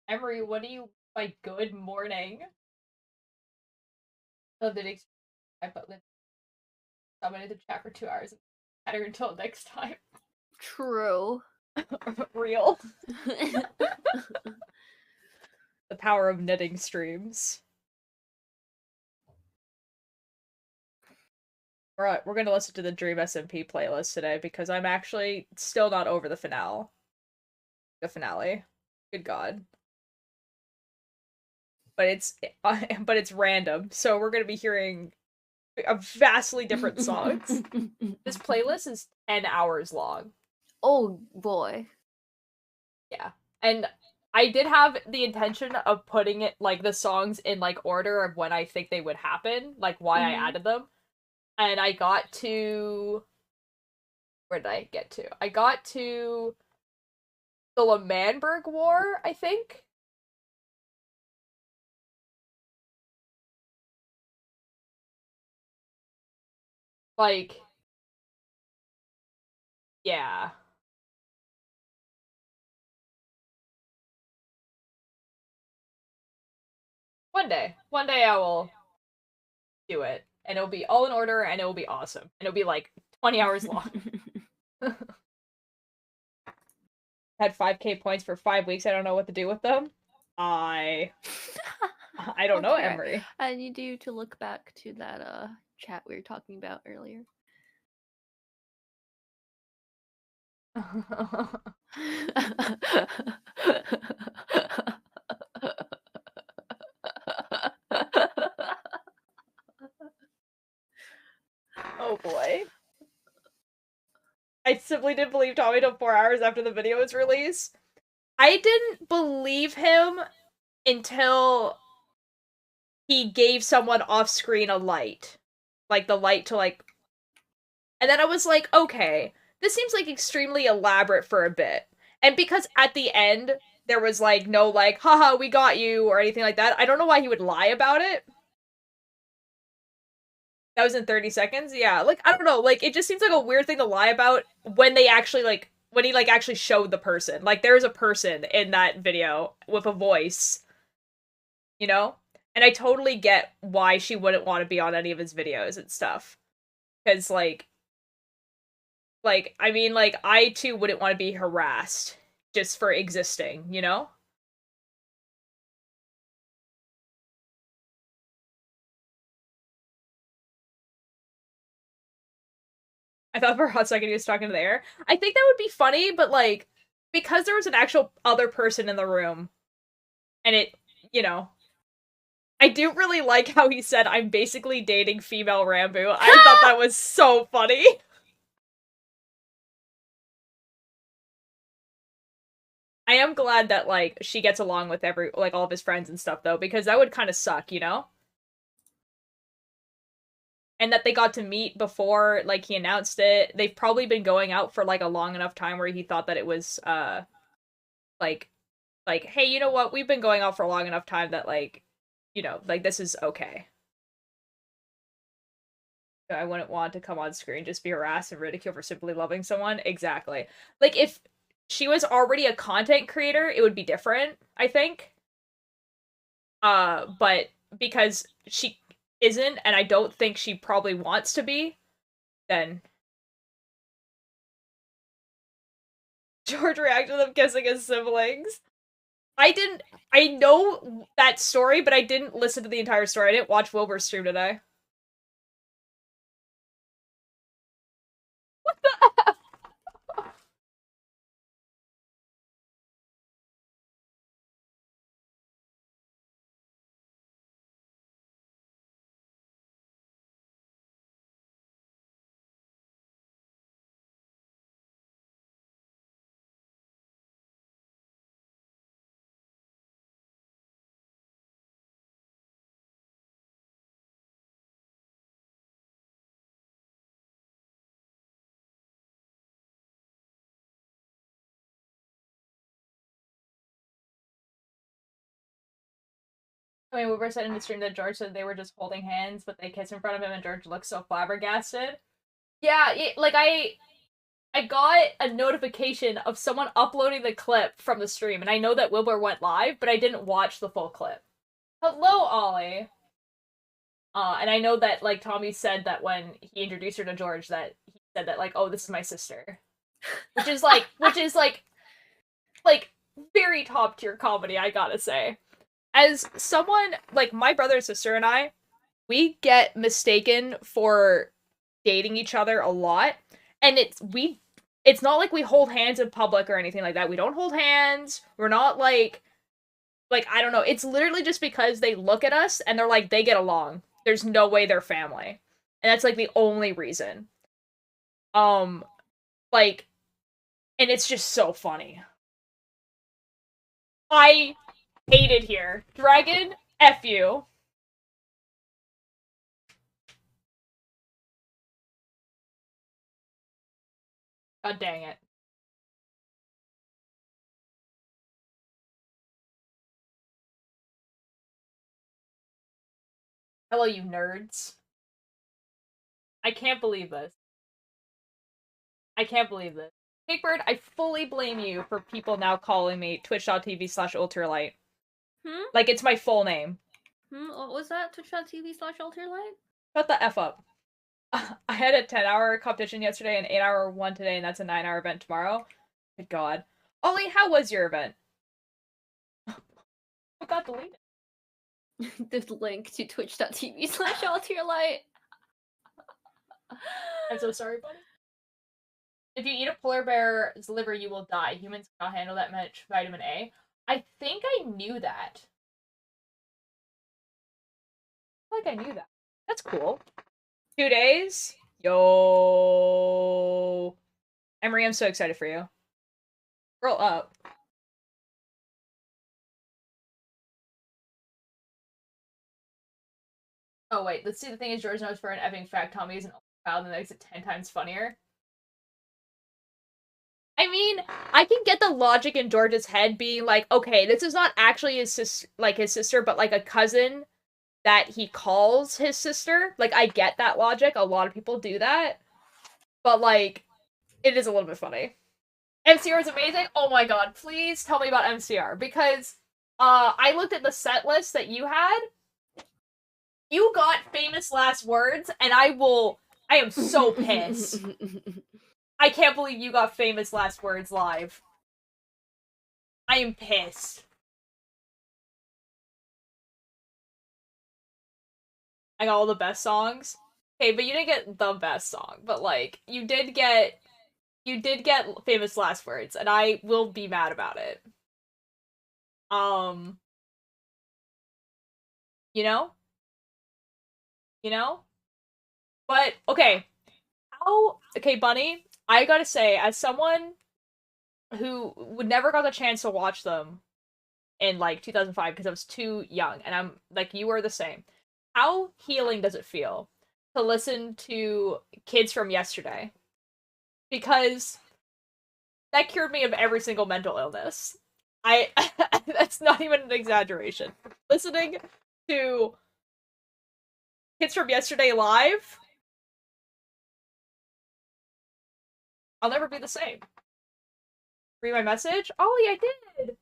Emery, what do you by good morning? Oh, the I put Lynn summoned the chat for 2 hours and had her until next time. True. Real. The power of knitting streams. Alright, we're gonna listen to the Dream SMP playlist today because I'm actually still not over the finale. The finale. Good god. But it's random, so we're gonna be hearing a vastly different songs. This playlist is 10 hours long. Oh boy. Yeah. And I did have the intention of putting it like the songs in like order of when I think they would happen, like why I added them. And I got to where did I get to? I got to the L'Manberg War, I think. Like, yeah. One day I will do it, and it'll be all in order, and it will be awesome, and it'll be like 20 hours long. Had 5k points for 5 weeks. I don't know what to do with them. I don't know, Okay. Emery. I need you to look back to that chat we were talking about earlier. Oh boy. I simply didn't believe Tommy till 4 hours after the video was released. I didn't believe him until he gave someone off screen a light. Like the light to like. And then I was like, okay, this seems like extremely elaborate for a bit. And because at the end, there was like no like, haha, we got you, or anything like that, I don't know why he would lie about it. That was in 30 seconds? Yeah, like, I don't know, like, it just seems like a weird thing to lie about when they actually, like, when he, like, actually showed the person. Like, there's a person in that video with a voice, you know? And I totally get why she wouldn't want to be on any of his videos and stuff. Because, I mean, like, I too wouldn't want to be harassed just for existing, you know? I thought for a hot second he was talking to the air. I think that would be funny, but, like, because there was an actual other person in the room, and it, you know, I do really like how he said, I'm basically dating female Rambo. I thought that was so funny. I am glad that, like, she gets along with all of his friends and stuff, though, because that would kind of suck, you know? And that they got to meet before, like, he announced it. They've probably been going out for, like, a long enough time where he thought that it was, like, hey, you know what? We've been going out for a long enough time that, like, you know, like, this is okay. I wouldn't want to come on screen, just be harassed and ridiculed for simply loving someone. Exactly. Like, if she was already a content creator, it would be different, I think. But because she isn't, and I don't think she probably wants to be, then George reacted to them kissing his siblings. I know that story, but I didn't listen to the entire story. I didn't watch Wilbur's stream today. What the F? I mean, Wilbur said in the stream that George said they were just holding hands, but they kissed in front of him, and George looked so flabbergasted. Yeah, like I got a notification of someone uploading the clip from the stream, and I know that WILBUR went live, but I didn't watch the full clip. Hello, Ollie. And I know that, like, Tommy said that when he introduced her to George, that he said that, like, oh, this is my sister. Which is, like, very top tier comedy, I gotta say. As someone, like, my brother and sister and I, we get mistaken for dating each other a lot. And it's not like we hold hands in public or anything like that. We don't hold hands. We're not like I don't know. It's literally just because they look at us and they're like, they get along. There's no way they're family. And that's like the only reason. Um like and it's just so funny. I hate it here. Dragon, F you. God dang it. Hello, you nerds. I can't believe this. I can't believe this. Big I fully blame you for people now calling me twitch.tv/ultralight. Like, it's my full name. What was that? Twitch.tv/ultralight? Shut the F up. I had a 10-hour competition yesterday, an 8-hour one today, and that's a 9-hour event tomorrow. Good God. Ollie, how was your event? What got deleted? The link to twitch.tv/ultralight. I'm so sorry, buddy. If you eat a polar bear's liver, you will die. Humans cannot handle that much vitamin A. I think I knew that. I feel like I knew that. That's cool. 2 days? Yo. Emery, I'm so excited for you. Roll up. Oh, wait. Let's see. The thing is, George knows for an effing fact Tommy is an older child, and that makes it 10 times funnier. I mean, I can get the logic in George's head being like, okay, this is not actually his sister, but like a cousin that he calls his sister. Like, I get that logic. A lot of people do that. But, like, it is a little bit funny. MCR is amazing. Oh my god, please tell me about MCR. Because, I looked at the set list that you had. You got famous last words, and I am so pissed. I can't believe you got famous last words live. I am pissed. I got all the best songs. Okay, but you didn't get the best song, but like you did get famous last words, and I will be mad about it. Um, you know? You know? But okay. Okay, Bunny, I gotta say, as someone who would never got the chance to watch them in like 2005 because I was too young, and I'm like you are the same. How healing does it feel to listen to Kids from Yesterday? Because that cured me of every single mental illness. I that's not even an exaggeration. Listening to Kids from Yesterday live, I'll never be the same. Read my message? Ollie, I did!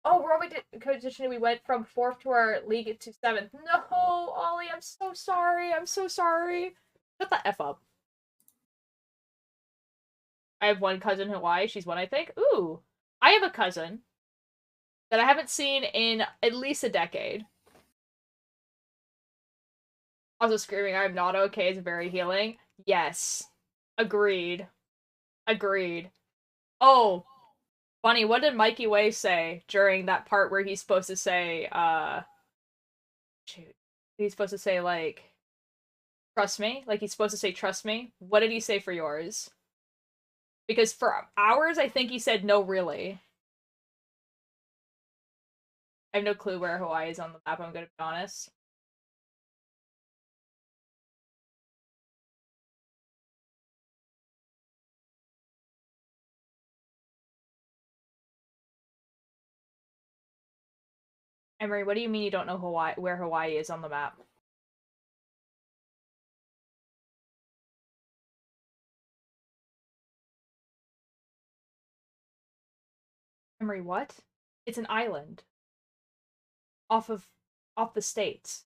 Oh, we're only competition. We went from 4th to our league to 7th. No, Ollie, I'm so sorry. I'm so sorry. Shut the F up. I have one cousin in Hawaii. She's one, I think. Ooh. I have a cousin that I haven't seen in at least a decade. Also screaming, I'm not okay is very healing. Yes. Agreed. Agreed. Oh, funny, what did Mikey Way say during that part where he's supposed to say, shoot. He's supposed to say, like, trust me? Like, he's supposed to say, trust me? What did he say for yours? Because for ours, I think he said, no, really. I have no clue where Hawaii is on the map, I'm gonna be honest. Emery, what do you mean you don't know where Hawaii is on the map? Emery, what? It's an island. Off the states.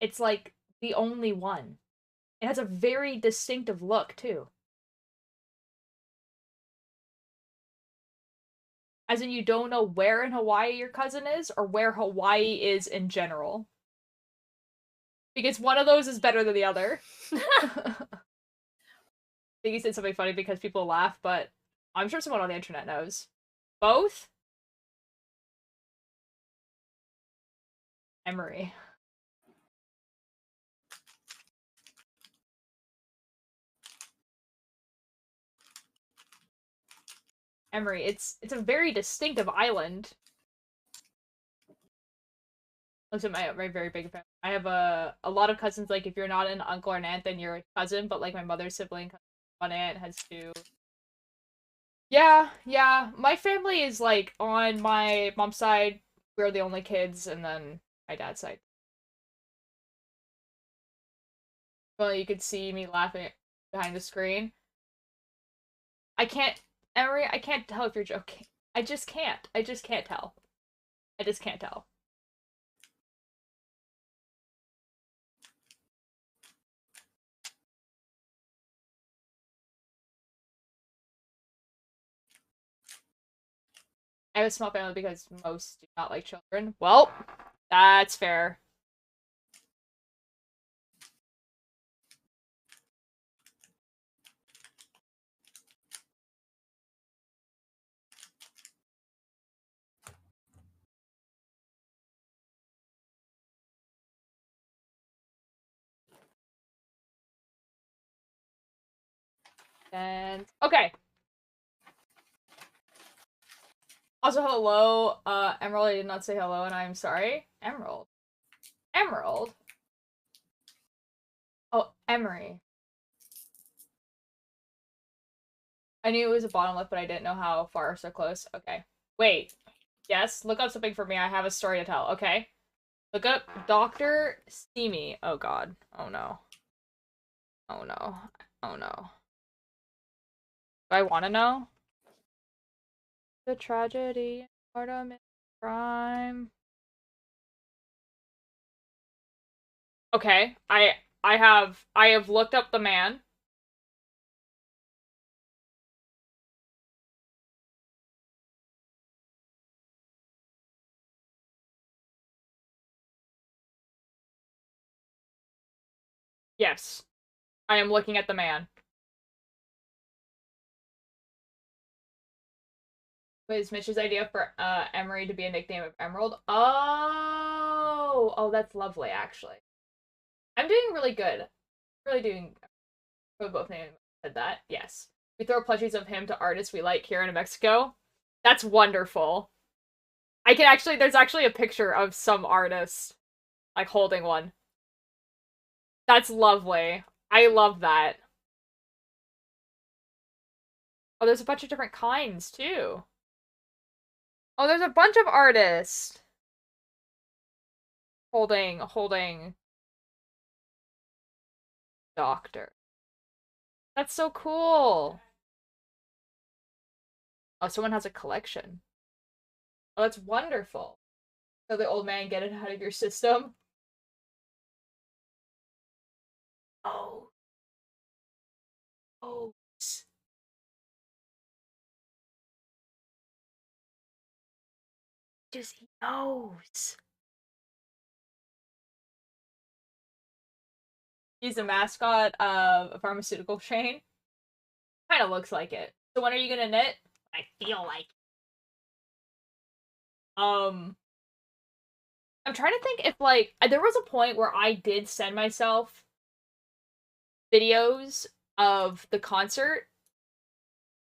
It's like the only one. It has a very distinctive look too. As in you don't know where in Hawaii your cousin is or where Hawaii is in general. Because one of those is better than the other. I think he said something funny because people laugh, but I'm sure someone on the internet knows. Both? Emery. Emery, it's a very distinctive island. Looks at my very big family. I have a lot of cousins. Like if you're not an uncle or an aunt, then you're a cousin. But like my mother's sibling, one aunt has two. Yeah, yeah. My family is like on my mom's side, we're the only kids, and then my dad's side. Well, you could see me laughing behind the screen. I can't, Emery. I can't tell if you're joking. I just can't. I just can't tell. I just can't tell. I have a small family because most do not like children. Well, that's fair. And okay. Also, hello, Emerald. I did not say hello, and I'm sorry. Emerald. Emerald? Oh, Emery. I knew it was a bottom left, but I didn't know how far or so close. Okay. Wait. Yes, look up something for me. I have a story to tell. Okay. Look up Dr. Steamy. Oh god. Oh no. Oh no. Oh no. Do I want to know? The tragedy, stardom, crime. Okay. I have looked up the man. Yes. I am looking at the man. Was Mitch's idea for Emery to be a nickname of Emerald? Oh, that's lovely. Actually, I'm doing really good. Really doing. We both named said that. Yes, we throw plushies of him to artists we like here in Mexico. That's wonderful. I can actually. There's actually a picture of some artist like holding one. That's lovely. I love that. Oh, there's a bunch of different kinds too. Oh, there's a bunch of artists holding Doctor. That's so cool. Oh, someone has a collection. Oh, that's wonderful. So the old man, get it out of your system. Oh. Oh. Just he knows. He's a mascot of a pharmaceutical chain. Kind of looks like it. So when are you gonna knit? I feel like. I'm trying to think if like there was a point where I did send myself videos of the concert,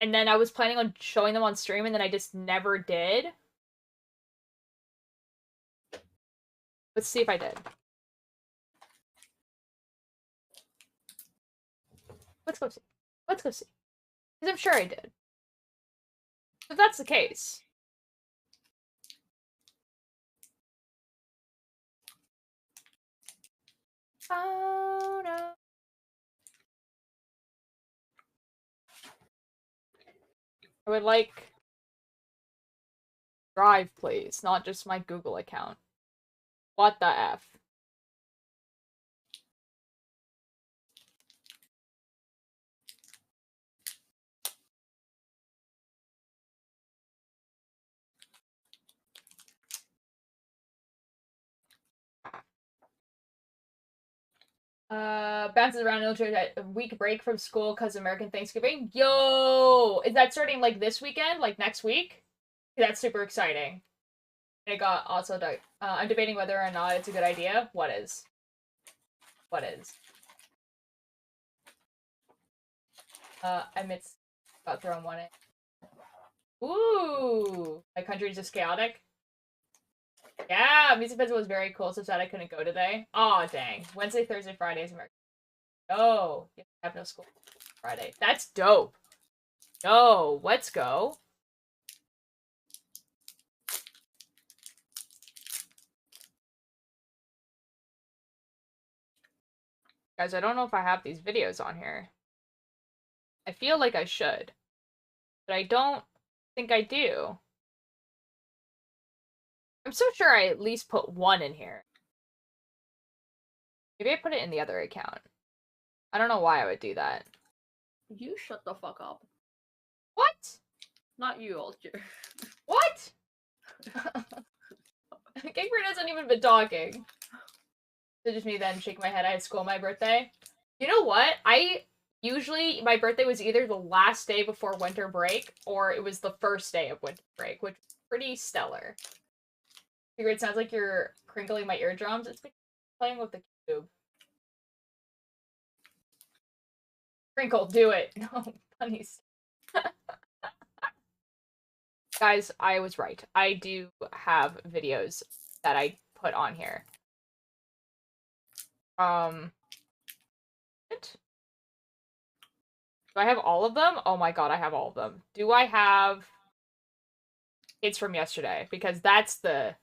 and then I was planning on showing them on stream, and then I just never did. Let's see if I did. Let's go see. Let's go see. Because I'm sure I did. If that's the case. Oh no. I would like Drive, please, not just my Google account. What the F? Bounces around a week break from school because American Thanksgiving. Yo! Is that starting like this weekend? Like next week? That's super exciting. It got also I'm debating whether or not it's a good idea. What is? What is? I missed about throwing one in. Ooh! My country's just chaotic. Yeah, music festival was very cool, so sad I couldn't go today. Aw, dang. Wednesday, Thursday, Friday is American. Oh, you have no school Friday. That's dope. Yo, let's go. Guys, I don't know if I have these videos on here. I feel like I should, but I don't think I do. I'm so sure I at least put one in here. Maybe I put it in the other account. I don't know why I would do that. You shut the fuck up. What? Not you, Alger. What? Gangbreed hasn't even been talking. So just me then shaking my head. I had school on my birthday. You know what? Usually my birthday was either the last day before winter break or it was the first day of winter break, which was pretty stellar. Figure it sounds like you're crinkling my eardrums. It's playing with the cube. Crinkle, do it. No, bunnies. Guys, I was right. I do have videos that I put on here. What? Do I have all of them? Oh my god, I have all of them. Do I have Kids from Yesterday? Because that's the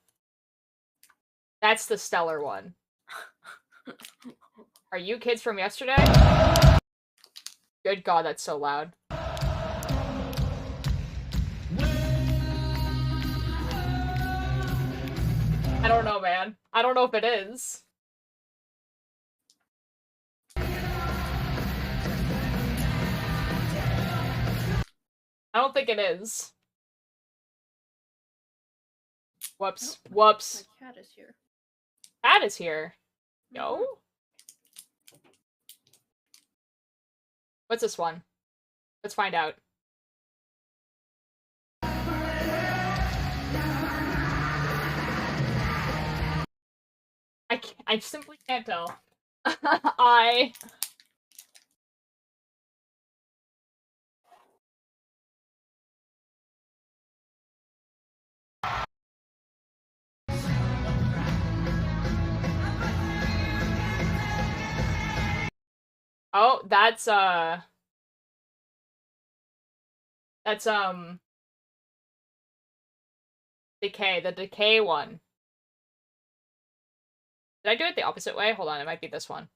stellar one. Are you Kids from Yesterday? Good god, that's so loud. I don't know, man. I don't know if it is. I don't think it is. Whoops. Oh, Whoops. my cat is here. Cat is here. Yo? What's this one? Let's find out. I simply can't tell. Oh, that's Decay, the Decay one. Did I do it the opposite way? Hold on, it might be this one.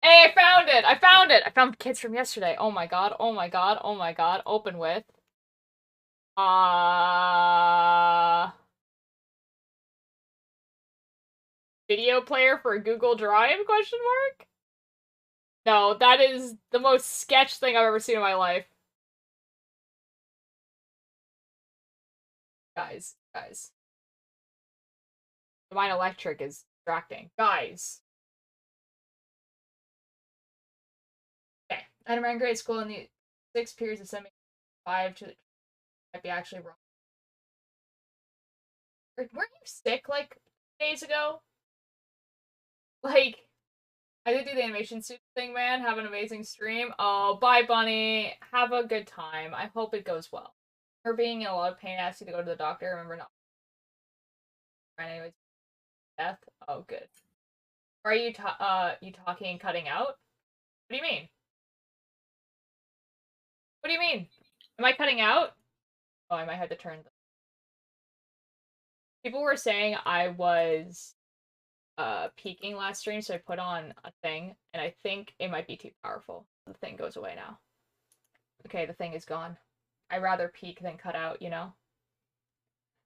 Hey, I found it! I found it! I found Kids from Yesterday. Oh my god, oh my god, oh my god. Open with. Video player for Google Drive, question mark? No, that is the most sketch thing I've ever seen in my life. Guys. The Mine Electric is distracting. Guys. Okay. I had a grade school in the 6 periods of 75 to might be actually wrong. Weren't you sick like days ago? Like, I did do the animation suit thing, man. Have an amazing stream. Oh, bye, Bunny. Have a good time. I hope it goes well. Her being in a lot of pain, asked you to go to the doctor. Remember not. Anyways, death. Oh, good. Are you you talking and cutting out? What do you mean? What do you mean? Am I cutting out? Oh, I might have to turn the... People were saying I was peaking last stream, so I put on a thing, and I think it might be too powerful. The thing goes away now. Okay, the thing is gone. I'd rather peak than cut out, you know?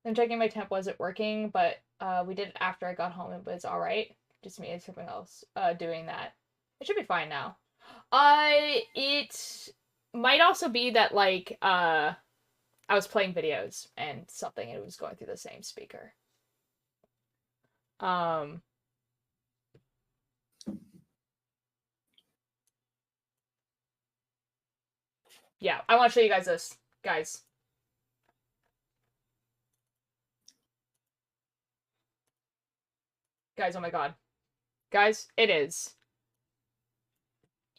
I'm checking my temp wasn't working, but we did it after I got home. It was alright. Just me and something else doing that. It should be fine now. It might also be that, like, I was playing videos and something, and it was going through the same speaker. Yeah, I want to show you guys this. Guys. Guys, oh my god. Guys, it is.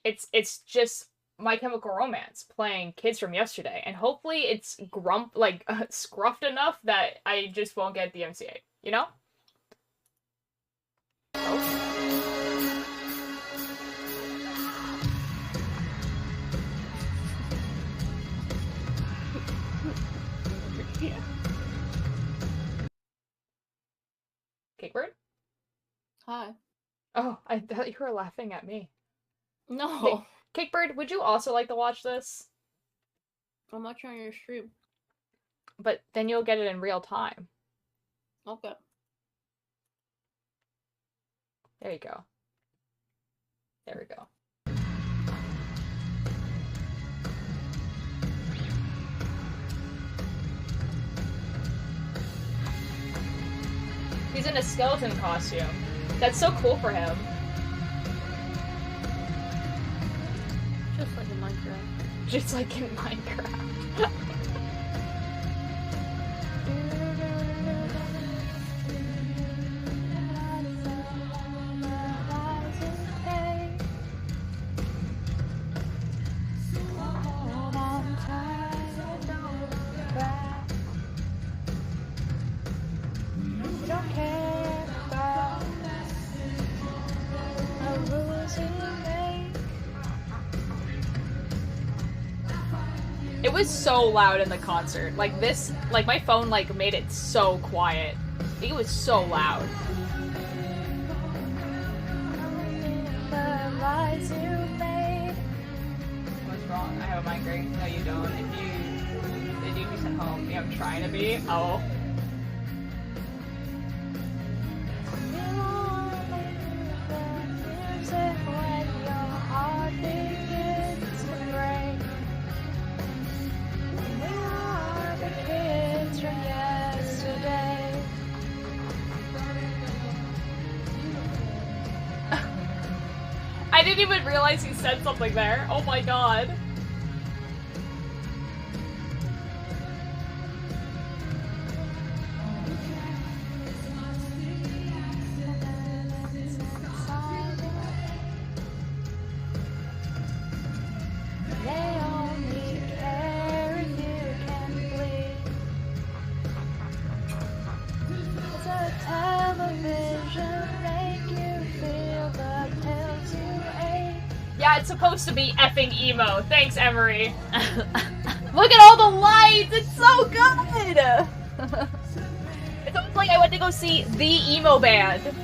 It's just My Chemical Romance playing Kids from Yesterday, and hopefully it's scruffed enough that I just won't get DMCA, you know? Oh. Cakebird? Hi. Oh, I thought you were laughing at me. No. Cakebird, would you also like to watch this? I'm watching on your stream. But then you'll get it in real time. Okay. There you go. There we go. He's in a skeleton costume. That's so cool for him. Just like in Minecraft. Just like in Minecraft. It was so loud in the concert. Like this, like my phone like made it so quiet. It was so loud. What's wrong? I have a migraine. No, you don't. If you be sent home, yeah, I'm trying to be. Oh. I didn't even realize he said something there. Oh my god. Yeah, it's supposed to be effing emo. Thanks, Emery. Look at all the lights! It's so good! It's almost like I went to go see the emo band.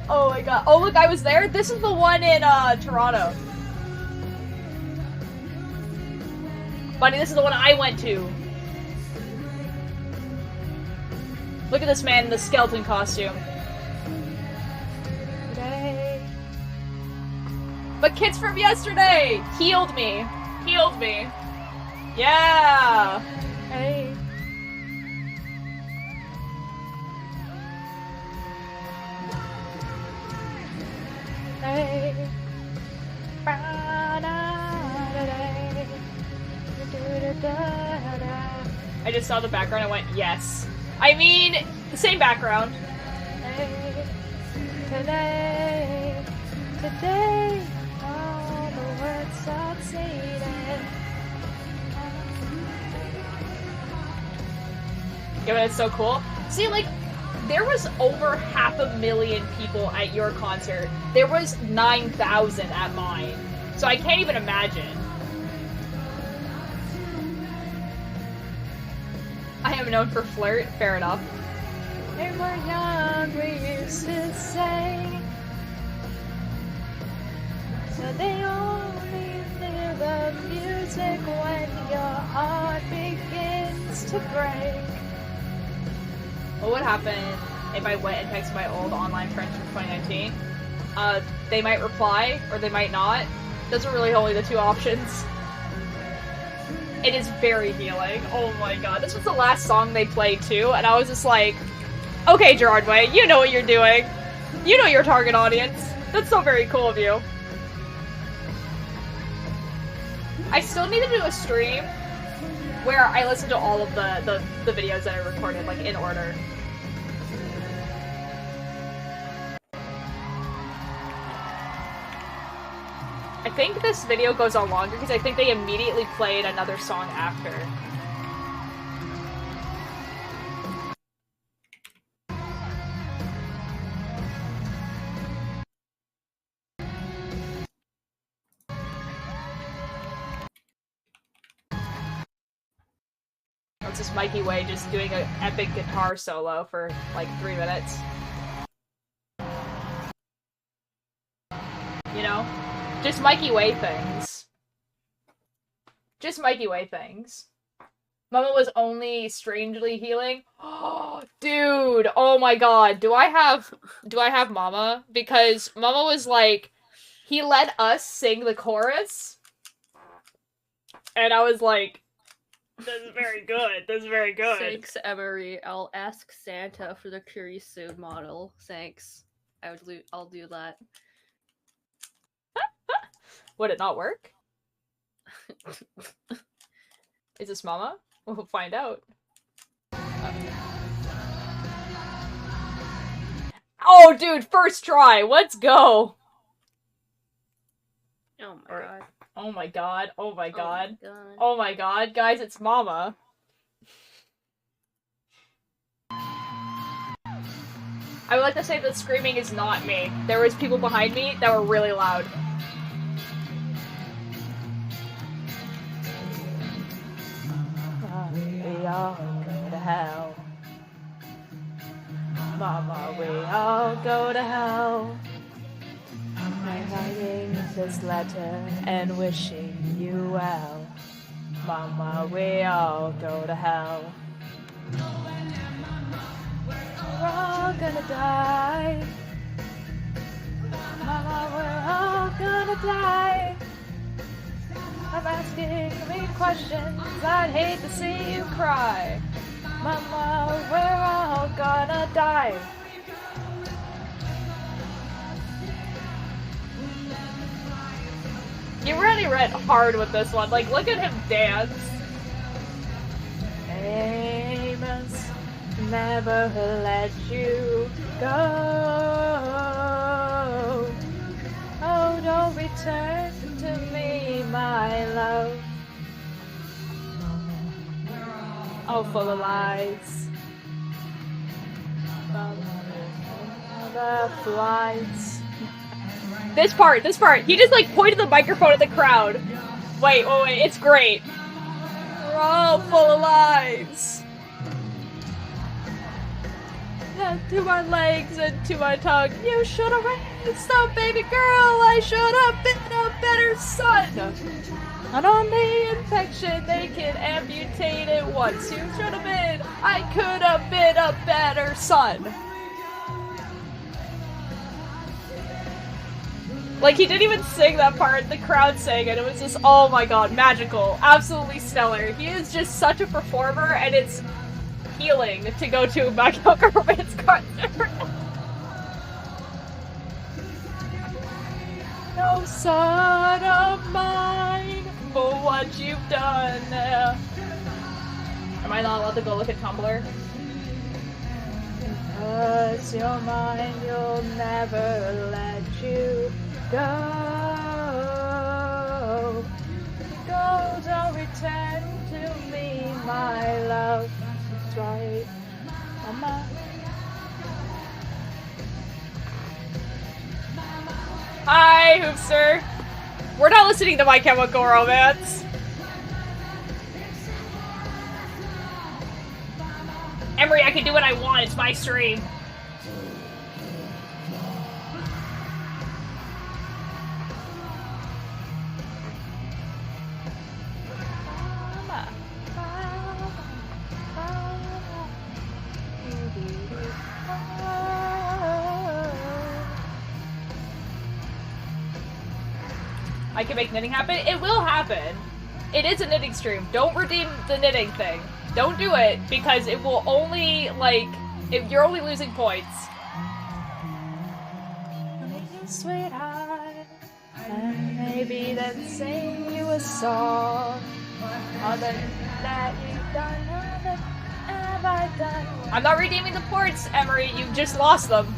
Oh my god. Oh look, I was there. This is the one in Toronto. Buddy, this is the one I went to. Look at this man in the skeleton costume. But Kids from Yesterday healed me. Healed me. Yeah. Hey. Hey. I just saw the background and went, yes. I mean, the same background. Today, all the words succeeded. Yeah, but it's so cool. See, like, there was over 500,000 people at your concert. There was 9,000 at mine. So I can't even imagine. I am known for flirt, fair enough. When we're young, we used to say that they only hear the music when your heart begins to break. What would happen if I went and texted my old online friends from 2019? They might reply, or they might not. Those are really only the two options. It is very healing. Oh my god. This was the last song they played too, and I was just like, okay, Gerard Way, you know what you're doing. You know your target audience. That's so very cool of you. I still need to do a stream where I listen to all of the videos that I recorded, like, in order. I think this video goes on longer because I think they immediately played another song after. It's just Mikey Way just doing an epic guitar solo for like 3 minutes. You know? Just Mikey Way things. Just Mikey Way things. Mama was only strangely healing. Oh, dude! Oh my god! Do I have Mama? Because Mama was like, he let us sing the chorus, and I was like, "This is very good. This is very good." Thanks, Emery. I'll ask Santa for the Kurisu model. Thanks. I'll do that. Would it not work? Is this Mama? We'll find out. Oh, dude, first try. Let's go. Oh my god. Oh my god. Oh my god. Oh my god. Oh my god. Guys, it's Mama. I would like to say that screaming is not me. There was people behind me that were really loud. We all go to hell. Mama, we all go to hell. I'm writing this letter and wishing you well. Mama, we all go to hell. We're all gonna die. Mama, we're all gonna die. I'm asking me questions, I'd hate to see you cry. Mama, we're all gonna die. You really went hard with this one. Like, look at him dance. Amos, never let you go. Oh, don't return to me, my love. Oh, full of lies. The flights. This part, he just like pointed the microphone at the crowd. Wait, it's great. We're all full of lies. And to my legs and to my tongue, you should have raised up, baby girl. I should have been a better son. Not on the infection, they can amputate it once. You should have been, I could have been a better son. Like, he didn't even sing that part, the crowd sang it. It was just, oh my god, magical. Absolutely stellar. He is just such a performer, and it's healing to go to a Michael Romance concert. No son of mine for what you've done. Am I not allowed to go look at Tumblr? Because you're mine, you'll never let you go. Go, don't return to me, my love. That's right, Mama. Hi, Hoopster. We're not listening to My Chemical Romance. Emery, I can do what I want. It's my stream. I can make knitting happen. It will happen. It is a knitting stream. Don't redeem the knitting thing. Don't do it, because it will only, like, if you're only losing points. Sweetheart, and maybe then sing you a song. Other that you've done, other have I done. I'm not redeeming the points, Emery. You just lost them.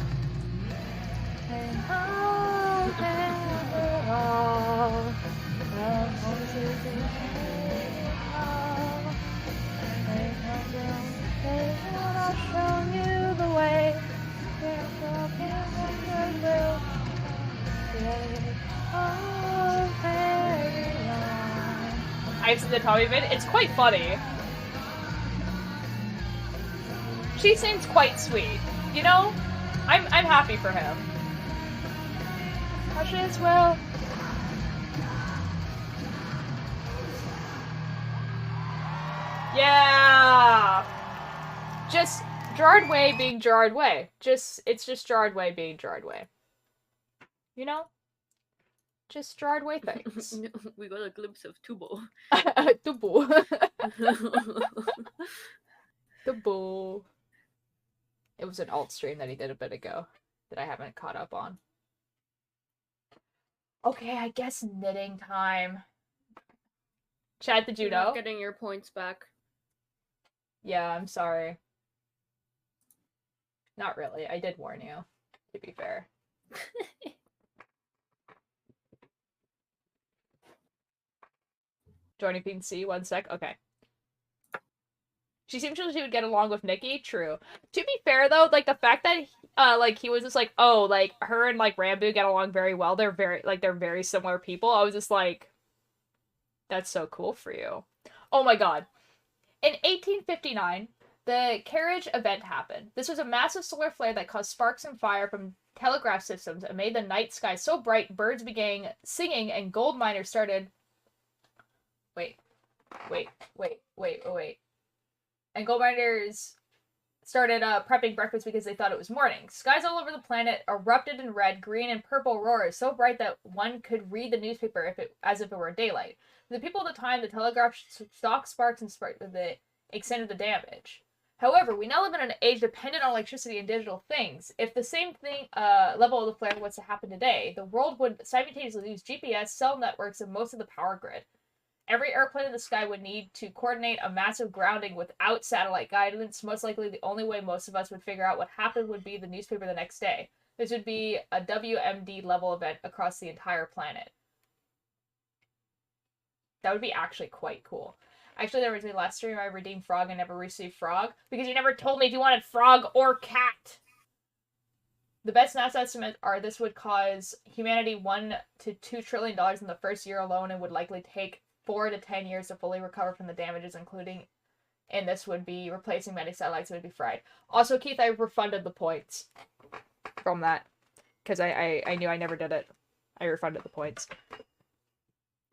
I've seen the Tommy vid. It's quite funny. She seems quite sweet. You know? I'm happy for him. Hush as well. Yeah! Just Gerard Way being Gerard Way. It's just Gerard Way being Gerard Way. You know? Just Gerard Way things. We got a glimpse of Tubo. Tubo. Tubo. It was an alt stream that he did a bit ago that I haven't caught up on. Okay, I guess knitting time. Chad, did you know? Not getting your points back. Yeah, I'm sorry. Not really. I did warn you, to be fair. Joining PC, 1 sec. Okay. She seems she would get along with Nikki. True. To be fair, though, like, the fact that, like, he was just like, oh, like, her and, like, Rambo get along very well. They're very similar people. I was just like, that's so cool for you. Oh my god. In 1859, the carriage event happened. This was a massive solar flare that caused sparks and fire from telegraph systems and made the night sky so bright birds began singing and gold miners started... Wait. And gold miners started prepping breakfast because they thought it was morning. Skies all over the planet erupted in red, green, and purple roars so bright that one could read the newspaper as if it were daylight. For the people at the time, the telegraph stalked sparks and extended the damage. However, we now live in an age dependent on electricity and digital things. If the same thing level of the flare was to happen today, the world would simultaneously lose GPS, cell networks, and most of the power grid. Every airplane in the sky would need to coordinate a massive grounding without satellite guidance. Most likely, the only way most of us would figure out what happened would be the newspaper the next day. This would be a WMD level event across the entire planet. That would be actually quite cool. Actually, there was a last stream I redeemed frog and never received frog because you never told me if you wanted frog or cat. The best NASA estimates are this would cause humanity $1 to $2 trillion in the first year alone and would likely take 4 to 10 years to fully recover from the damages, including, and this would be replacing many satellites would be fried. Also, Keith, I refunded the points from that because I knew I never did it. I refunded the points.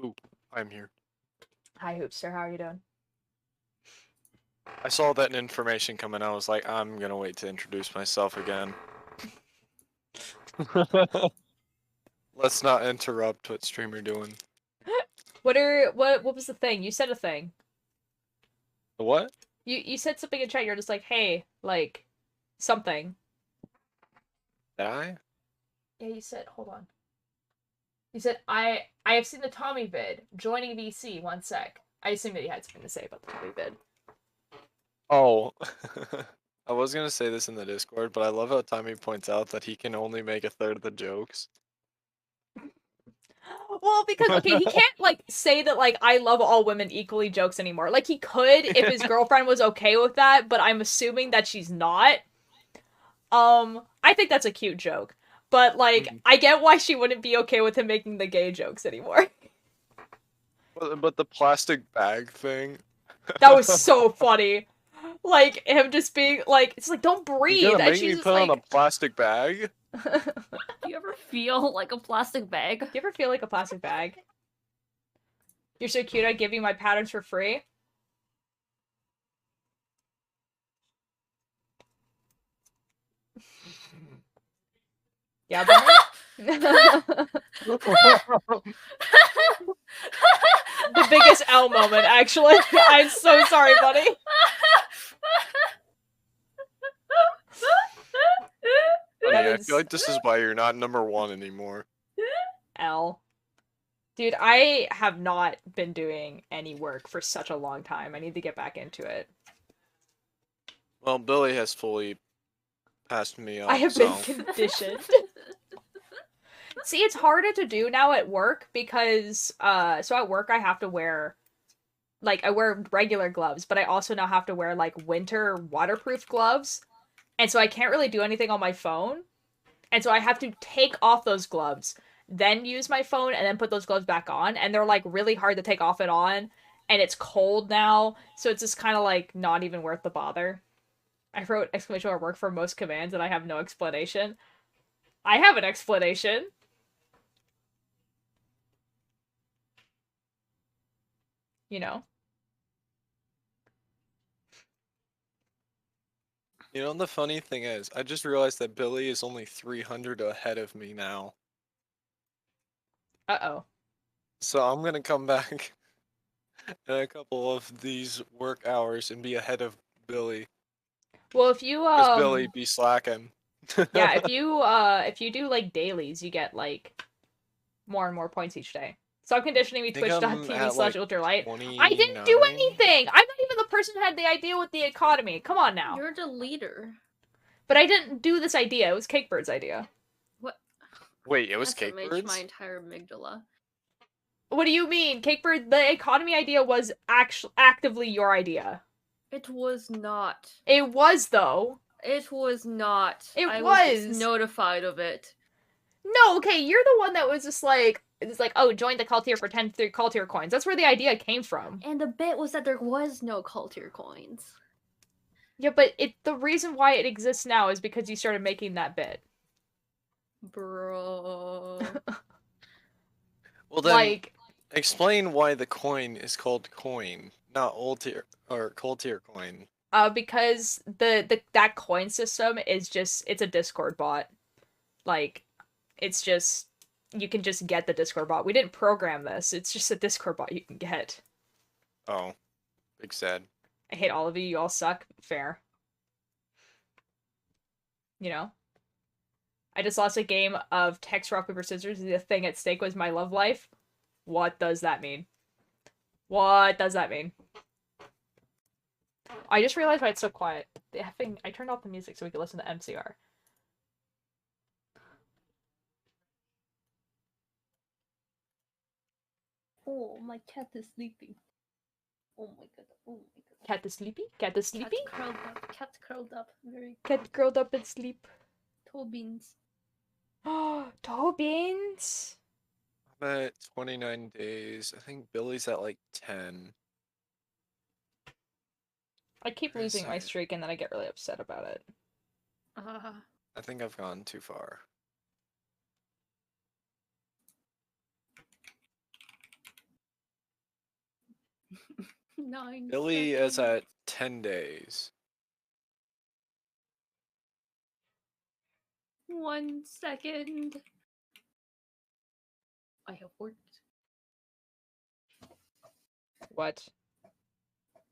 Ooh, I'm here. Hi, Hoopster. How are you doing? I saw that information coming. I was like, I'm gonna wait to introduce myself again. Let's not interrupt what streamer doing. What was the thing? You said a thing. The what? You said something in chat. You're just like, hey, like, something. Did I? Yeah, you said, hold on. You said, I have seen the Tommy vid. Joining VC, 1 sec. I assume that you had something to say about the Tommy vid. Oh. I was gonna say this in the Discord, but I love how Tommy points out that he can only make a third of the jokes. Well, because, okay, he can't, like, say that, like, I love all women equally jokes anymore. Like, he could if his girlfriend was okay with that, but I'm assuming that she's not. I think that's a cute joke. But, like, I get why she wouldn't be okay with him making the gay jokes anymore. But the plastic bag thing. That was so funny. Like, him just being like, it's like, don't You're breathe. gonna And make she's me just put like, on a plastic bag? Do you ever feel like a plastic bag? do you ever feel like a plastic bag? You're so cute, I'd give you my patterns for free. Yeah, the biggest L moment, actually. I'm so sorry, buddy. Honey, That I is feel like this is why you're not #1 anymore. L. Dude, I have not been doing any work for such a long time. I need to get back into it. Well, Billy has fully passed me up, I have so... been conditioned. See, it's harder to do now at work because, so at work I have to wear, like, I wear regular gloves, but I also now have to wear, like, winter waterproof gloves. And so I can't really do anything on my phone. And so I have to take off those gloves, then use my phone, and then put those gloves back on. And they're, like, really hard to take off and on. And it's cold now, so it's just kind of, like, not even worth the bother. I wrote exclamation mark work for most commands, and I have no explanation. I have an explanation. You know? You know, the funny thing is, I just realized that Billy is only 300 ahead of me now. Uh-oh. So I'm gonna come back in a couple of these work hours and be ahead of Billy. Well, if you, Because Billy be slacking. yeah, if you do, like, dailies, you get, like, more and more points each day. Stop conditioning me, I think I'm twitch.tv at, slash like, ultralight. I didn't do 29? anything! I'm not even the person who had the idea with the economy. Come on now. You're the leader. But I didn't do this idea. It was Cakebird's idea. What? Wait, it was That's what Cake makes my Birds? entire amygdala. What do you mean? Cakebird, the economy idea was actively your idea. It was not. It was, though. It was not. It I was. just notified of it. No, okay, you're the one that was just like, it's like, oh, join the call tier for 10 call tier coins. That's where the idea came from. And the bit was that there was no cult tier coins. Yeah, but the reason why it exists now is because you started making that bit. Bro. Well then, Like, explain why the coin is called coin, not old tier or cold tier coin. because that coin system is just, it's a Discord bot. Like, it's just, you can just get the Discord bot. We didn't program this. It's just a Discord bot you can get. Oh, big sad. I hate all of you. You all suck. Fair. You know? I just lost a game of text rock paper scissors. The thing at stake was my love life. What does that mean? What does that mean? I just realized why it's so quiet. I turned off the music so we could listen to MCR. Oh, my cat is sleeping. Oh my god. Oh my god. Cat is sleepy? Cat is sleepy? Cat curled up. Cat curled up. Very Cat curled up in sleep. toe beans. Oh, toe beans! I'm at 29 days. I think Billy's at like 10. I keep Wait a losing my second. streak and then I get really upset about it. I think I've gone too far. Billy is at 10 days. 1 second. I have worked. What?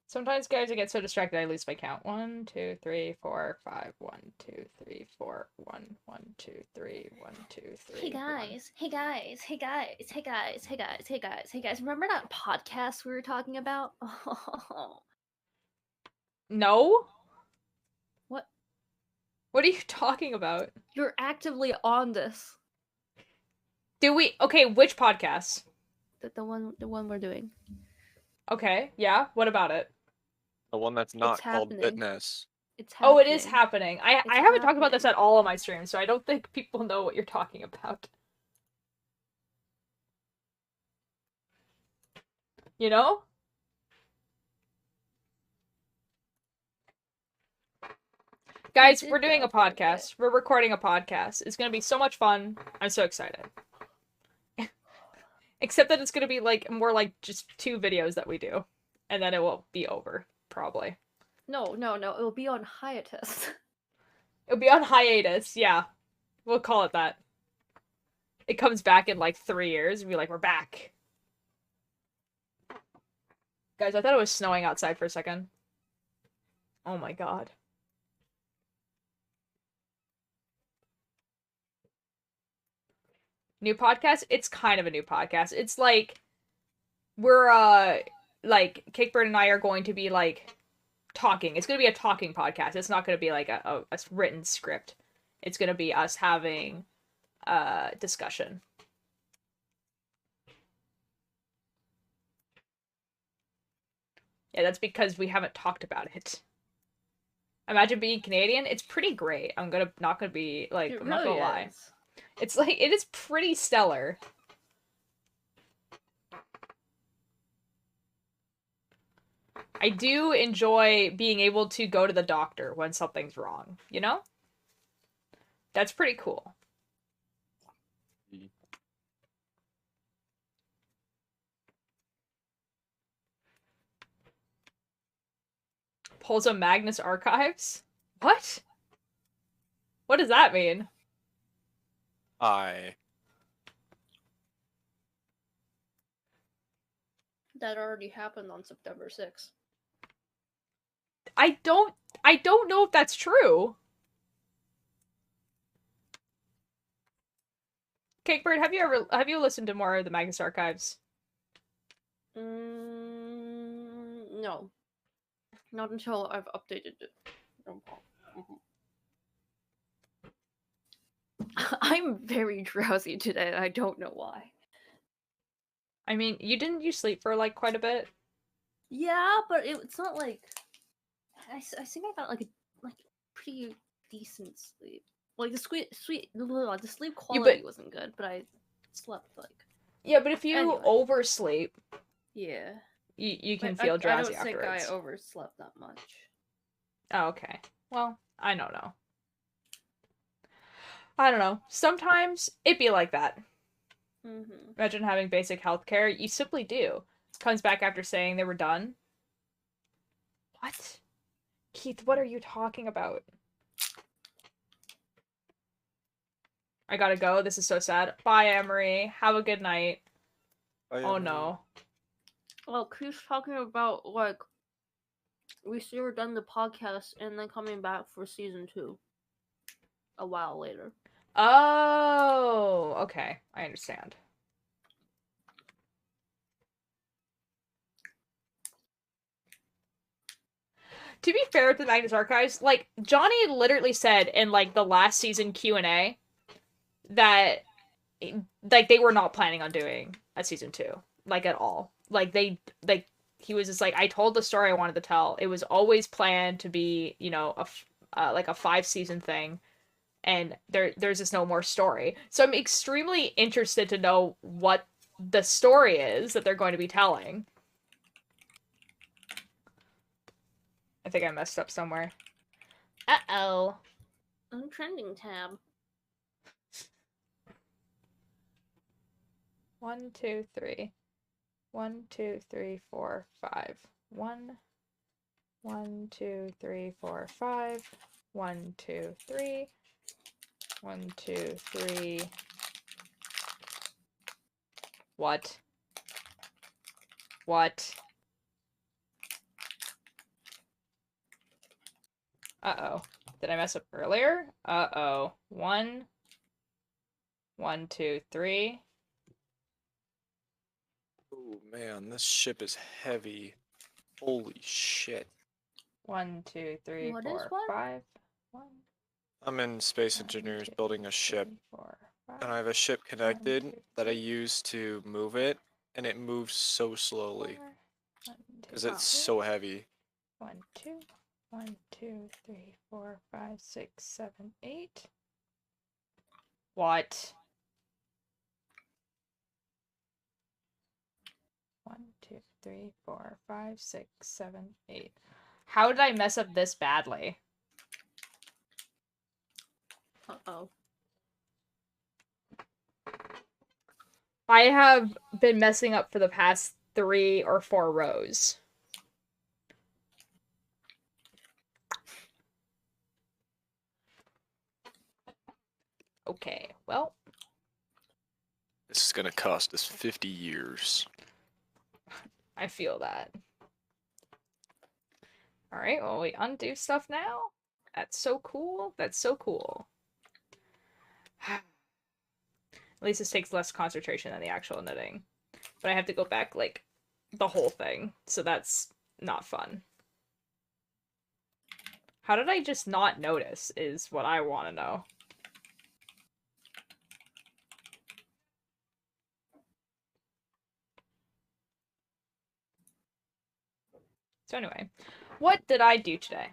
Sometimes, guys, I get so distracted I lose my count. 1, 2, 3, 4, 5. 1, 2, 3, 4. 1, 1, 2, 3. 1, 2, 3. Hey guys, hey guys, hey guys, hey guys, hey guys, hey guys, hey guys. Remember that podcast we were talking about? Oh. No? What? What are you talking about? You're actively on this. Do we? Okay, which podcast? The one we're doing. Okay, yeah. What about it? The one that's not called happening. Fitness. It's happening. Oh, it is happening. I It's haven't talked about happening. this at all on my stream, so I don't think people know what you're talking about. You know? Guys, did we're doing a go for a bit. podcast. We're recording a podcast. It's gonna be so much fun. I'm so excited. Except that it's gonna be like more like just 2 videos that we do. And then it will be over, probably. No, it will be on hiatus. It'll be on hiatus, yeah. We'll call it that. It comes back in like 3 years and be like, we're back. Guys, I thought it was snowing outside for a second. Oh my god. New podcast? It's kind of a new podcast. It's like we're like Cakebird and I are going to be like talking. It's going to be a talking podcast. It's not going to be like a written script. It's going to be us having discussion. Yeah, that's because we haven't talked about it. Imagine being Canadian. It's pretty great. I'm not gonna be like, I'm not gonna lie. It's like, it is pretty stellar. I do enjoy being able to go to the doctor when something's wrong, you know? That's pretty cool. Pulls a Magnus Archives? What? What does that mean? That already happened on September 6th. I don't know if that's true. Cakebird, have you listened to more of the Magnus Archives? No. Not until I've updated it. I'm very drowsy today. I don't know why. I mean, didn't you sleep for like quite a bit? Yeah, but it's not like I think I got like a pretty decent sleep. Like the sleep quality wasn't good, but I slept like. Yeah, but if you oversleep, yeah, you can feel drowsy afterwards. I don't think I overslept that much. Oh, okay. Well, I don't know. I don't know. Sometimes it be like that. Imagine having basic health care. You simply do. Comes back after saying they were done. What? Keith, what are you talking about? I gotta go. This is so sad. Bye, Emery. Have a good night. Bye, oh, Emery. no. Well, Keith's talking about, like, we still were done the podcast and then coming back for season 2. A while later. Oh, okay. I understand. To be fair with the Magnus Archives, like, Johnny literally said in, like, the last season Q&A that, like, they were not planning on doing a season 2. Like, at all. Like, he was just like, I told the story I wanted to tell. It was always planned to be, you know, like a 5-season thing. And there's just no more story. So I'm extremely interested to know what the story is that they're going to be telling. I think I messed up somewhere. Uh-oh. Trending tab. 1, 2, 3. 1, 2, 3, 4, 5. 1, 1, 2, 3, 4, 5. 1, 2, 3. 1, 2, 3. What? What? Uh-oh. Did I mess up earlier? Uh-oh. 1, 1, 2, 3. Oh man, this ship is heavy. Holy shit. 1, 2, 3, What 4, is what? 5. 1. I'm in Space Engineers building a ship. 4, 5. And I have a ship connected that I use to move it, and it moves so slowly. Because it's so heavy. 1, 2. 1, 2, 3, 4, 5, 6, 7, 8. What? 1, 2, 3, 4, 5, 6, 7, 8. How did I mess up this badly? Uh-oh. I have been messing up for the past 3 or 4 rows. Okay, well. This is gonna cost us 50 years. I feel that. Alright, well, we undo stuff now? That's so cool. That's so cool. At least this takes less concentration than the actual knitting. But I have to go back, like, the whole thing. So that's not fun. How did I just not notice is what I want to know. So anyway, what did I do today?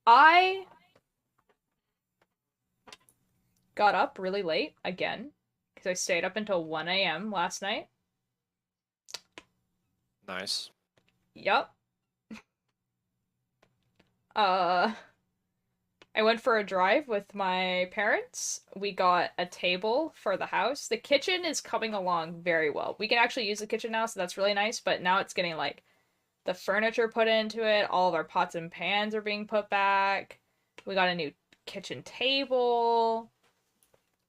I got up really late again because I stayed up until 1 a.m. last night. Nice. Yup. I went for a drive with my parents. We got a table for the house. The kitchen is coming along very well. We can actually use the kitchen now, so that's really nice, but now it's getting, like, the furniture put into it. All of our pots and pans are being put back. We got a new kitchen table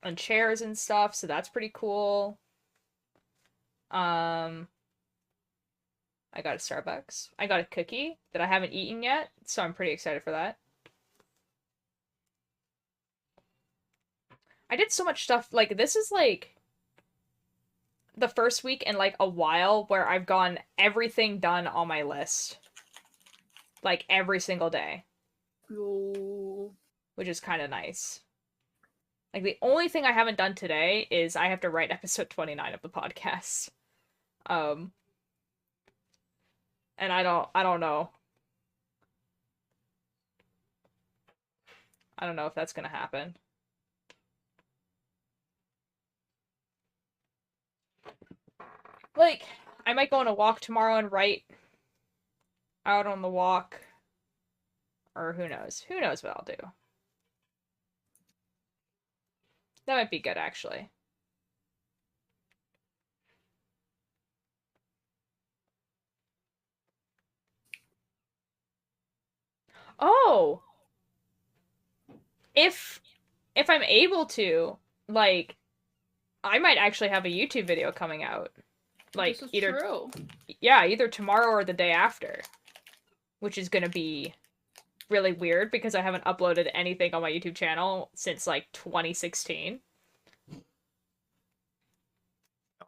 and chairs and stuff, so that's pretty cool. I got a Starbucks. I got a cookie that I haven't eaten yet, so I'm pretty excited for that. I did so much stuff. Like, this is, like, the first week in, like, a while where I've gotten everything done on my list. Like, every single day. Yo. Which is kind of nice. Like, the only thing I haven't done today is I have to write episode 29 of the podcast. And I don't know. I don't know if that's gonna happen. Like, I might go on a walk tomorrow and write out on the walk. Or who knows? Who knows what I'll do. That might be good, actually. Oh! If I'm able to, like, I might actually have a YouTube video coming out. Like, This is either true. Yeah, either tomorrow or the day after. Which is gonna be really weird because I haven't uploaded anything on my YouTube channel since, like, 2016.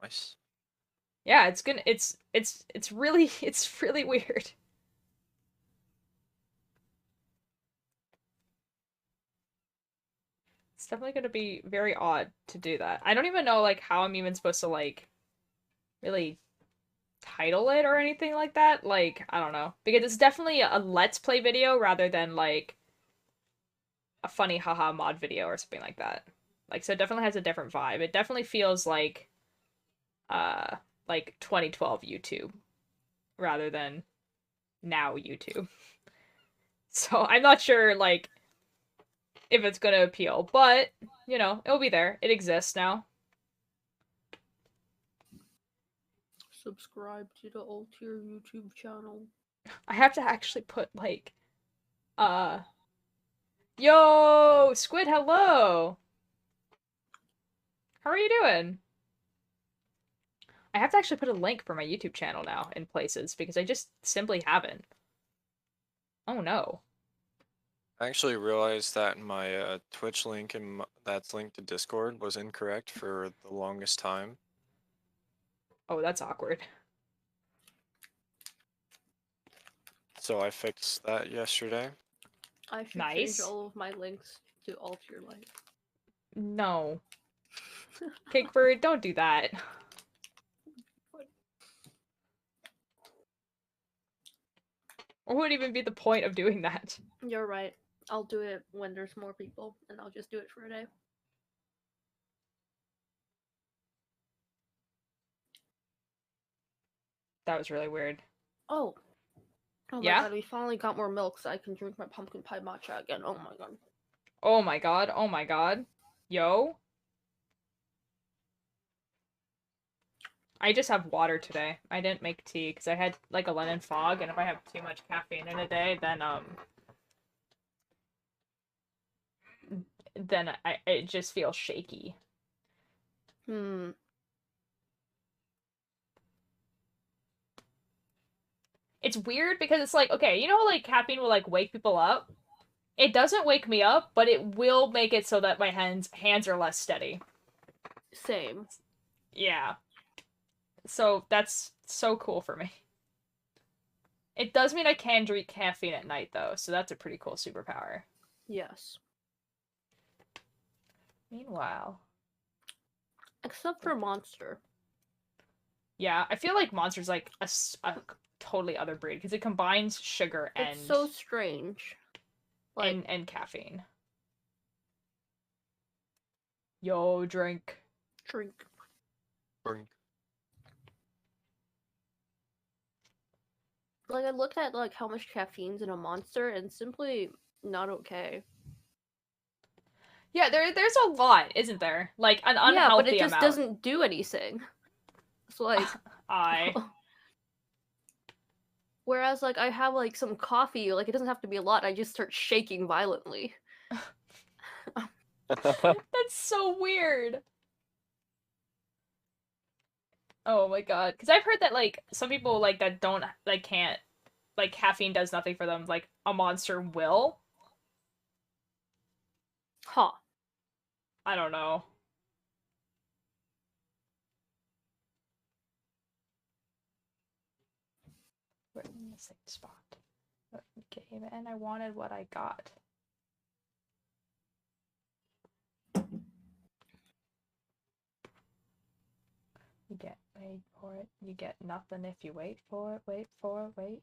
Nice. Yeah, it's gonna it's really it's really weird. It's definitely gonna be very odd to do that. I don't even know, like, how I'm even supposed to, like, really title it or anything like that. Like, I don't know. Because it's definitely a Let's Play video rather than, like, a funny haha mod video or something like that. Like, so it definitely has a different vibe. It definitely feels like 2012 YouTube rather than now YouTube. So I'm not sure, like, if it's gonna appeal, but, you know, it'll be there. It exists now. Subscribe to the Altier YouTube channel. I have to actually put, like, yo, Squid, hello! How are you doing? I have to actually put a link for my YouTube channel now in places because I just simply haven't. Oh no. I actually realized that my Twitch link and that's linked to Discord was incorrect for the longest time. Oh, that's awkward. So I fixed that yesterday. I should Nice. change all of my links to Altier Life. No. Cakebird, don't do that. What would even be the point of doing that? You're right. I'll do it when there's more people, and I'll just do it for a day. That was really weird. Oh. Oh my Yeah? god, we finally got more milk so I can drink my pumpkin pie matcha again. Oh my god. Oh my god, oh my god. Yo. I just have water today. I didn't make tea because I had like a lemon fog, and if I have too much caffeine in a day, then it just feels shaky. Hmm. It's weird because it's like, okay, you know how like caffeine will like wake people up? It doesn't wake me up, but it will make it so that my hands are less steady. Same. Yeah. So that's so cool for me. It does mean I can drink caffeine at night though, so that's a pretty cool superpower. Yes. Meanwhile, Except for Monster. yeah, I feel like Monster's like a totally other breed because it combines sugar and It's so strange. Like, and caffeine. Yo, drink. drink. Drink. Like, I looked at like how much caffeine's in a Monster, and simply not okay. Yeah, there's a lot, isn't there? Like an unhealthy Yeah, but it just amount. doesn't do anything. It's like I whereas like I have like some coffee, like it doesn't have to be a lot. I just start shaking violently. That's so weird. Oh my god, because I've heard that like some people like that don't like can't like caffeine does nothing for them. Like a Monster will. Huh. I don't know. We're in the same spot. Game and I wanted what I got. You get wait for it. You get nothing if you wait for it. Wait for it. Wait.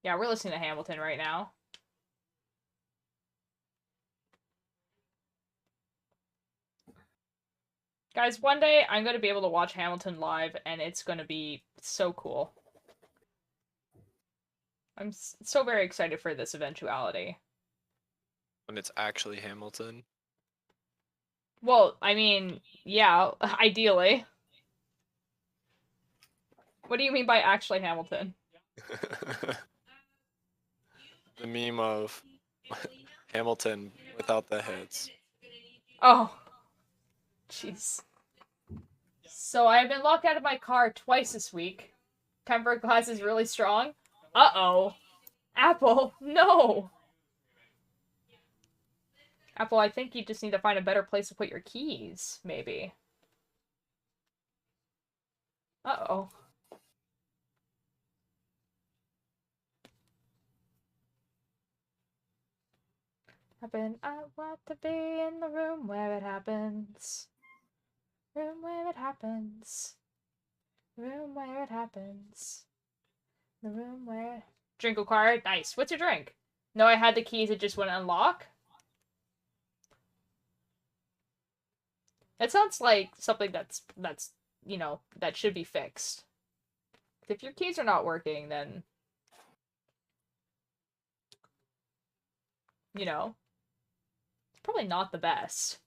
Yeah, we're listening to Hamilton right now. Guys, one day I'm going to be able to watch Hamilton live, and it's going to be so cool. I'm so very excited for this eventuality. When it's actually Hamilton. Well, I mean, yeah, ideally. What do you mean by actually Hamilton? The meme of Hamilton without the heads. Oh. Jeez. So I have been locked out of my car twice this week. Tempered glass is really strong. Uh-oh. Apple, no! Apple, I think you just need to find a better place to put your keys, maybe. Uh-oh. I want to be in the room where it happens. Room where it happens. Room where it happens. The room where... Drink acquired? Nice. What's your drink? No, I had the keys, it just wouldn't unlock? That sounds like something that's you know, that should be fixed. If your keys are not working, then... You know, it's probably not the best.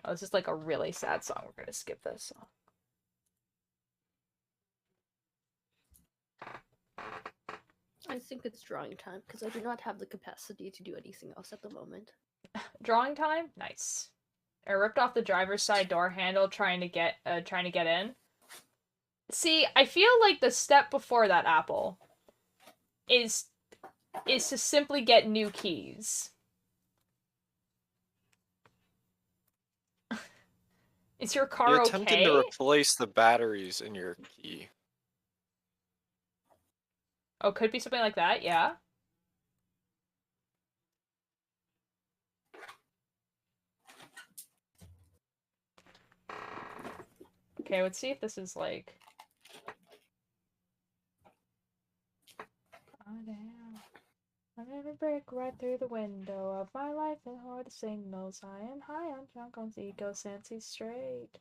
Oh, this is like a really sad song. We're gonna skip this song. I think it's drawing time because I do not have the capacity to do anything else at the moment. Drawing time? Nice. I ripped off the driver's side door handle trying to get in. See, I feel like the step before that, Apple, is to simply get new keys. Is your car You're okay? attempting to replace the batteries in your key. Oh, could be something like that, yeah. Okay, let's see if this is like... Oh, damn. I'm gonna break right through the window of my life and hoard the signals. I am high on junk on ego, Sansi straight.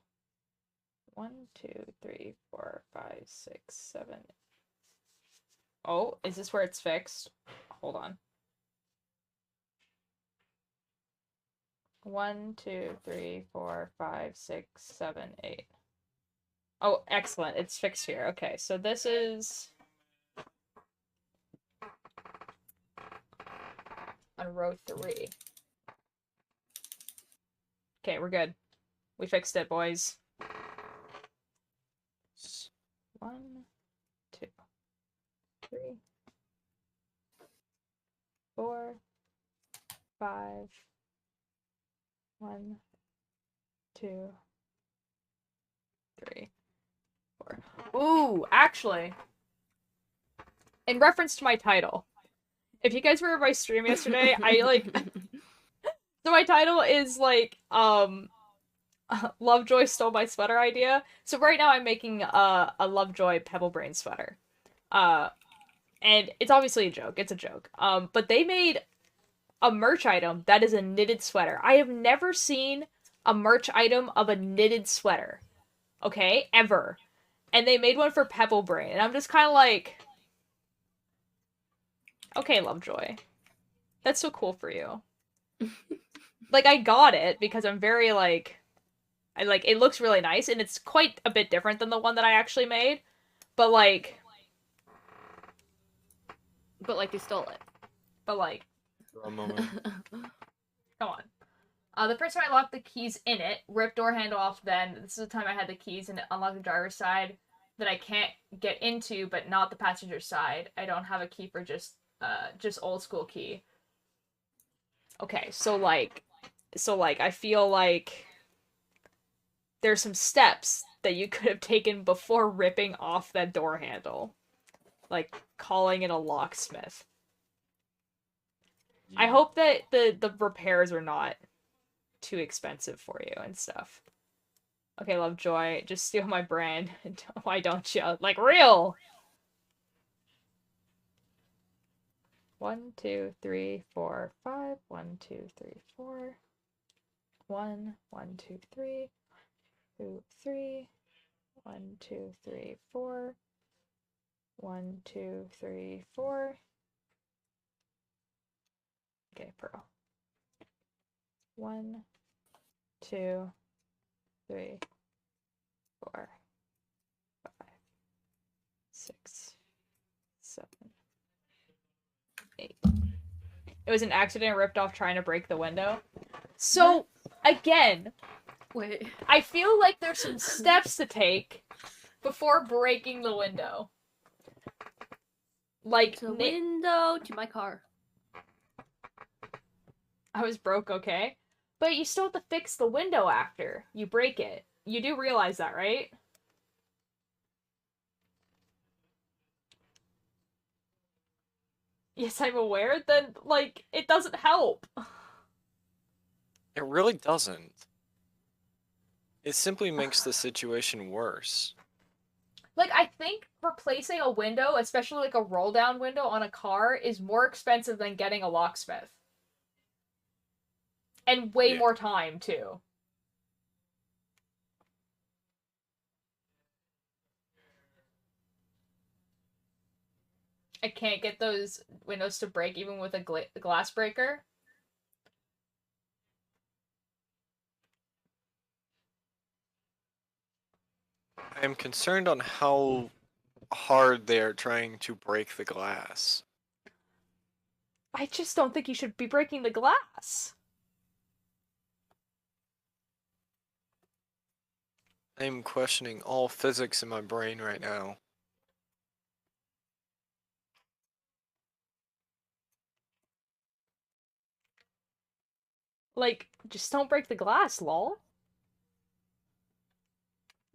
1, 2, 3, 4, 5, 6, 7. Oh, is this where it's fixed? Hold on. 1, 2, 3, 4, 5, 6, 7, 8. Oh, excellent. It's fixed here. Okay, so this is on row 3. Okay, we're good. We fixed it, boys. 1, 2, 3, 4, 5. 1, 2, 3, 4. Ooh, actually, in reference to my title, if you guys were at my stream yesterday, I like. So my title is like LoveJoy stole my sweater idea. So right now I'm making a LoveJoy Pebble Brain sweater. And it's obviously a joke. It's a joke. But they made a merch item that is a knitted sweater. I have never seen a merch item of a knitted sweater. Okay? Ever. And they made one for Pebble Brain. And I'm just kind of like, okay, LoveJoy. That's so cool for you. Like, I got it because I'm very, like, it looks really nice, and it's quite a bit different than the one that I actually made. But, like... But, like, they stole it. But, like... For a moment. Come on. The first time I locked the keys in it, ripped door handle off then. This is the time I had the keys and unlocked the driver's side that I can't get into, but not the passenger side. I don't have a key for just old school key. Okay, so, like, I feel like there's some steps that you could have taken before ripping off that door handle. Like, calling in a locksmith. I hope that the repairs are not too expensive for you and stuff. Okay, LoveJoy, just steal my brand. Why don't you? Like, real! 1, 2, 3, 4, 5. 1, 2, 3, 4. 1, 1, 2, 3. 2, 3. 1, 2, 3, 4. 1, 2, 3, 4. Okay, pearl. 1, 2, 3, 4, 5, 6, 7, 8. It was an accident. I ripped off trying to break the window. So, again, Wait. I feel like there's some steps to take before breaking the window. Like, to the window, to my car. I was broke, okay? But you still have to fix the window after you break it. You do realize that, right? Yes, I'm aware. Then, like, it doesn't help. It really doesn't. It simply makes the situation worse. Like, I think replacing a window, especially like a roll-down window on a car, is more expensive than getting a locksmith. And way more time, too. I can't get those windows to break even with a glass breaker. I am concerned on how hard they are trying to break the glass. I just don't think you should be breaking the glass. I am questioning all physics in my brain right now. Like, just don't break the glass, lol.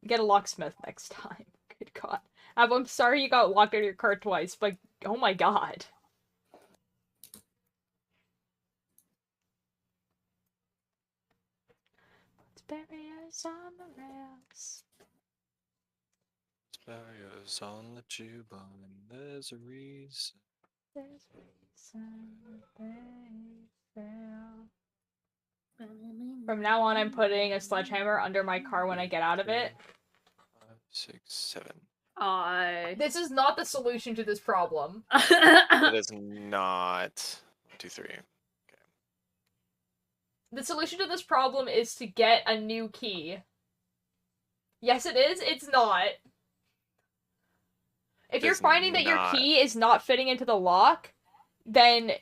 Get a locksmith next time. Good god. I'm sorry you got locked out of your car twice, but oh my god. Let's bury us on the rails. Barriers on the tube, and there's a reason. From now on, I'm putting a sledgehammer under my car when I get out of it. 5, 6, 7. This is not the solution to this problem. It is not. 1, 2, 3. The solution to this problem is to get a new key. Yes, it is. It's not. If you're finding that your key is not fitting into the lock, then,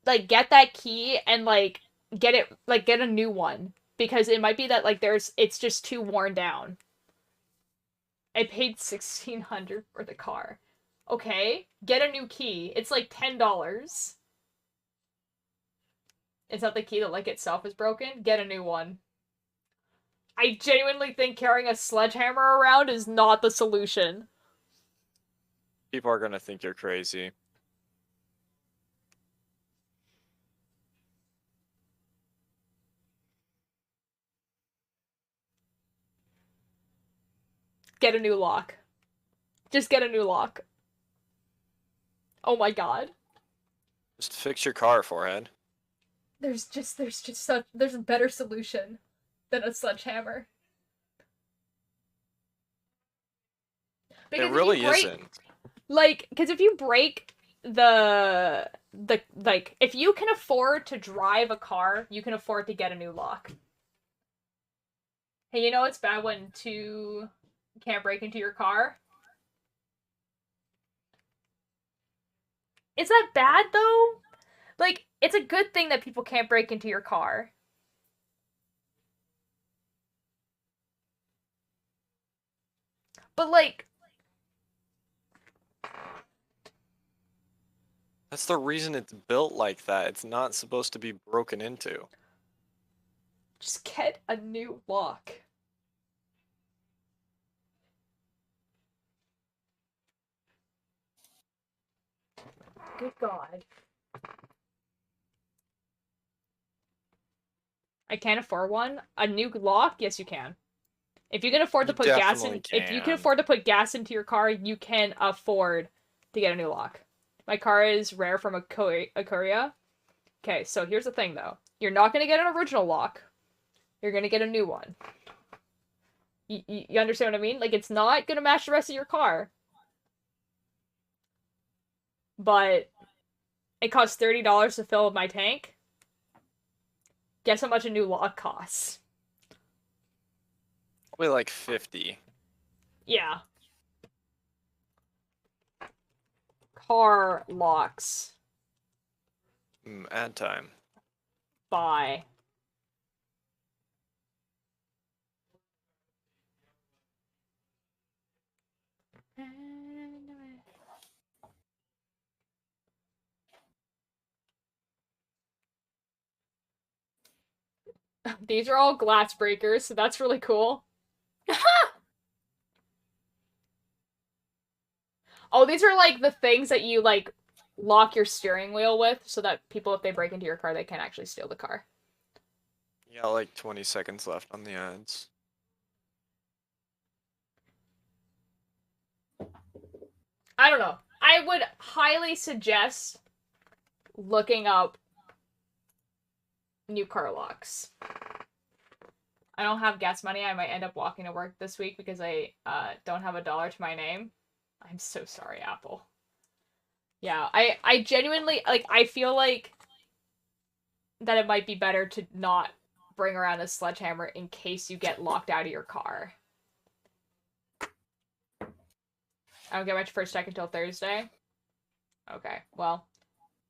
like, get that key and, like, get a new one. Because it might be that, like, it's just too worn down. I paid $1,600 for the car. Okay, get a new key. It's like $10. Is that the key that, like, itself is broken? Get a new one. I genuinely think carrying a sledgehammer around is not the solution. People are gonna think you're crazy. Get a new lock. Just get a new lock. Oh my god. Just fix your car, forehead. There's a better solution than a sledgehammer. Because it really isn't. Like, because if you break like, if you can afford to drive a car, you can afford to get a new lock. Hey, you know it's bad when two can't break into your car? Is that bad, though? Like, it's a good thing that people can't break into your car. But, like... That's the reason it's built like that. It's not supposed to be broken into. Just get a new lock. Good God. I can't afford one. A new lock? Yes, you can. If you can afford to put gas in, if you can afford to put gas into your car, you can afford to get a new lock. My car is rare from a Korea. Okay, so here's the thing, though. You're not going to get an original lock. You're going to get a new one. You understand what I mean? Like, it's not going to match the rest of your car. But it costs $30 to fill my tank. Guess how much a new lock costs? Probably like 50. Yeah. Car locks. Ad time. Buy. These are all glass breakers, so that's really cool. Oh, these are like the things that you like lock your steering wheel with so that people, if they break into your car, they can't actually steal the car. You got like 20 seconds left on the ads. I don't know. I would highly suggest looking up new car locks. I don't have gas money. I might end up walking to work this week because I don't have $1 to my name. I'm so sorry, Apple. Yeah, I genuinely, like, I feel like that it might be better to not bring around a sledgehammer in case you get locked out of your car. I don't get my first check until Thursday. Okay, well,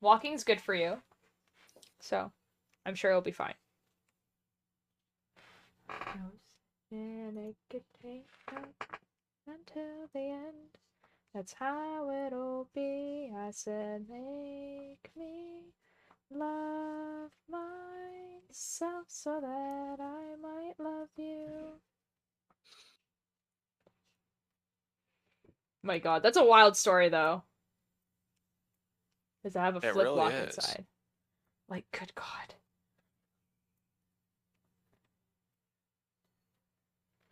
walking's good for you. So, I'm sure it'll be fine. And it could take until the end. That's how it'll be. I said, make me love myself so that I might love you. My God, that's a wild story, though. Does it have a flip lock inside? Like, good God.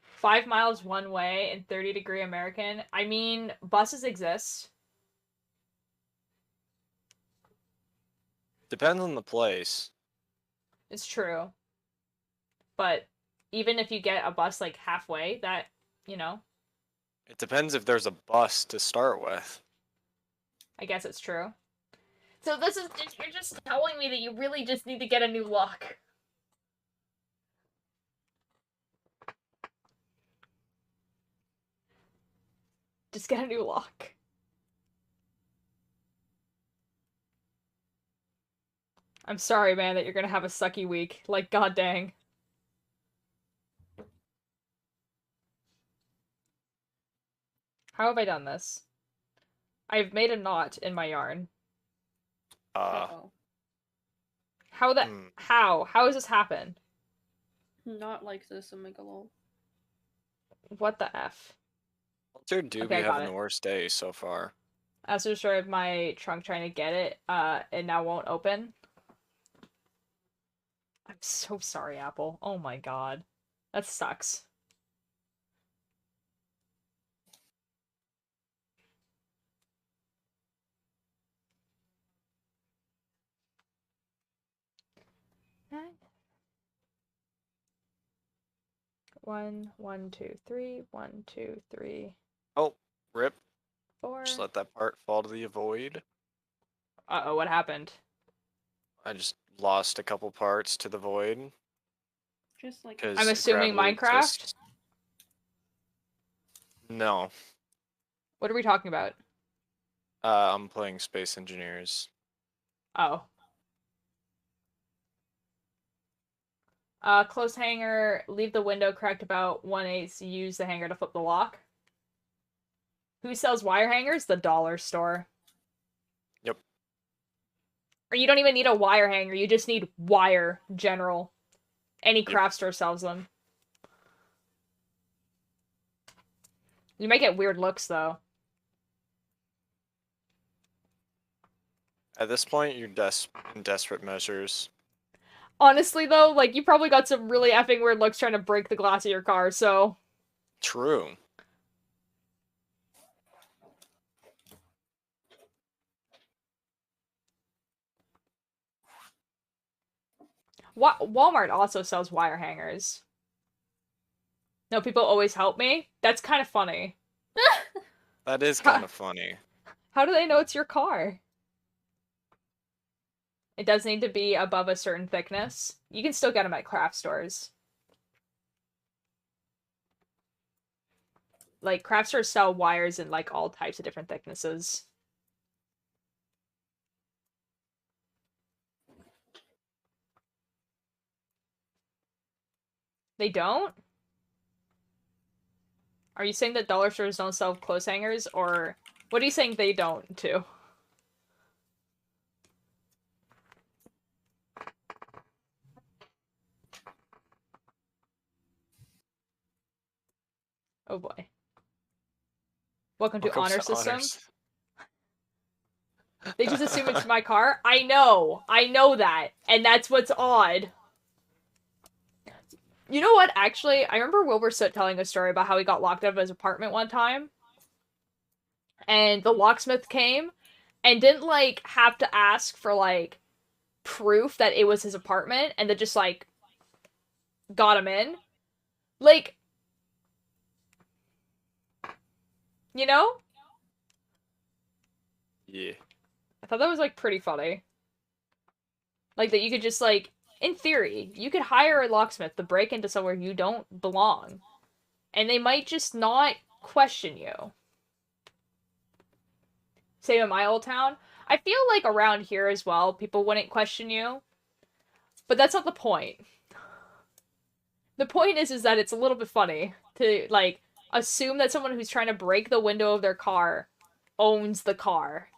5 miles one way in 30-degree American. I mean, buses exist. Depends on the place. It's true. But even if you get a bus like halfway, that, you know, It depends if there's a bus to start with. I guess it's true. So this is, you're just telling me that you really just need to get a new lock. Just get a new lock. I'm sorry, man, that you're gonna have a sucky week. Like, god dang. How have I done this? I've made a knot in my yarn. Uh-oh. How that- How? How has this happened? Not like this, Amigalo. What the F? Walter Doobie Okay, I got having it. the worst day so far. I was destroyed my trunk trying to get it, it now won't open. I'm so sorry, Apple. Oh my god. That sucks. One, 1, 2, 3, 1, 2, 3. Oh, rip. 4. Just let that part fall to the void. Uh-oh, what happened? I just lost a couple parts to the void. Just like I'm assuming Minecraft? Exists. No. What are we talking about? I'm playing Space Engineers. Oh. Close hanger, leave the window cracked about 1/8, use the hanger to flip the lock. Who sells wire hangers? The dollar store. Yep. Or you don't even need a wire hanger, you just need wire, general. Any craft store sells them. You might get weird looks, though. At this point, you're in desperate measures. Honestly, though, like, you probably got some really effing weird looks trying to break the glass of your car, so... True. Walmart also sells wire hangers. No, people always help me? That's kind of funny. That is kind of funny. How do they know it's your car? It does need to be above a certain thickness. You can still get them at craft stores. Like, craft stores sell wires in, like, all types of different thicknesses. They don't? Are you saying that dollar stores don't sell clothes hangers, or what are you saying they don't, too? Oh boy. Welcome to Honor System. They just assume it's my car? I know that, and that's what's odd. You know what, actually, I remember Wilbur Soot telling a story about how he got locked out of his apartment one time. And the locksmith came, and didn't, like, have to ask for, like, proof that it was his apartment, and then just, like, got him in. Like, you know? Yeah. I thought that was, like, pretty funny. Like, that you could just, like, in theory, you could hire a locksmith to break into somewhere you don't belong. And they might just not question you. Same in my old town. I feel like around here as well, people wouldn't question you. But that's not the point. The point is that it's a little bit funny to, like, assume that someone who's trying to break the window of their car owns the car.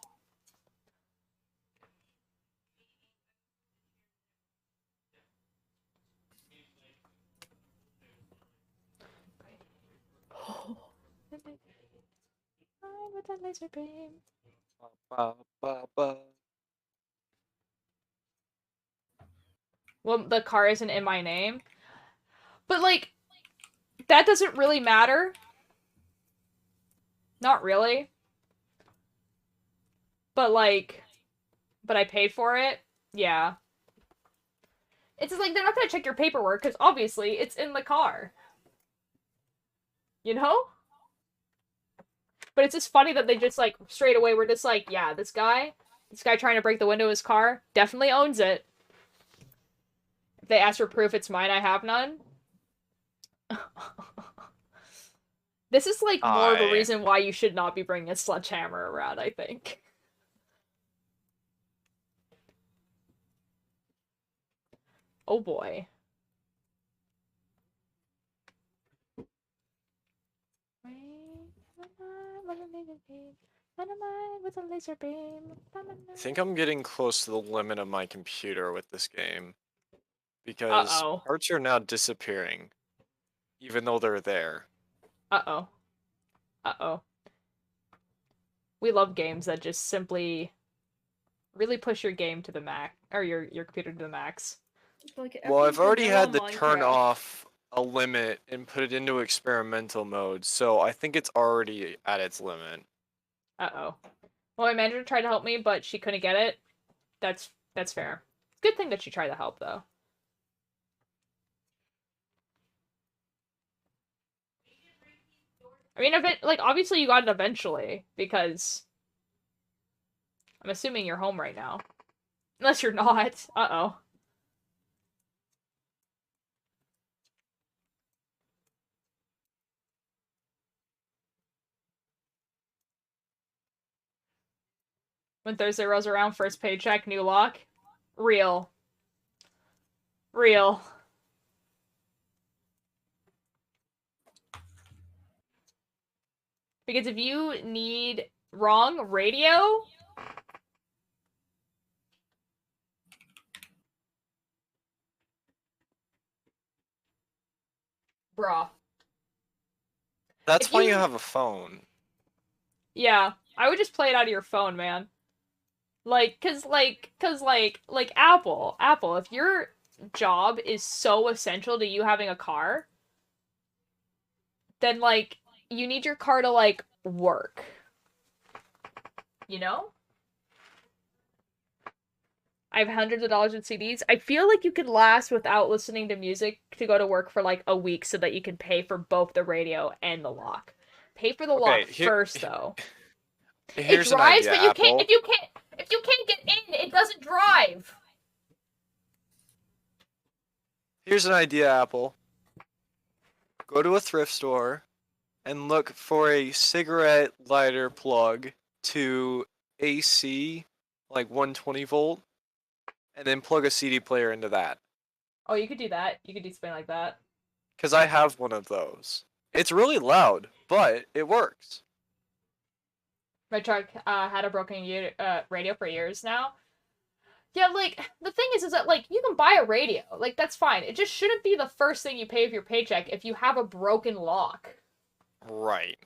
With that laser beam. Well, the car isn't in my name. But, like, that doesn't really matter. Not really. But, like, but I paid for it. Yeah. It's just like, they're not gonna check your paperwork, because obviously it's in the car. You know? But it's just funny that they just, like, straight away were just like, yeah, this guy trying to break the window of his car definitely owns it. If they ask for proof, it's mine, I have none. This is, like, more of a reason why you should not be bringing a sledgehammer around, I think. Oh boy. I think I'm getting close to the limit of my computer with this game. Because parts are now disappearing. Even though they're there. Uh-oh. Uh-oh. We love games that just simply really push your game to the max, or your computer to the max. Like, well, I've already had to Minecraft. turn off a limit and put it into experimental mode, so I think it's already at its limit. Uh-oh. Well, my manager tried to help me, but she couldn't get it. That's fair. Good thing that she tried to help, though. I mean, like, obviously you got it eventually, because I'm assuming you're home right now. Unless you're not. Uh-oh. When Thursday rolls around, first paycheck, new lock. Real. Real. Because if you need wrong radio... Bruh. That's why you have a phone. Yeah, I would just play it out of your phone, man. Like, cause Apple, if your job is so essential to you having a car, then, like, you need your car to, like, work. You know? I have hundreds of dollars in CDs. I feel like you could last without listening to music to go to work for, like, a week so that you can pay for both the radio and the lock. Pay for the lock first, though. Here's it drives, an idea, but you Apple. can't. If you can't get in, it doesn't drive. Here's an idea, Apple. Go to a thrift store and look for a cigarette lighter plug to AC, like 120 volt, and then plug a CD player into that. Oh, you could do that. You could do something like that. Because I have one of those. It's really loud, but it works. My truck had a broken radio for years now. Yeah, like, the thing is that, like, you can buy a radio. Like, that's fine. It just shouldn't be the first thing you pay with your paycheck if you have a broken lock. Right.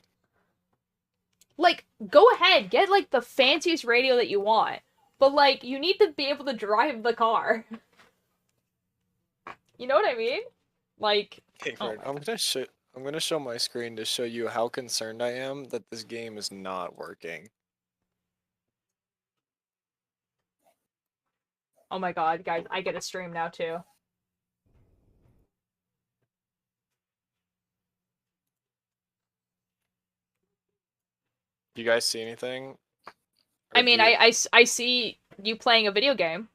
Like, go ahead, get, like, the fanciest radio that you want. But, like, you need to be able to drive the car. You know what I mean? Like... Hey, Fred, I'm gonna show my screen to show you how concerned I am that this game is not working. Oh my god, guys, I get a stream now too. Do you guys see anything? I mean, I see you playing a video game.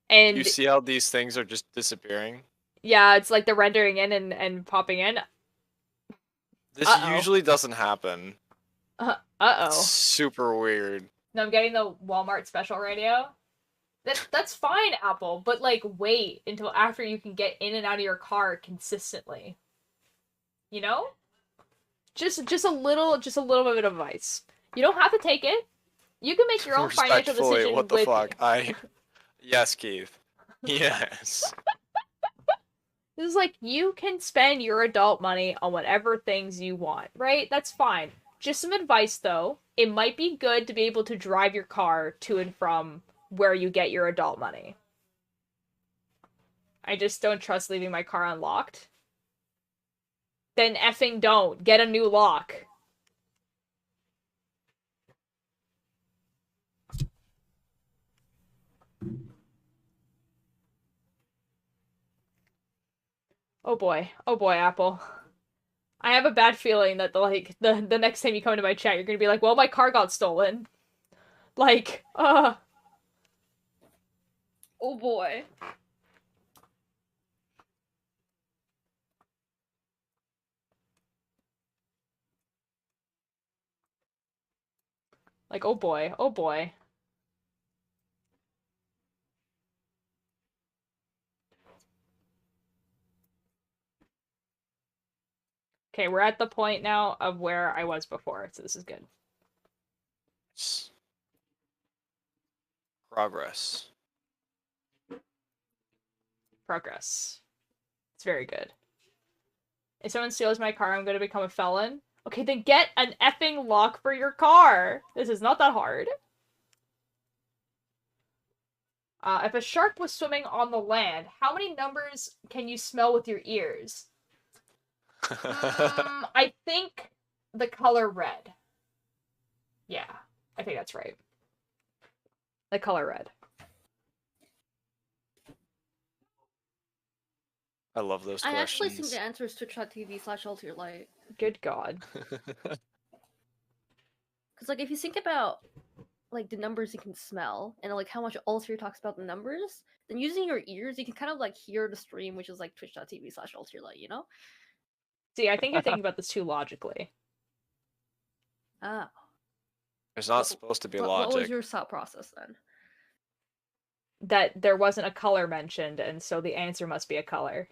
And you see how these things are just disappearing? Yeah, it's like they're rendering in and popping in. This usually doesn't happen. Uh-oh. It's super weird. No, I'm getting the Walmart special radio. That's fine, Apple, but, like, wait until after you can get in and out of your car consistently. You know? Just a little bit of advice. You don't have to take it. You can make your own financial decision. What the fuck? Yes, Keith. Yes. This is like, you can spend your adult money on whatever things you want, right? That's fine. Just some advice, though. It might be good to be able to drive your car to and from where you get your adult money. I just don't trust leaving my car unlocked. Then effing don't. Get a new lock. Oh boy, Apple. I have a bad feeling that the next time you come into my chat, you're gonna be like, well, my car got stolen. Like, Oh boy. like, oh boy, oh boy. Okay, we're at the point now of where I was before, so this is good. Progress. Progress. It's very good. If someone steals my car, I'm gonna become a felon. Okay, then get an effing lock for your car. This is not that hard. If a shark was swimming on the land, how many numbers can you smell with your ears? I think the color red. Yeah, I think that's right. The color red. I love those I questions. actually think the answer is twitch.tv/ultralight. Good God. Because, like, if you think about, like, the numbers you can smell, and, like, how much Ultra talks about the numbers, then using your ears, you can kind of, like, hear the stream, which is, like, twitch.tv/ultralight, you know? See, I think you're thinking about this too logically. Ah. There's not supposed to be logic. What was your thought process, then? That there wasn't a color mentioned, and so the answer must be a color.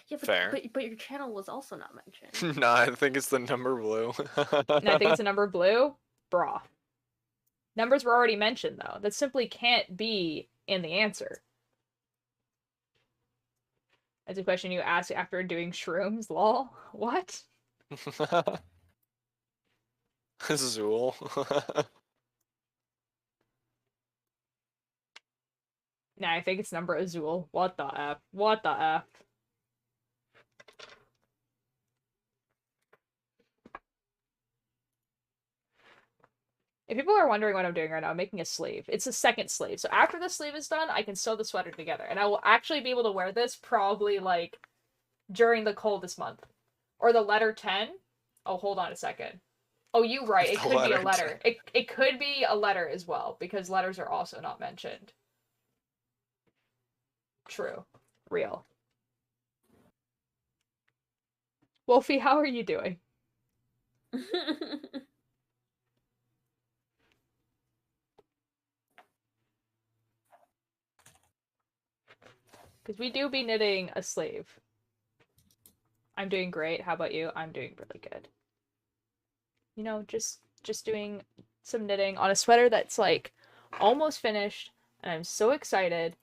Yeah, but, Fair. But your channel was also not mentioned. No, I think it's the number blue. And I think it's a number blue? Brah. Numbers were already mentioned, though. That simply can't be in the answer. That's a question you ask after doing shrooms, lol. What? Zool. Nah, I think it's number Azul. What the F? What the F? If people are wondering what I'm doing right now, I'm making a sleeve. It's a second sleeve. So after the sleeve is done, I can sew the sweater together. And I will actually be able to wear this probably, like, during the coldest month. Or the letter 10. Oh, hold on a second. Oh, you right. It could be a letter. It could be a letter as well, because letters are also not mentioned. True. Real. Wolfie, how are you doing? Because we do be knitting a sleeve. I'm doing great. How about you? I'm doing really good. You know, just doing some knitting on a sweater that's, like, almost finished, and I'm so excited.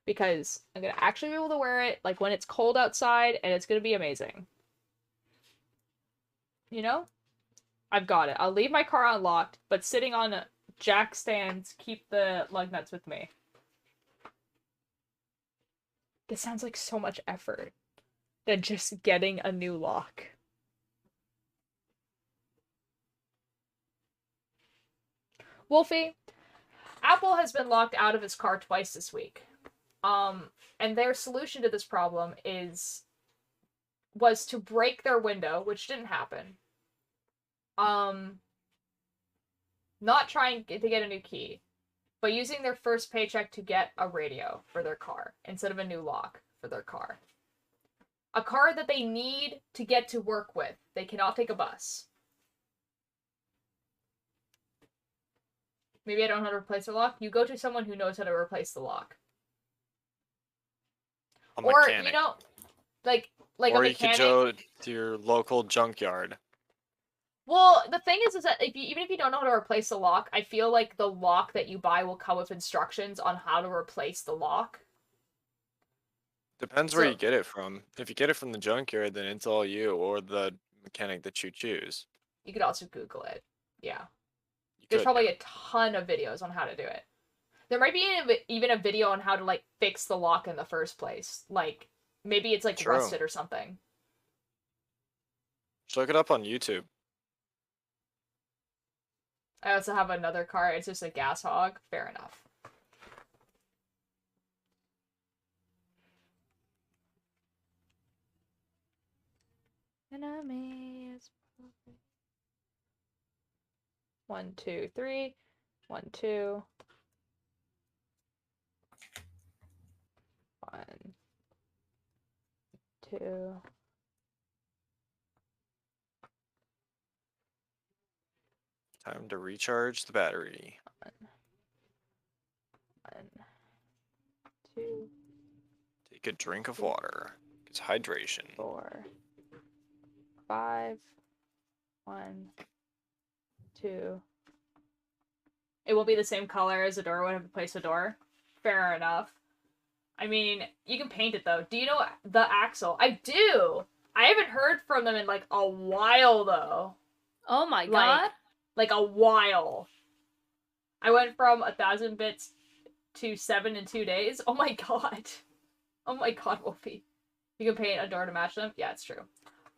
Because I'm gonna actually be able to wear it, like, when it's cold outside, and it's gonna be amazing. You know? I've got it. I'll leave my car unlocked, but sitting on jack stands keep the lug nuts with me. This sounds like so much effort than just getting a new lock. Wolfie, Apple has been locked out of his car twice this week. And their solution to this problem was to break their window, which didn't happen. Not trying to get a new key, but using their first paycheck to get a radio for their car instead of a new lock for their car. A car that they need to get to work with. They cannot take a bus. Maybe I don't know how to replace the lock. You go to someone who knows how to replace the lock. Or, you know, like a mechanic. Or you could go to your local junkyard. Well, the thing is that even if you don't know how to replace the lock, I feel like the lock that you buy will come with instructions on how to replace the lock. Depends where you get it from. If you get it from the junkyard, then it's all you or the mechanic that you choose. You could also Google it. Yeah. There's probably a ton of videos on how to do it. There might be even a video on how to, like, fix the lock in the first place. Like, maybe it's, like, rusted or something. Just look it up on YouTube. I also have another car. It's just a gas hog. Fair enough. Enemy is 1, 2, 3. 1, 2. 1, 2. Time to recharge the battery. 1, 2. Take a drink of water. It's hydration. 4, 5. 1, 2. It will be the same color as the door when I replace the door. Fair enough. I mean, you can paint it though. Do you know the Axel? I do! I haven't heard from them in like a while though. Oh my god. Like a while. I went from 1,000 bits to 7 in 2 days. Oh my god. Oh my god, Wolfie. You can paint a door to match them? Yeah, it's true.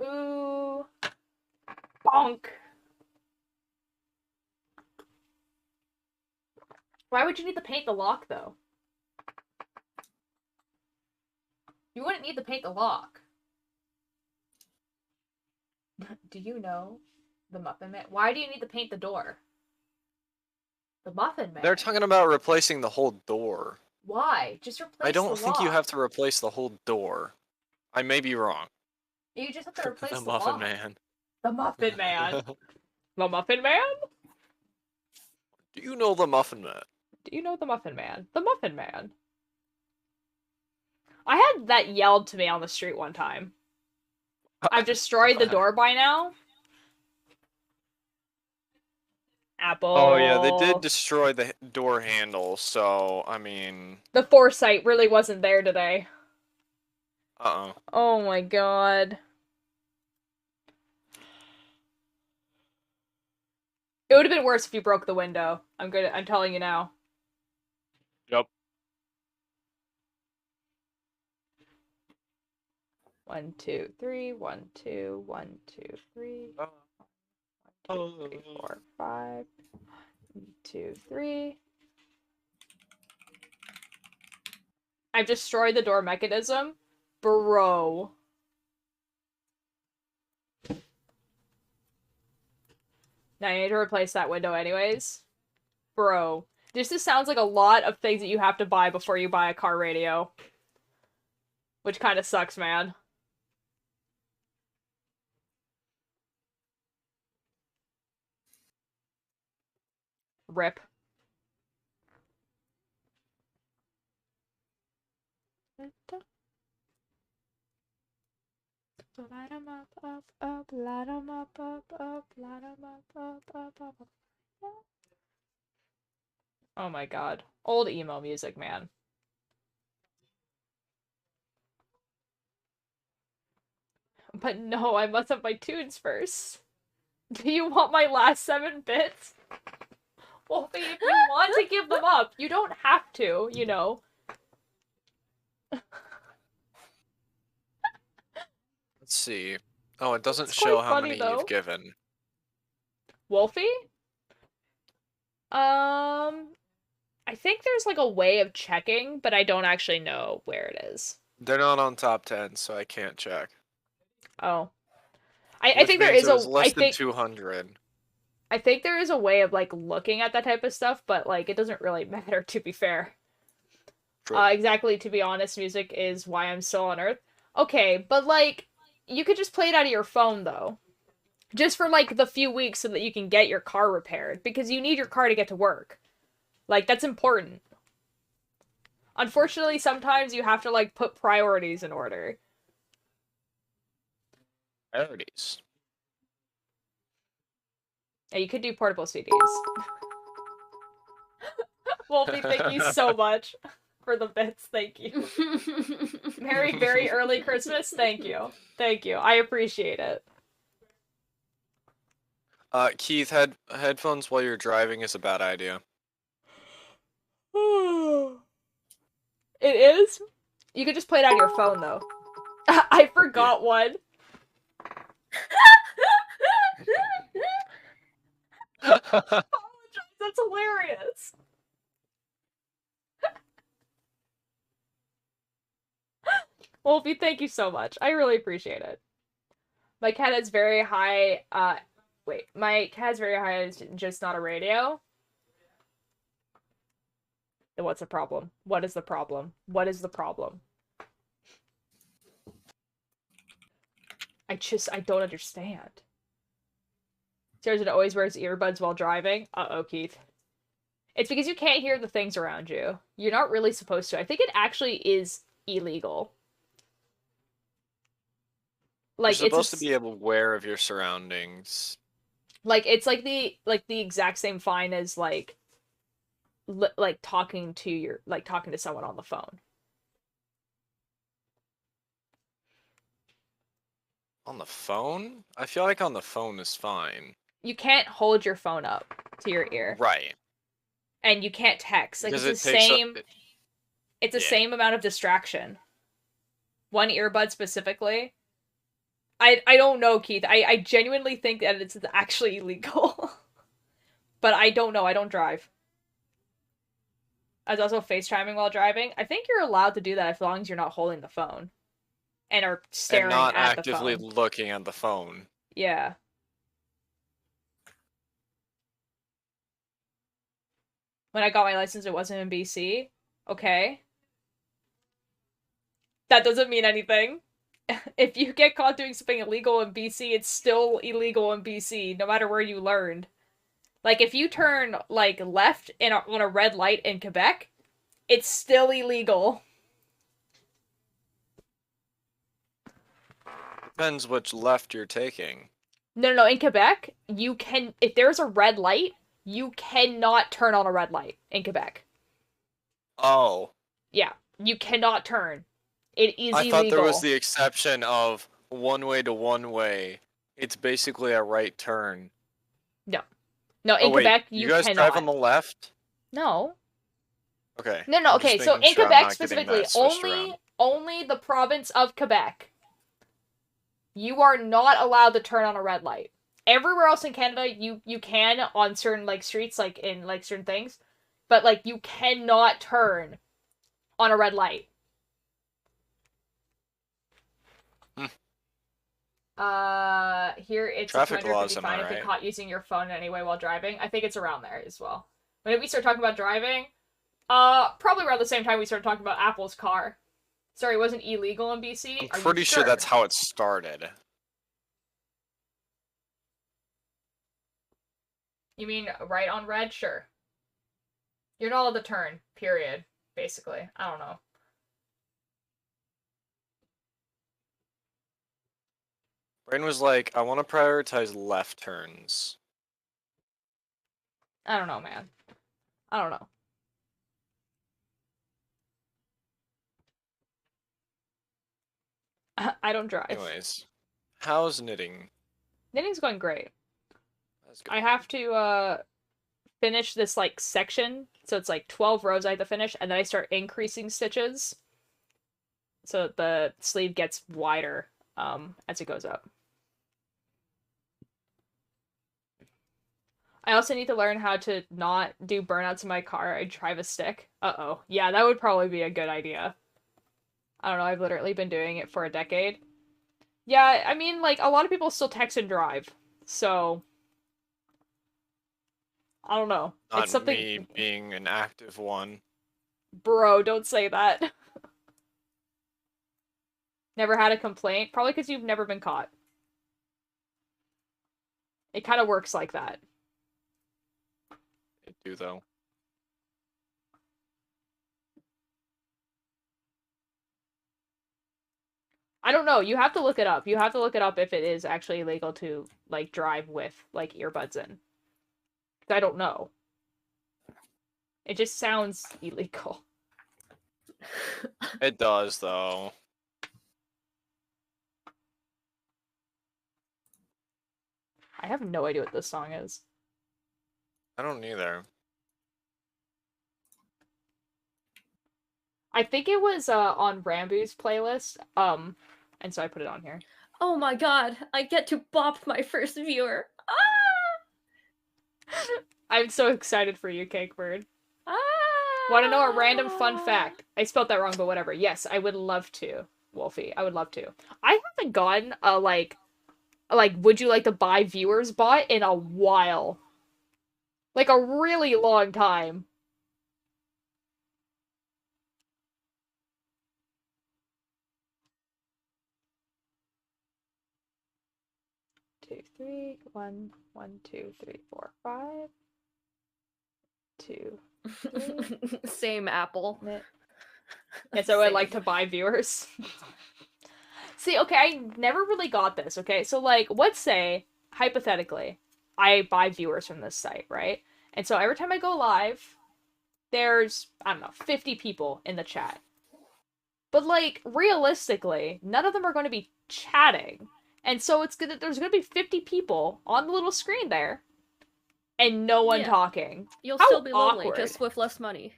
Ooh. Bonk. Why would you need to paint the lock, though? You wouldn't need to paint the lock. Do you know the Muffin Man? Why do you need to paint the door? The Muffin Man? They're talking about replacing the whole door. Why? Just replace the I don't think you lock. have to replace the whole door. I may be wrong. You just have to replace The the Muffin lock. Man. The Muffin Man. The Muffin Man? Do you know the Muffin Man? Do you know the Muffin Man? The Muffin Man. I had that yelled to me on the street one time. I've destroyed the door by now. Apple. Oh yeah, they did destroy the door handle, so, I mean... The foresight really wasn't there today. Uh-oh. Oh my god. It would have been worse if you broke the window. I'm telling you now. Yep. 1, 2, 3. 1, 2. 1, 2, 3. 1, 2, 3, 4, 5. 1, 2, 3. I've destroyed the door mechanism. Bro. Now you need to replace that window anyways. Bro. This just sounds like a lot of things that you have to buy before you buy a car radio. Which kind of sucks, man. Rip. Light 'em up, up, light 'em up, light 'em up. Oh my god. Old emo music, man. But no, I must have my tunes first. Do you want my last 7 bits? Wolfie, if you want to give them up, you don't have to, you know. Let's see. Oh, it doesn't It's show quite how funny, many though. you've given. Wolfie? I think there's like a way of checking, but I don't actually know where it is. They're not on top 10, so I can't check. Oh. I think there is it was a less than 200. I think there is a way of like looking at that type of stuff, but like it doesn't really matter, to be fair. True. Exactly, to be honest, music is why I'm still on Earth. Okay, but like you could just play it out of your phone though. Just for like the few weeks so that you can get your car repaired, because you need your car to get to work. Like that's important. Unfortunately, sometimes you have to like put priorities in order. Priorities. Yeah, you could do portable CDs. Wolfie, thank you so much for the bits. Thank you. Merry, very early Christmas. Thank you. Thank you. I appreciate it. Keith, headphones while you're driving is a bad idea. It is? You could just play it on your phone, though. I forgot one. Apologize. That's hilarious. Wolfie, thank you so much. I really appreciate it. My cat has very high, wait, my cat has very high, just not a radio. Then what's the problem? What is the problem? What is the problem? I don't understand. Sarah always wears earbuds while driving. Uh-oh, Keith. It's because you can't hear the things around you. You're not really supposed to. I think it actually is illegal. Like, You're supposed to be aware of your surroundings. Like, it's like the exact same fine as like talking to someone on the phone. On the phone? I feel like on the phone is fine. You can't hold your phone up to your ear. Right. And you can't text. Like, Because it's the same. It's the same amount of distraction. One earbud specifically. I don't know, Keith. I genuinely think that it's actually illegal. But I don't know. I don't drive. I was also FaceTiming while driving. I think you're allowed to do that as long as you're not holding the phone. And are staring and not at actively the phone. looking at the phone. Yeah. When I got my license, it wasn't in BC. Okay. That doesn't mean anything. If you get caught doing something illegal in BC, it's still illegal in BC, no matter where you learned. Like, if you turn, like, left on a red light in Quebec, it's still illegal. Depends which left you're taking. No. In Quebec, you can... If there's a red light, you cannot turn on a red light in Quebec. Oh. Yeah. You cannot turn. It is illegal. I thought there was the exception of one way to one way. It's basically a right turn. No. No, in Quebec, you guys cannot. drive on the left? No. Okay. No, okay, so in Quebec specifically, only the province of Quebec, you are not allowed to turn on a red light. Everywhere else in Canada, you can on certain, like, streets, like, in, like, certain things, but, like, you cannot turn on a red light. Here it's traffic laws, fine if you're caught using your phone anyway while driving. I think it's around there as well. When did we start talking about driving? Probably around the same time we started talking about Apple's car. Sorry, it wasn't illegal in BC? I'm pretty sure that's how it started. You mean right on red? Sure. You're not allowed to turn, period, basically. I don't know. Brain was like, I want to prioritize left turns. I don't know, man. I don't know. I don't drive. Anyways, how's knitting? Knitting's going great. That's good. I have to finish this, like, section. So it's like 12 rows I have to finish, and then I start increasing stitches. So the sleeve gets wider as it goes up. I also need to learn how to not do burnouts in my car. I drive a stick. Uh-oh. Yeah, that would probably be a good idea. I don't know, I've literally been doing it for a decade. Yeah, I mean, like, a lot of people still text and drive, so... I don't know. Not it's something... me being an active one. Bro, don't say that. Never had a complaint? Probably because you've never been caught. It kind of works like that. It do, though. I don't know. You have to look it up. You have to look it up if it is actually illegal to, like, drive with, like, earbuds in. I don't know. It just sounds illegal. It does, though. I have no idea what this song is. I don't either. I think it was on Rambu's playlist, and so I put it on here. Oh my god, I get to bop my first viewer. Ah! I'm so excited for you, Cakebird. Ah! Want to know a random fun fact? I spelled that wrong, but whatever. Yes, I would love to, Wolfie. I would love to. I haven't gotten a, like, like, would you like to buy viewers bot in a while. Like, a really long time. Two, three, one, 2, 3, 4, 5. 2, 3. Same apple. Yeah, so I Same. like to buy viewers. See, okay, I never really got this, okay? So, like, let's say, hypothetically, I buy viewers from this site, right? And so every time I go live, there's, I don't know, 50 people in the chat. But, like, realistically, none of them are going to be chatting. And so there's gonna be 50 people on the little screen there, and no one talking. You'll How still be lonely, awkward. just with less money.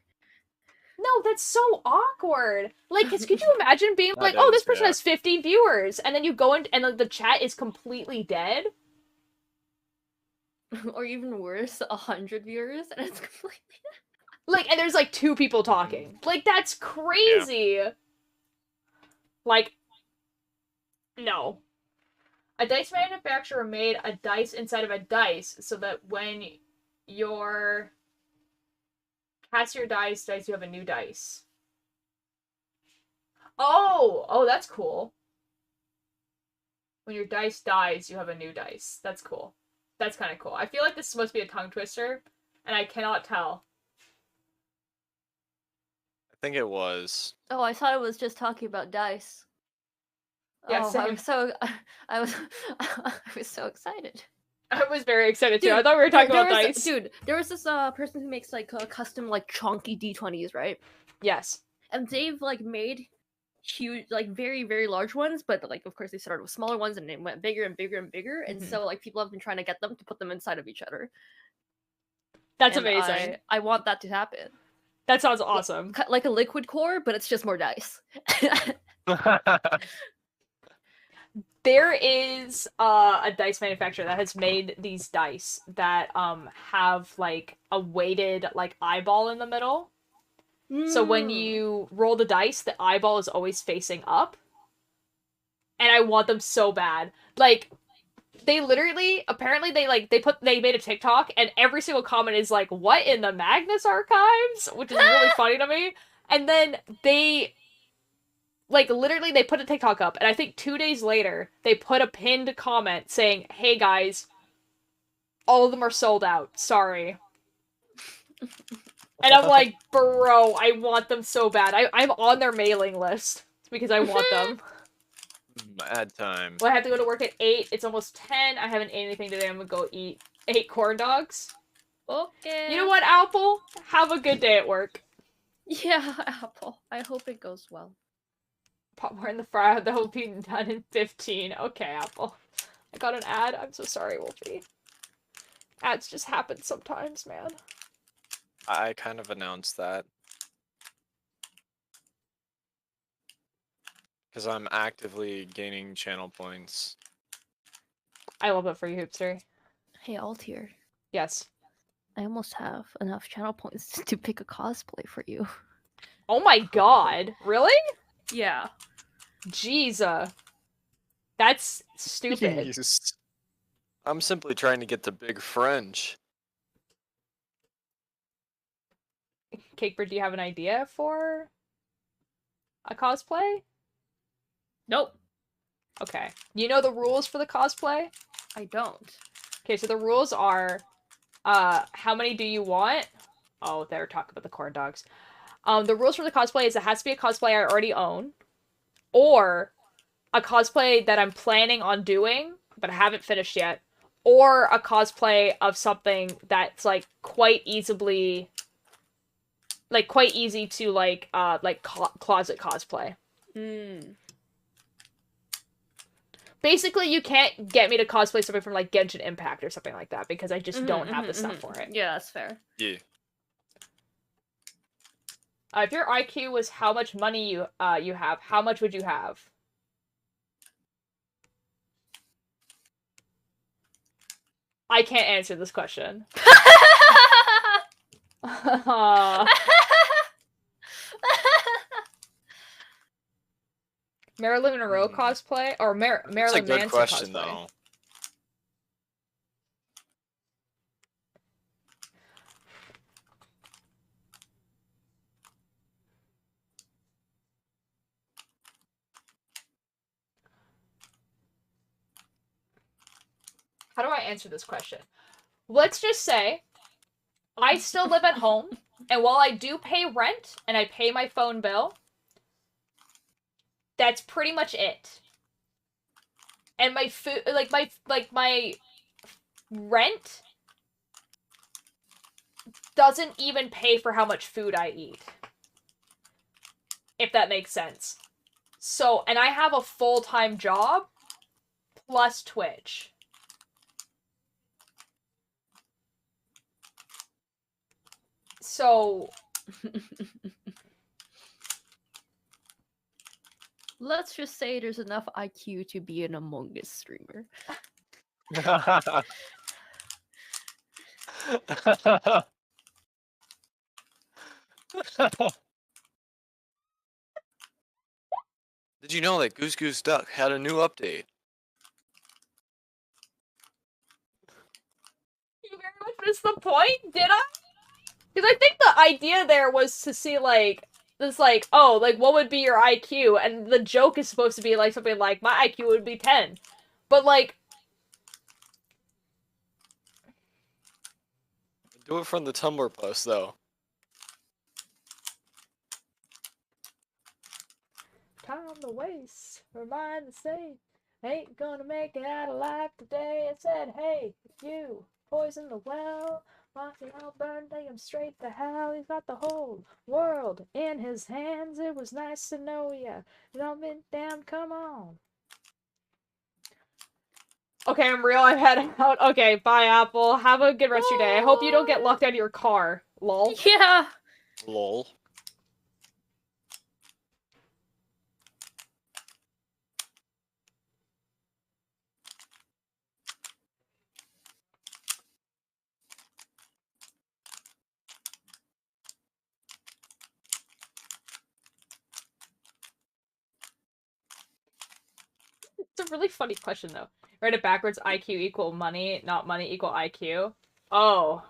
No, that's so awkward. Like, could you imagine being That like, oh, this is, person yeah. has 50 viewers, and then you go in and like, the chat is completely dead? Or even worse, 100 viewers, and it's completely Like, and there's like 2 people talking. Like, that's crazy. Yeah. Like, no. A dice manufacturer made a dice inside of a dice so that when your cast your dice, you have a new dice. Oh, that's cool. When your dice dies, you have a new dice. That's cool. That's kind of cool. I feel like this is supposed to be a tongue twister, and I cannot tell. I think it was. Oh, I thought it was just talking about dice. Yeah, oh, same. I was so excited. I was very excited too. Dude, I thought we were talking about was, dice. Dude, there was this person who makes like custom like chunky D20s, right? Yes. And they've like made huge, like very, very large ones, but like of course they started with smaller ones and they went bigger and bigger and bigger. And so like people have been trying to get them to put them inside of each other. That's amazing. I want that to happen. That sounds awesome. Like a liquid core, but it's just more dice. There is a dice manufacturer that has made these dice that have like a weighted like eyeball in the middle. So when you roll the dice, the eyeball is always facing up. And I want them so bad. Like, they literally, apparently they made a TikTok and every single comment is like, what in the Magnus archives? Which is really funny to me. And then they, like, literally they put a TikTok up and I think 2 days later, they put a pinned comment saying, hey guys, all of them are sold out. Sorry. And I'm like, bro, I want them so bad. I'm on their mailing list because I want them. Mad time. Well, I have to go to work at 8. It's almost 10. I haven't ate anything today. I'm gonna go eat 8 corn dogs. Okay. You know what, Apple? Have a good day at work. Yeah, Apple. I hope it goes well. Pop more in the fryer. That will be done in 15. Okay, Apple. I got an ad. I'm so sorry, Wolfie. Ads just happen sometimes, man. I kind of announced that. Because I'm actively gaining channel points. I love it for you, Hoopster. Hey, Altier. Yes. I almost have enough channel points to pick a cosplay for you. Oh my god. Really? Yeah. Jeez. That's stupid. Jeez. I'm simply trying to get the big French. Cakebird, do you have an idea for a cosplay? Nope. Okay. You know the rules for the cosplay? I don't. Okay, so the rules are, how many do you want? Oh, they're talking about the corn dogs. The rules for the cosplay is it has to be a cosplay I already own, or a cosplay that I'm planning on doing, but I haven't finished yet, or a cosplay of something that's, like, quite easy to, closet cosplay. Basically, you can't get me to cosplay something from, like, Genshin Impact or something like that, because I just don't have the stuff for it. Yeah, that's fair. Yeah. If your IQ was how much money you have, how much would you have? I can't answer this question. Marilyn Monroe cosplay? Or Marilyn Manson That's a good question, cosplay? though. How do I answer this question? Let's just say I still live at home, and while I do pay rent and I pay my phone bill, that's pretty much it. And my food, my rent doesn't even pay for how much food I eat. If that makes sense. So, and I have a full-time job plus Twitch. So, let's just say there's enough IQ to be an Among Us streamer. Did you know that Goose Goose Duck had a new update? you very much missed the point, did I? Because I think the idea there was to see, like, this, like, oh, like, what would be your IQ? And the joke is supposed to be, like, something like, my IQ would be 10. But, like... Do it from the Tumblr post, though. Time to waste, remind to say, ain't gonna make it out alive today. It said, hey, you, poison the well. Watch it all burn, take him straight to hell. He's got the whole world in his hands. It was nice to know ya. You don't been damn, come on. Okay, I'm real. I'm heading out. Okay, bye, Apple. Have a good rest of your day. I hope you don't get locked out of your car. Lol. Yeah. Lol. It's a really funny question, though. Write it backwards, IQ equal money, not money equal IQ. Oh.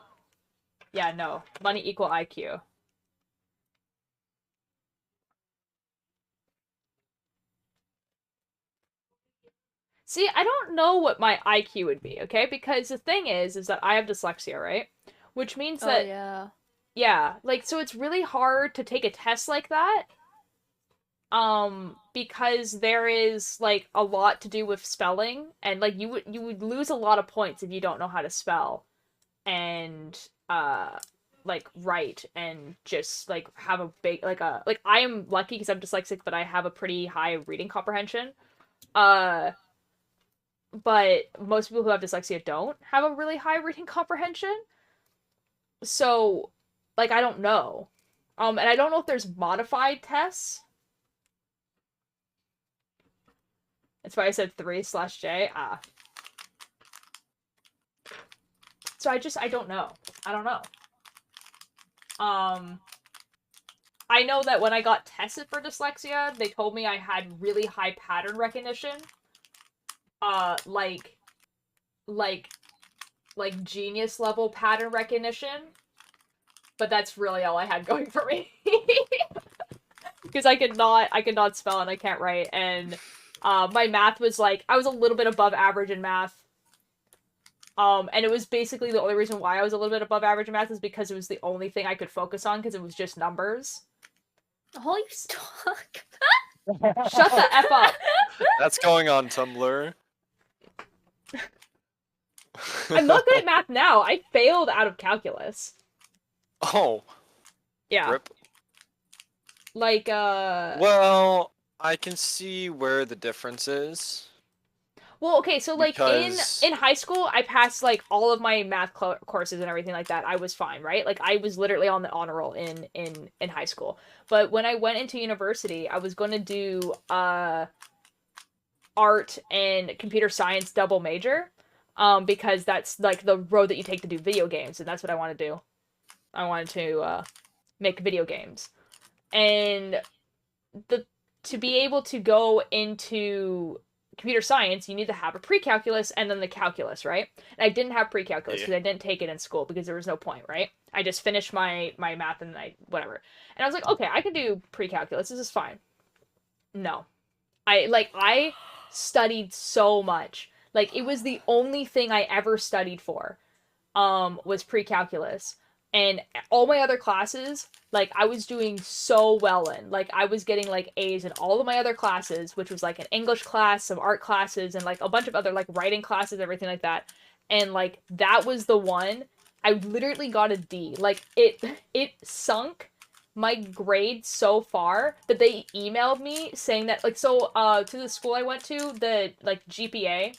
Yeah, no. Money equal IQ. See, I don't know what my IQ would be, okay? Because the thing is that I have dyslexia, right? Which means that... Oh, yeah. Yeah, like, so it's really hard to take a test like that. Because there is, like, a lot to do with spelling, and, like, you would lose a lot of points if you don't know how to spell. And, like, write, and just, like, have a big, like, I am lucky because I'm dyslexic, but I have a pretty high reading comprehension. But most people who have dyslexia don't have a really high reading comprehension. So, like, I don't know. And I don't know if there's modified tests. That's why I said 3/J. So I don't know. I don't know. I know that when I got tested for dyslexia, they told me I had really high pattern recognition. Like genius level pattern recognition. But that's really all I had going for me. Because I could not spell and I can't write, and my math was like, I was a little bit above average in math. And it was basically the only reason why I was a little bit above average in math is because it was the only thing I could focus on, because it was just numbers. Holy stock. Shut the F up. That's going on Tumblr. I'm not good at math now. I failed out of calculus. Oh. Yeah. Rip. Like, Well, I can see where the difference is. Well, okay, so, like, Because... in high school, I passed, like, all of my math courses and everything like that. I was fine, right? Like, I was literally on the honor roll in high school. But when I went into university, I was going to do, art and computer science double major. Because that's, like, the road that you take to do video games, and that's what I want to do. I wanted to, make video games. And to be able to go into computer science, you need to have a pre-calculus and then the calculus, right? And I didn't have pre-calculus because I didn't take it in school because there was no point, right? I just finished my math and whatever. And I was like, okay, I can do pre-calculus. This is fine. No. I studied so much. Like, it was the only thing I ever studied for, was pre-calculus. And all my other classes, like, I was doing so well in. Like, I was getting, like, A's in all of my other classes, which was, like, an English class, some art classes, and, like, a bunch of other, like, writing classes, everything like that. And, like, that was the one. I literally got a D. Like, it sunk my grade so far that they emailed me saying that, like, so, to the school I went to, the, like, GPA,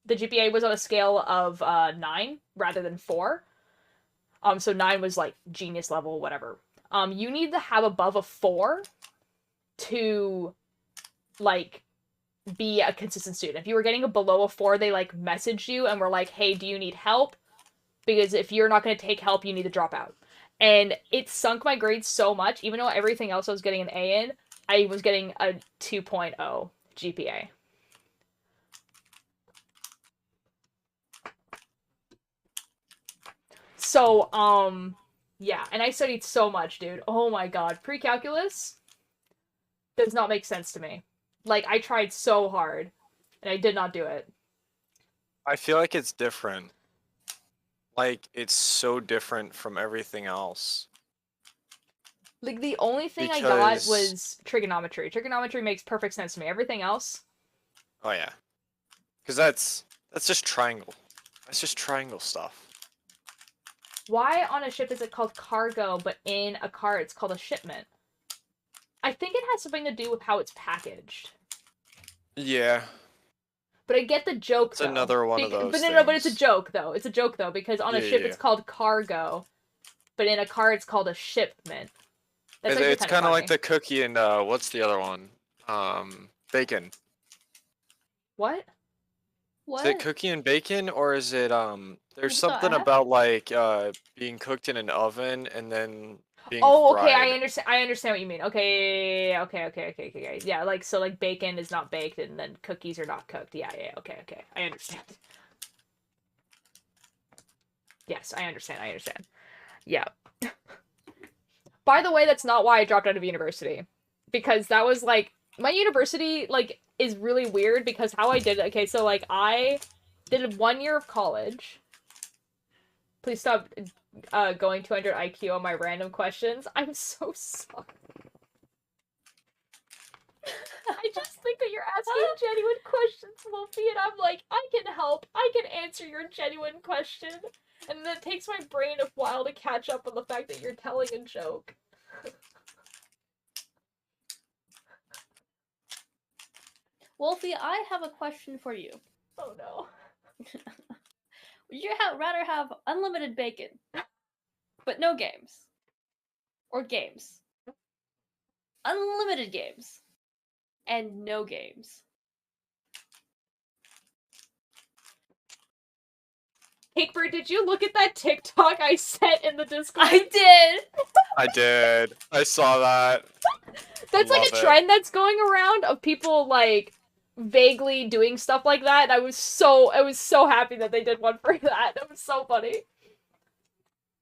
the GPA was on a scale of, 9 rather than 4. So 9 was, like, genius level, whatever. You need to have above a 4 to, like, be a consistent student. If you were getting a below a 4, they, like, messaged you and were like, hey, do you need help? Because if you're not going to take help, you need to drop out. And it sunk my grades so much, even though everything else I was getting an A in, I was getting a 2.0 GPA. So, yeah, and I studied so much, dude. Oh my god. Pre-calculus does not make sense to me. Like, I tried so hard, and I did not do it. I feel like it's different. Like, it's so different from everything else. Like, the only thing I got was trigonometry. Trigonometry makes perfect sense to me. Everything else... Oh, yeah. Because that's just triangle. That's just triangle stuff. Why on a ship is it called cargo, but in a car it's called a shipment? I think it has something to do with how it's packaged. Yeah. But I get the joke, It's though. another one of those But no, things. but it's a joke, though. It's a joke, though, because on a ship it's called cargo, but in a car it's called a shipment. That's It's kind of funny. like the cookie and, what's the other one? Bacon. What? What? Is it cookie and bacon, or is it, there's What's something that? about, like, being cooked in an oven and then being Oh, fried. okay, I understand what you mean. Okay. Yeah, like, so, like, bacon is not baked and then cookies are not cooked. Yeah, okay. I understand. Yes, I understand. Yeah. By the way, that's not why I dropped out of university. Because that was, like, my university, like, is really weird because how I did it. Okay, so, like, I did 1 year of college. Please stop going 200 IQ on my random questions. I'm so sorry. I just think that you're asking genuine questions, Wolfie, and I'm like, I can help. I can answer your genuine question. And then it takes my brain a while to catch up on the fact that you're telling a joke. Wolfie, I have a question for you. Oh no. Would you rather have unlimited bacon, but no games? Or games? Unlimited games. And no games. Cakebird, did you look at that TikTok I sent in the Discord? I did! I did. I saw that. That's like a trend that's going around of people, like, vaguely doing stuff like that, and I was so happy that they did one for that. That was so funny.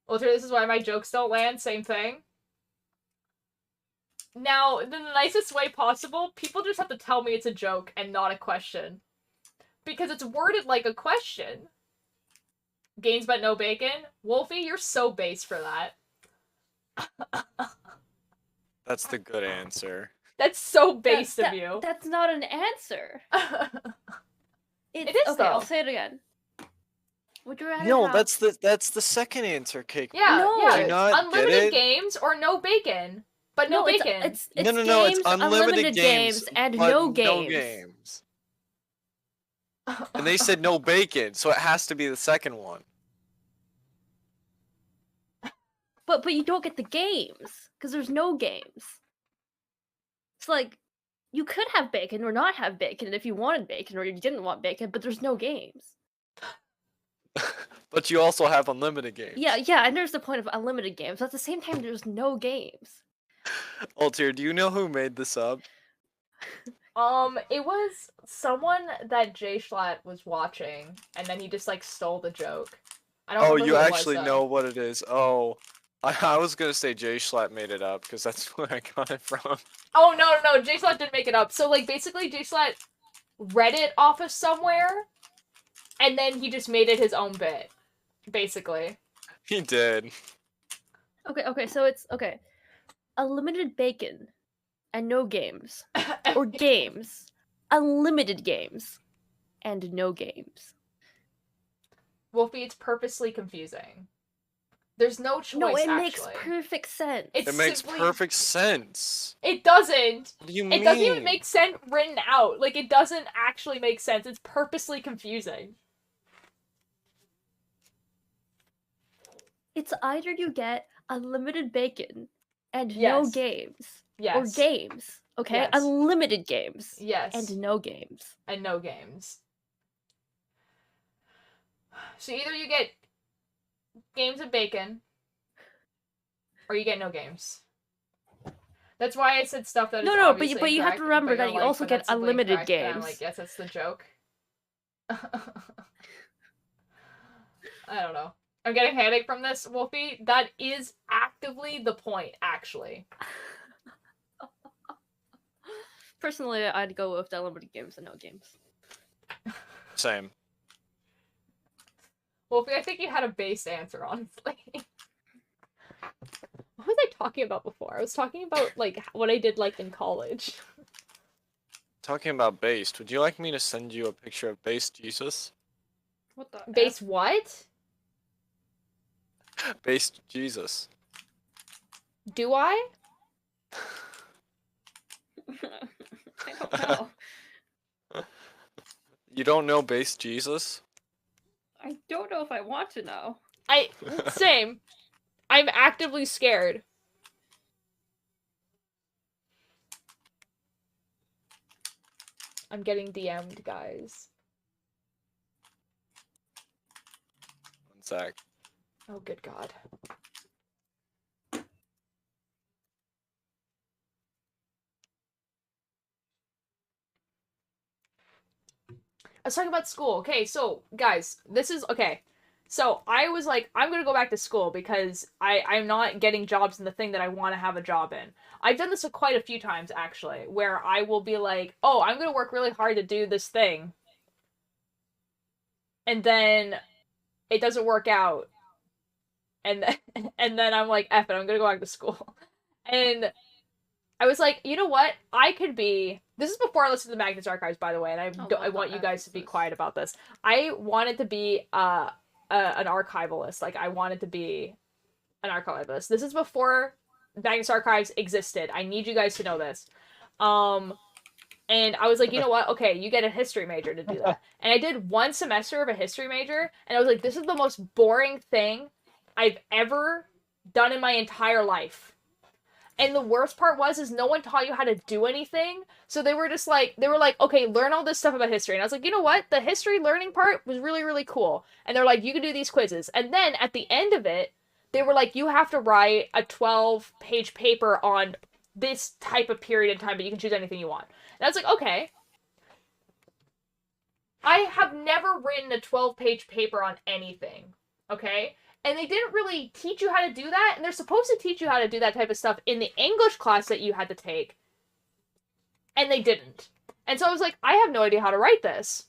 Walter, this is why my jokes don't land, same thing. Now, in the nicest way possible, people just have to tell me it's a joke and not a question. Because it's worded like a question. Games but no bacon? Wolfie, you're so base for that. That's the good answer. That's so base of you. That's not an answer. It is, okay, though. I'll say it again. Would you rather No, have... that's the second answer, Cake. Yeah, No. yeah. Do you not Unlimited get it? games or no bacon. But no bacon. It's No, games, it's unlimited games and but no games. No games. And they said no bacon, so it has to be the second one. But you don't get the games because there's no games. It's like you could have bacon or not have bacon if you wanted bacon or you didn't want bacon, but there's no games. But you also have unlimited games. Yeah, and there's the point of unlimited games. But at the same time, there's no games. Altair, do you know who made this up? It was someone that Jay Schlatt was watching, and then he just, like, stole the joke. I don't remember you who it actually was, know what it is. Oh, I was gonna say Jay Schlatt made it up, because that's where I got it from. Oh, no, Jay Schlatt didn't make it up. So, like, basically, Jay Schlatt read it off of somewhere, and then he just made it his own bit, basically. He did. Okay, so it's okay. Unlimited bacon and no games. Or games. Unlimited games and no games. Wolfie, it's purposely confusing. There's no choice, No, it actually. makes perfect sense. It's It makes simply... perfect sense. It doesn't. What do you It mean? doesn't even make sense written out. Like, it doesn't actually make sense. It's purposely confusing. It's either you get unlimited bacon and no Yes. games. Yes. Or games. Okay? Yes. Unlimited games. Yes. And no games. And no games. So either you get games of bacon, or you get no games. That's why I said stuff that is No, obviously but you have to incorrect, remember but that you're you like, also but get that's simply unlimited incorrect, and I'm games. like, yes, that's the joke. I don't know. I'm getting a headache from this, Wolfie. That is actively the point, actually. Personally, I'd go with the unlimited games and no games. Same. Wolfie, I think you had a base answer, honestly. What was I talking about before? I was talking about, like, what I did, like, in college. Talking about based, would you like me to send you a picture of based Jesus? What the Base what? Based Jesus. Do I? I don't know. You don't know based Jesus? I don't know if I want to know. Same. I'm actively scared. I'm getting DM'd, guys. One sec. Oh, good God. I was talking about school. Okay, so, guys, this is... Okay. So, I was like, I'm gonna go back to school because I'm not getting jobs in the thing that I want to have a job in. I've done this quite a few times, actually, where I will be like, oh, I'm gonna work really hard to do this thing. And then it doesn't work out. And then I'm like, F it, I'm gonna go back to school. And I was like, you know what? I could be... This is before I listened to the Magnus Archives, by the way, and I want you guys to be quiet about this. I wanted to be an archivalist. Like, I wanted to be an archivalist. This is before Magnus Archives existed. I need you guys to know this. And I was like, you know what? Okay, you get a history major to do that. And I did 1 semester of a history major, and I was like, this is the most boring thing I've ever done in my entire life. And the worst part is no one taught you how to do anything. So they were just like, okay, learn all this stuff about history. And I was like, you know what? The history learning part was really, really cool. And they're like, you can do these quizzes. And then at the end of it, they were like, you have to write a 12-page paper on this type of period in time, but you can choose anything you want. And I was like, okay. I have never written a 12-page paper on anything, okay? And they didn't really teach you how to do that, and they're supposed to teach you how to do that type of stuff in the English class that you had to take. And they didn't. And so I was like, I have no idea how to write this.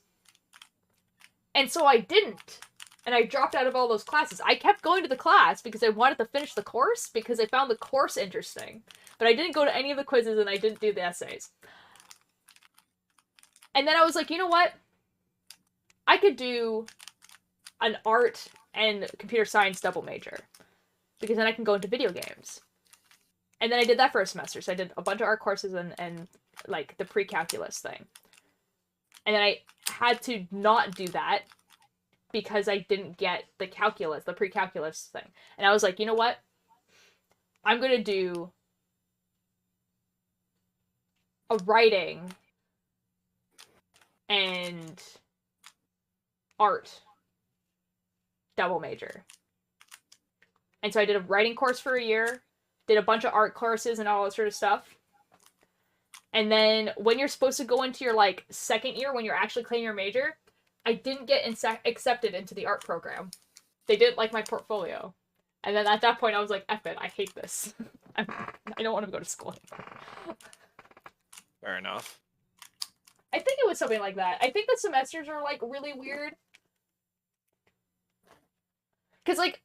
And so I didn't. And I dropped out of all those classes. I kept going to the class because I wanted to finish the course, because I found the course interesting. But I didn't go to any of the quizzes, and I didn't do the essays. And then I was like, you know what? I could do an art and computer science double major, because then I can go into video games. And then I did that for a semester. So I did a bunch of art courses and like the pre-calculus thing. And then I had to not do that because I didn't get the calculus, the pre-calculus thing. And I was like, you know what? I'm going to do a writing and art double major. And so I did a writing course for a year, did a bunch of art courses and all that sort of stuff. And then when you're supposed to go into your, like, second year, when you're actually claiming your major, I didn't get accepted into the art program. They didn't like my portfolio. And then at that point, I was like, F it, I hate this. I don't want to go to school anymore. Fair enough. I think it it was something like that. I think the semesters are, like, really weird. Because, like,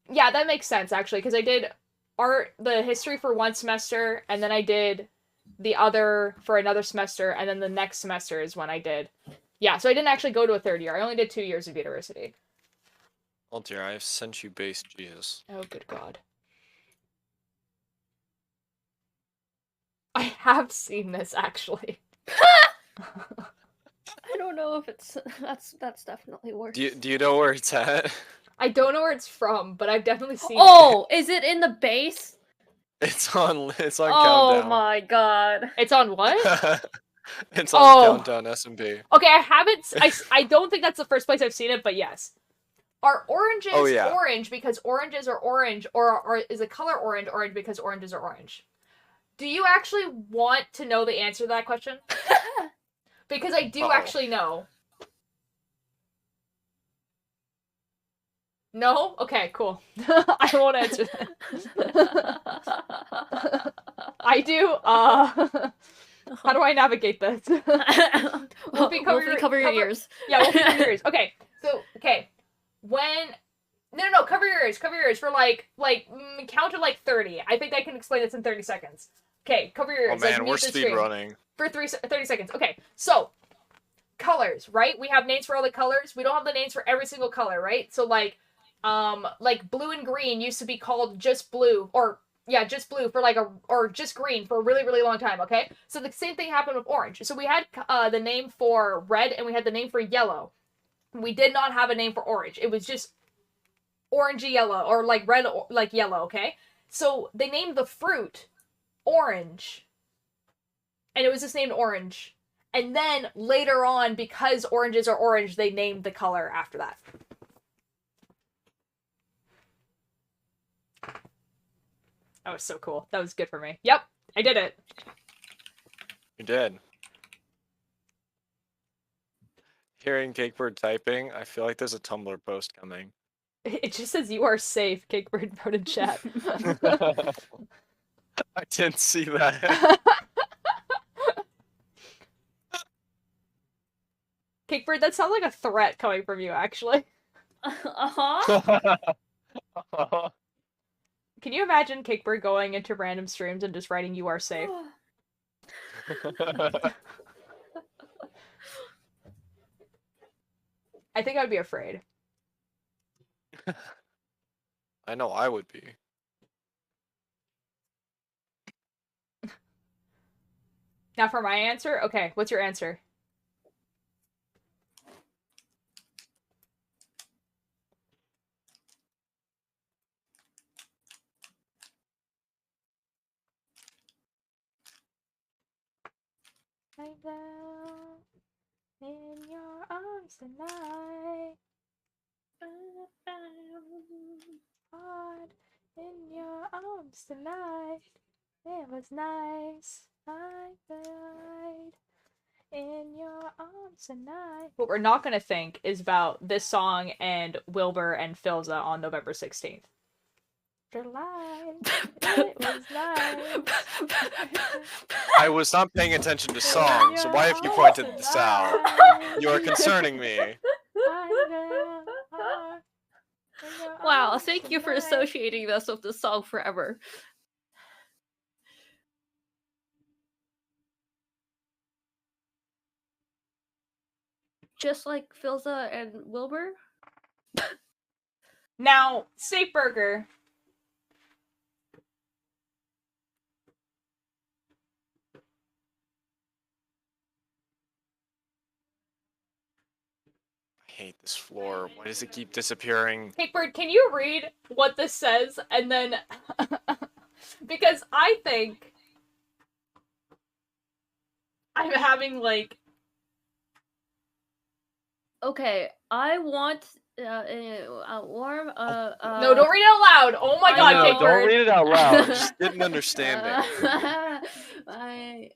yeah, that makes sense, actually, because I did the history for one semester, and then I did the other for another semester, and then the next semester is when I did. Yeah, so I didn't actually go to a third year. I only did 2 years of university. Oh dear, I have sent you base Jesus. Oh, good God. I have seen this, actually. I don't know if it's that's definitely worse. Do you know where it's at? I don't know where it's from, but I've definitely seen it. Oh, is it in the base? It's on Oh Countdown. my god. It's on what? It's on Countdown SMP. Okay, I haven't. I don't think that's the first place I've seen it, but yes. Are oranges orange because oranges are orange, or is a color orange because oranges are orange? Do you actually want to know the answer to that question? Because I do actually know. No? Okay, cool. I won't answer that. I do. How do I navigate this? Wolfie, cover your ears. Yeah, Wolfie, cover your ears. Okay, so, No, cover your ears for, count to, 30. I think I can explain this in 30 seconds. Okay, cover your ears. Oh man, we're speed running. For 30 seconds. Okay, so, colors, right? We have names for all the colors. We don't have the names for every single color, right? So, blue and green used to be called just blue, just blue for or just green for a really, really long time, okay? So the same thing happened with orange. So we had the name for red and we had the name for yellow. We did not have a name for orange. It was just orangey yellow, or red, yellow, okay? So they named the fruit orange. And it was just named orange. And then later on, because oranges are orange, they named the color after that. That was so cool. That was good for me. Yep, I did it. You did. Hearing Cakebird typing, I feel like there's a Tumblr post coming. It just says you are safe, Cakebird wrote in chat. I didn't see that. Cakebird, that sounds like a threat coming from you, actually. Can you imagine Cakebird going into random streams and just writing "you are safe"? I think I'd be afraid. I know I would be. Now for my answer? Okay, what's your answer? Lie down in your arms tonight. Hard in your arms tonight. It was nice. I died in your arms tonight. What we're not gonna think is about this song and Wilbur and Philza on November 16th. July. It was nice. I was not paying attention to songs, so why have you pointed this out? You are concerning me. Wow, thank you for associating this with the song forever. Just like Philza and Wilbur? Now, Steak Burger. I hate this floor. Why does it keep disappearing? Cakebird, can you read what this says and then... because I think I'm having, Okay, I want a warm No, don't read it out loud! Oh my god, No, Cakebird! don't read it out loud. I just didn't understand it.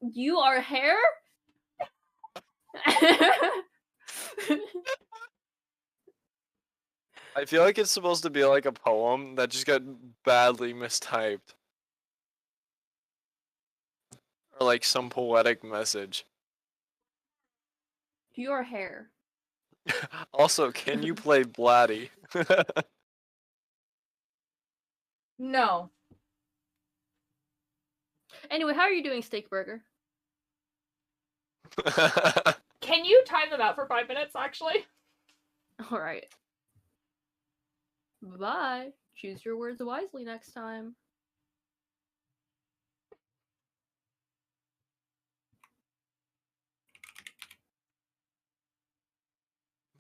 You are hair? I feel like it's supposed to be like a poem that just got badly mistyped. Or like some poetic message. Your hair. Also, can you play Blatty? No. Anyway, how are you doing, Steak Burger? Can you time them out for 5 minutes, actually? Alright. Bye. Choose your words wisely next time.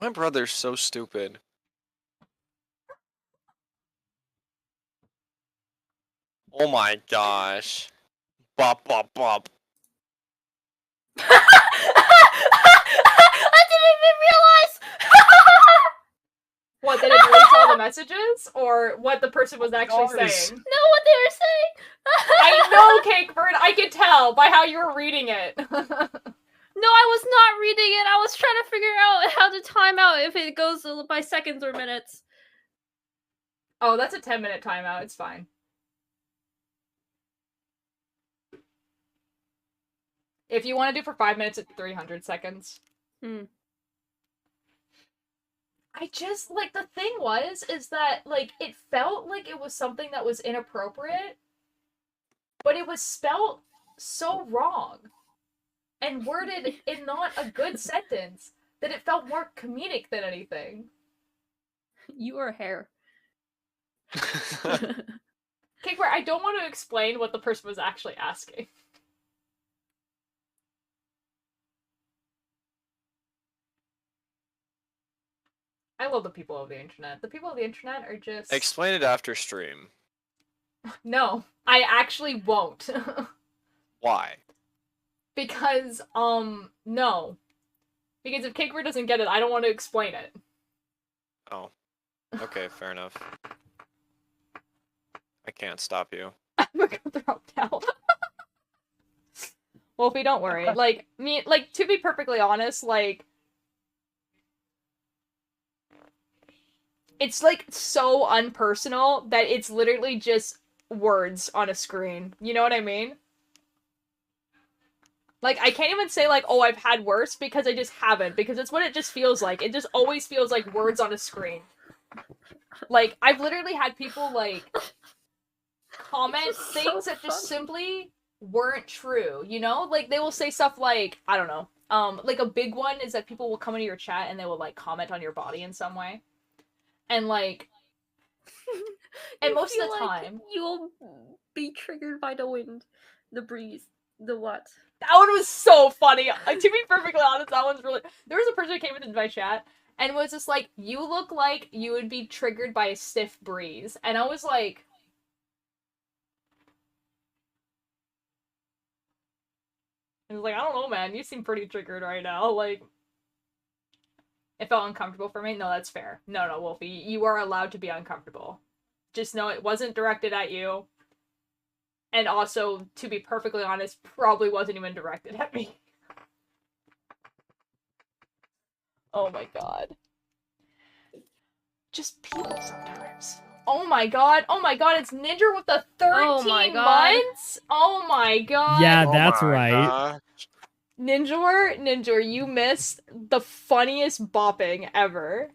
My brother's so stupid. Oh my gosh. Bop, bop, bop. I didn't even realize! What, did it delete all the messages? Or what the person was actually course. saying? Know what they were saying! I know, Cakebird! I could tell by how you were reading it. No, I was not reading it. I was trying to figure out how to time out if it goes by seconds or minutes. Oh, that's a 10-minute timeout. It's fine. If you want to do for 5 minutes, it's 300 seconds. I just, like, the thing is that, like, it felt like it was something that was inappropriate, but it was spelt so wrong and worded in not a good sentence that it felt more comedic than anything. Your hair. Cakeware, I don't want to explain what the person was actually asking. I love the people of the internet. The people of the internet are just... Explain it after stream. No, I actually won't. Why? Because, no. Because if Cakeware doesn't get it, I don't want to explain it. Oh. Okay, fair enough. I can't stop you. I'm gonna throw down. Wolfie, don't worry. Like, to be perfectly honest, like... It's, like, so unpersonal that it's literally just words on a screen. You know what I mean? Like, I can't even say, like, oh, I've had worse, because I just haven't, because it's what it just feels like. It just always feels like words on a screen. Like, I've literally had people, like, comment things that just simply weren't true, you know? Like, they will say stuff like, I don't know, like, a big one is that people will come into your chat and they will, like, comment on your body in some way. And, like, and most of the time... You'll be triggered by the wind, the breeze, the what? That one was so funny. To be perfectly honest, that one's really... There was a person who came into my chat and was just like, you look like you would be triggered by a stiff breeze. And I was like... I was like, I don't know, man. You seem pretty triggered right now. Like... It felt uncomfortable for me. No, that's fair. No, Wolfie. You are allowed to be uncomfortable. Just know it wasn't directed at you. And also, to be perfectly honest, probably wasn't even directed at me. Oh my god. Just people sometimes. Oh my god, it's Ninja with the 13 months? Oh my god. Yeah, that's right. Ninjor, you missed the funniest bopping ever.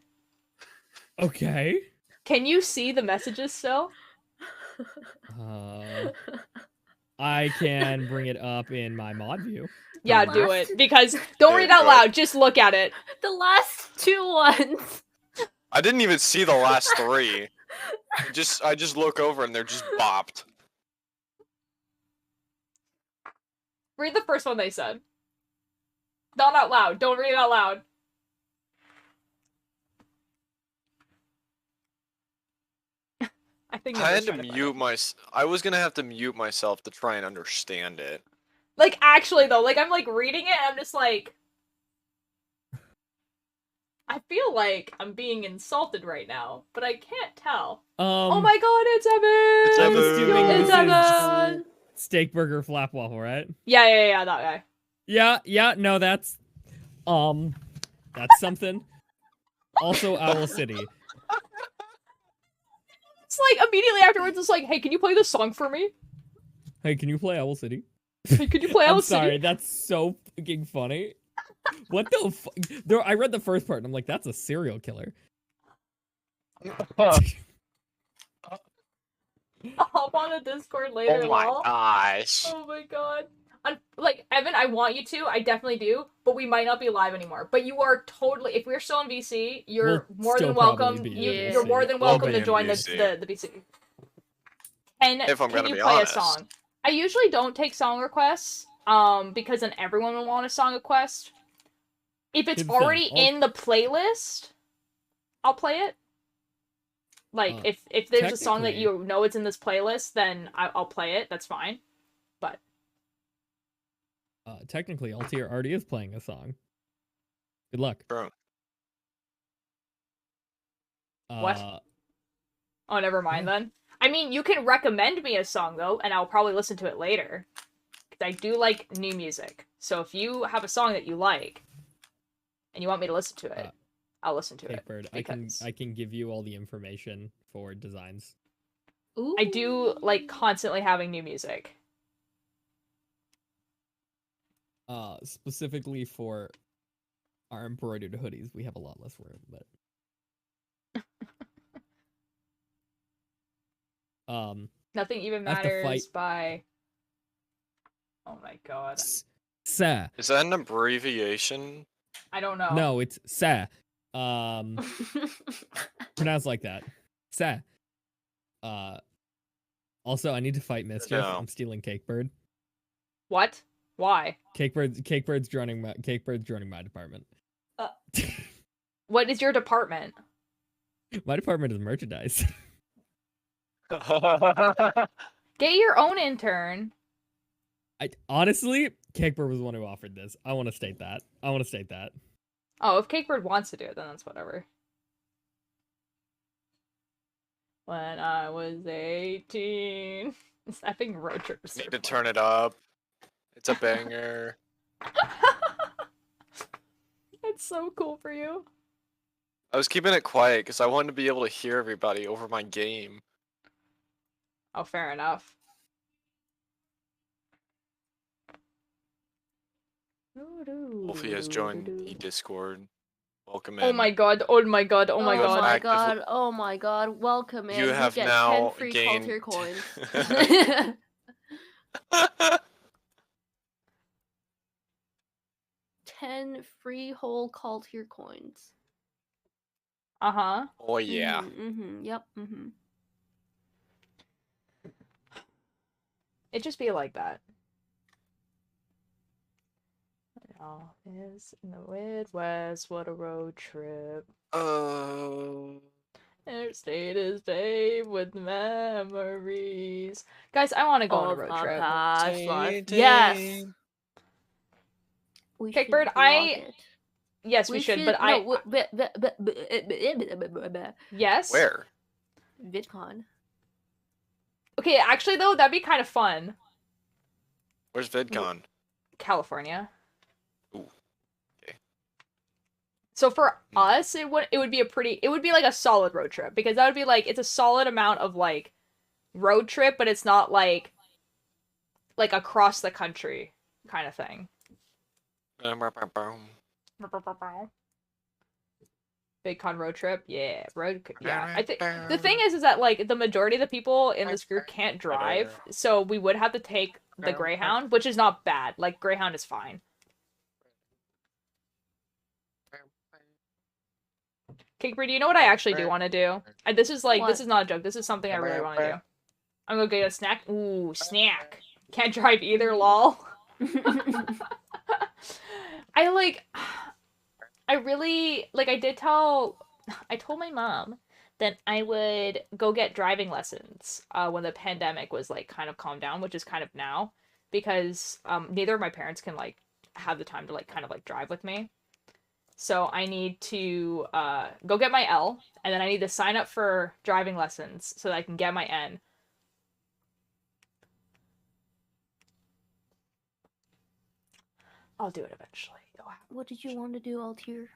Okay. Can you see the messages still? I can bring it up in my mod view. Yeah, do it. Because don't read out loud, just look at it. The last two ones. I didn't even see the last three. I just look over and they're just bopped. Read the first one they said. Not out loud. Don't read it out loud. I had to mute I was gonna have to mute myself to try and understand it. Like, actually, though, like, I'm, like, reading it, and I'm just like... I feel like I'm being insulted right now, but I can't tell. Oh my god, it's Evan! It's Evan! I'm assuming It's this Evan! is Steak Burger Flap Waffle, right? Yeah, that guy. Yeah, no, that's something. Also, Owl City. It's like, immediately afterwards, it's like, hey, can you play this song for me? Hey, can you play Owl City? Hey, could you play I'm Owl sorry, City? that's so fucking funny. What the fuck? There, I read the first part and I'm like, that's a serial killer. I'll hop on a Discord later, Oh my lol. gosh. Oh my god. Like, Evan, I want you to. I definitely do. But we might not be live anymore. But you are totally... If we're still in VC, you're We'll more still than probably welcome. be in You're VC. more than We'll welcome be to in join VC. the VC. And If I'm can gonna you be play honest. a song? I usually don't take song requests, because then everyone will want a song request. If it's Here's the thing, already in the playlist, I'll play it. Like, if there's a song that technically- you know it's in this playlist, then I'll play it. That's fine. But Technically, Altier already is playing a song. Good luck. Bro. What? Oh, never mind then. I mean, you can recommend me a song though, and I'll probably listen to it later. Because I do like new music. So if you have a song that you like, and you want me to listen to it, I'll listen to it. Bird, because I can give you all the information for designs. Ooh. I do like constantly having new music. Specifically for our embroidered hoodies, we have a lot less room, but Nothing Even I have to Matters fight- by... Oh my god. Sa. Is that an abbreviation? I don't know. No, it's Sa. Pronounced like that. Sa. Also, I need to fight Mischief. No. I'm stealing Cakebird. What? Why? Cakebird's joining my department. What is your department? My department is merchandise. Get your own intern. I honestly, Cakebird was the one who offered this. I want to state that. Oh, if Cakebird wants to do it, then that's whatever. When I was 18. This effing road trip is so Need to fun. turn it up. It's a banger. That's so cool for you. I was keeping it quiet because I wanted to be able to hear everybody over my game. Oh, fair enough. Wolfie has joined the Discord. Welcome in. Oh my god, oh my god, oh my You have god. active- Oh my god, welcome in. You have get now 10 free gained- Culture coins. 10 free whole Culture coins. Uh-huh. Oh yeah. Yep. It just be like that. All is in the Midwest, what a road trip. Interstate is paved with memories. Guys, I want to go on a Of road my trip. past life. Yes. We Cakebird, should I- vlog it. Yes, we should, but I... Yes? Where? VidCon. Okay, actually, though, that'd be kind of fun. Where's VidCon? California. Ooh, okay. So for us, it would be like a solid road trip, because that would be like, it's a solid amount of like road trip, but it's not like across the country kind of thing. Big con road trip, yeah, yeah. I think the thing is that like the majority of the people in this group can't drive, so we would have to take the Greyhound, which is not bad. Like Greyhound is fine. Cakebird, do you know what I actually do want to do? This is like, this is not a joke. This is something I really want to do. I'm gonna get a snack. Ooh, snack. Can't drive either, lol. I really, like, I told my mom that I would go get driving lessons when the pandemic was, like, kind of calmed down, which is kind of now, because neither of my parents can, like, have the time to, like, kind of, like, drive with me. So I need to go get my L, and then I need to sign up for driving lessons so that I can get my N. I'll do it eventually. What did you want to do, Altier?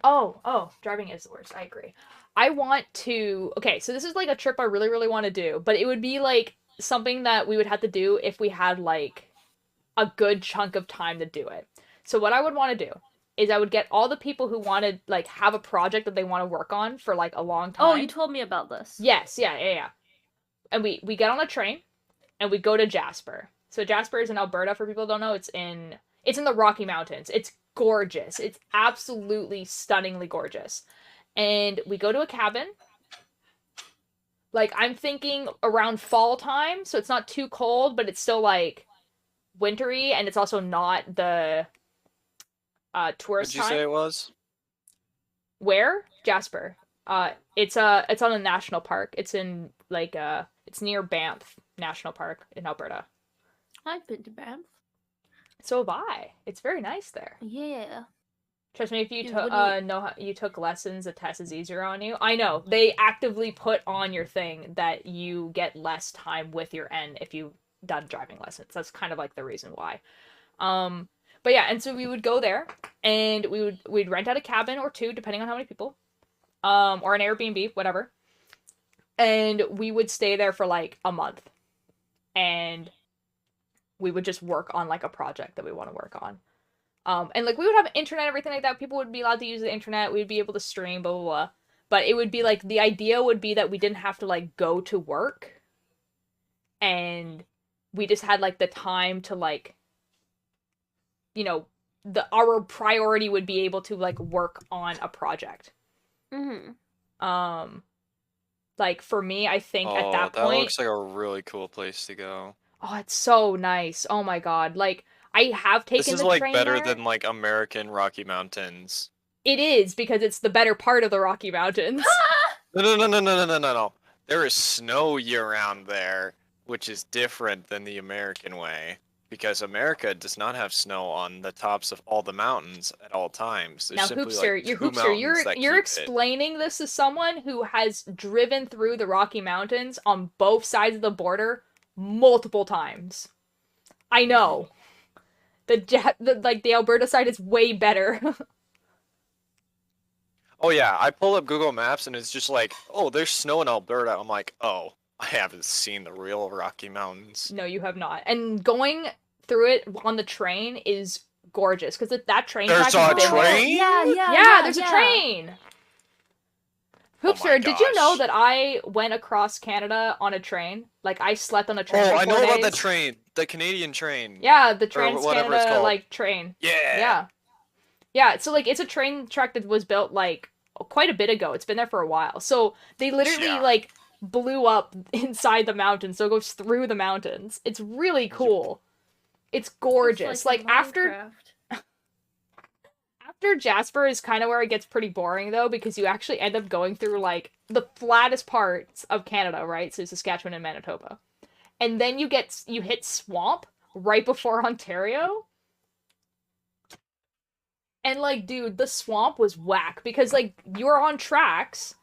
Oh, driving is the worst. I agree. I want to... Okay, so this is like a trip I really, really want to do, but it would be like something that we would have to do if we had like a good chunk of time to do it. So what I would want to do is I would get all the people who wanted like have a project that they want to work on for like a long time. Oh, you told me about this. Yes, yeah. And we get on a train and we go to Jasper. So Jasper is in Alberta, for people who don't know. It's in the Rocky Mountains. It's gorgeous. It's absolutely stunningly gorgeous. And we go to a cabin. Like, I'm thinking around fall time, so it's not too cold, but it's still like wintry, and it's also not the tourist What'd you time. say it was? Where? Jasper. It's on a national park. It's in like it's near Banff National Park in Alberta. I've been to Banff. So have I. It's very nice there. Yeah. Trust me, if you Dude, took what do know how you took lessons, the test is easier on you. I know they actively put on your thing that you get less time with your N if you've done driving lessons. That's kind of like the reason why. But yeah, and so we would go there, and we'd rent out a cabin or two, depending on how many people, or an Airbnb, whatever, and we would stay there for like a month, and we would just work on like a project that we want to work on. And like we would have internet, everything like that. People would be allowed to use the internet. We'd be able to stream, blah, blah, blah. But it would be like, the idea would be that we didn't have to like go to work. And we just had like the time to like, you know, our priority would be able to like work on a project. Mm-hmm. Like for me, I think at that that point, looks like a really cool place to go. oh, it's so nice. Oh my God. Like, I have taken This is the like train better there. than like American Rocky Mountains. It is, because it's the better part of the Rocky Mountains. No. There is snow year-round there, which is different than the American way. Because America does not have snow on the tops of all the mountains at all times. There's Now, simply Hoopster, like you're two mountains that you're keep it. explaining this to someone who has driven through the Rocky Mountains on both sides of the border multiple times. I know. The Alberta side is way better. Oh yeah, I pull up Google Maps and it's just like, oh, there's snow in Alberta. I'm like, oh, I haven't seen the real Rocky Mountains. No, you have not. And going through it on the train is gorgeous, because that train There's track a has been there. train? Yeah, there's a train. Oh my Hoopster, did you know gosh. that I went across Canada on a train? Like, I slept on a train Oh, for I 4 know about days. the train, the Canadian train. Yeah, the whatever it's Trans-Canada, called. like, train. Yeah. Yeah, so, like, it's a train track that was built, like, quite a bit ago. It's been there for a while. So, they literally, Yeah. like, blew up inside the mountains, so it goes through the mountains. It's really cool. It's gorgeous. Like, after Jasper is kind of where it gets pretty boring, though, because you actually end up going through, like, the flattest parts of Canada, right? So Saskatchewan and Manitoba. And then you hit swamp right before Ontario. And, like, dude, the swamp was whack, because, like, you're on tracks,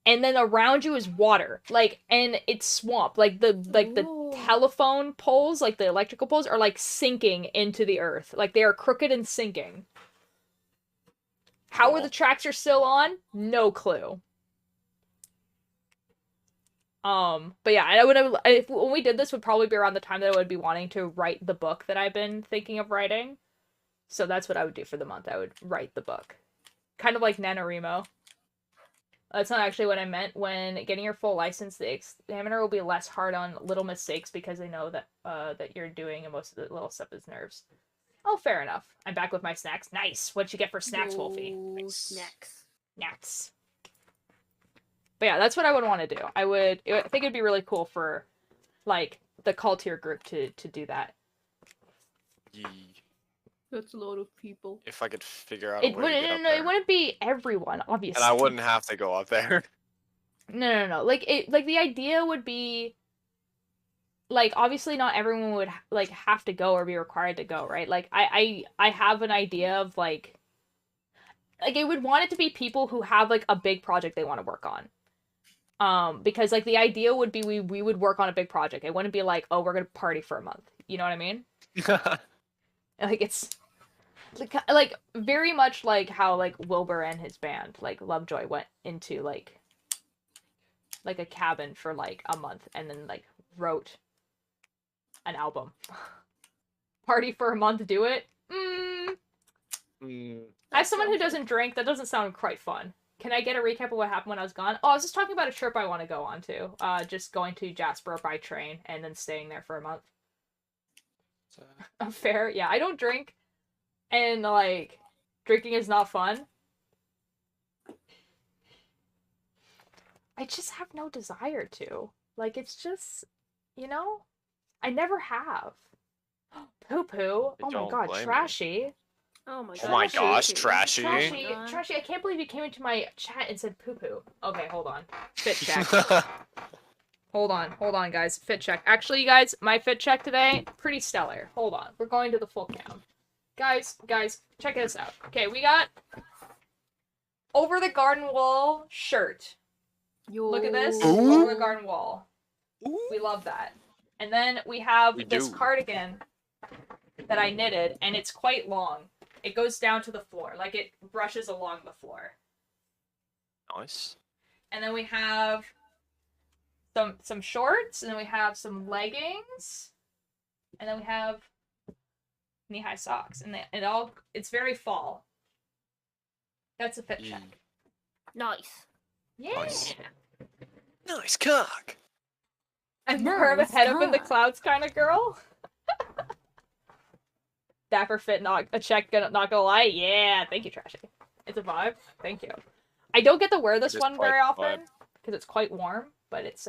and then around you is water. Like, and it's swamp. Like, the telephone poles, like, the electrical poles, are, like, sinking into the earth. Like, they are crooked and sinking. How are the tracks are still on? No clue. But yeah, I would have, when we did this, would probably be around the time that I would be wanting to write the book that I've been thinking of writing. So that's what I would do for the month. I would write the book. Kind of like NaNoWriMo. That's not actually what I meant. When getting your full license, the examiner will be less hard on little mistakes, because they know that that you're doing, and most of the little stuff is nerves. Oh, fair enough. I'm back with my snacks. Nice. What'd you get for snacks, Wolfie? Snacks. Snacks. But yeah, that's what I would want to do. I think it'd be really cool for, like, the Cultier group to do that. That's a lot of people. If I could figure out a way to get up It there. wouldn't be everyone, obviously. And I wouldn't have to go up there. No. Like, the idea would be, like, obviously not everyone would, like, have to go or be required to go, right? Like, I have an idea of, like, I would want it to be people who have, like, a big project they want to work on. Because, like, the idea would be we would work on a big project. It wouldn't be like, oh, we're gonna party for a month. You know what I mean? Like, it's like very much like how, like, Wilbur and his band, like LoveJoy, went into like a cabin for like a month and then like wrote an album. Party for a month, do it? As someone who doesn't drink, that doesn't sound quite fun. Can I get a recap of what happened when I was gone? Oh, I was just talking about a trip I want to go on to. Just going to Jasper by train and then staying there for a month. Fair? Yeah, I don't drink. And, like, drinking is not fun. I just have no desire to. Like, it's just, you know? I never have. Poo-poo. Oh my god, Trashy. Oh my Oh my gosh, Trashy. Trashy. Trashy, I can't believe you came into my chat and said poo-poo. Okay, hold on. Fit check. Hold on, guys. Fit check. Actually, you guys, my fit check today, pretty stellar. Hold on. We're going to the full count. Guys, check this out. Okay, we got over the garden wall shirt. Yo. Look at this. Ooh. Over the garden wall. Ooh. We love that. And then we have We this do. cardigan that I knitted, and it's quite long. It goes down to the floor. Like, it brushes along the floor. Nice. And then we have some shorts, and then we have some leggings, and then we have knee-high socks. And it's very fall. That's a fit check. Nice. Yeah. Nice. Nice cock. I'm more of a Nice head up in the cock. clouds kind of girl. Dapper fit, not a check, not gonna lie. Yeah, thank you, Trashy. It's a vibe. Thank you. I don't get to wear this It is one quite very a often vibe. because it's quite warm, but it's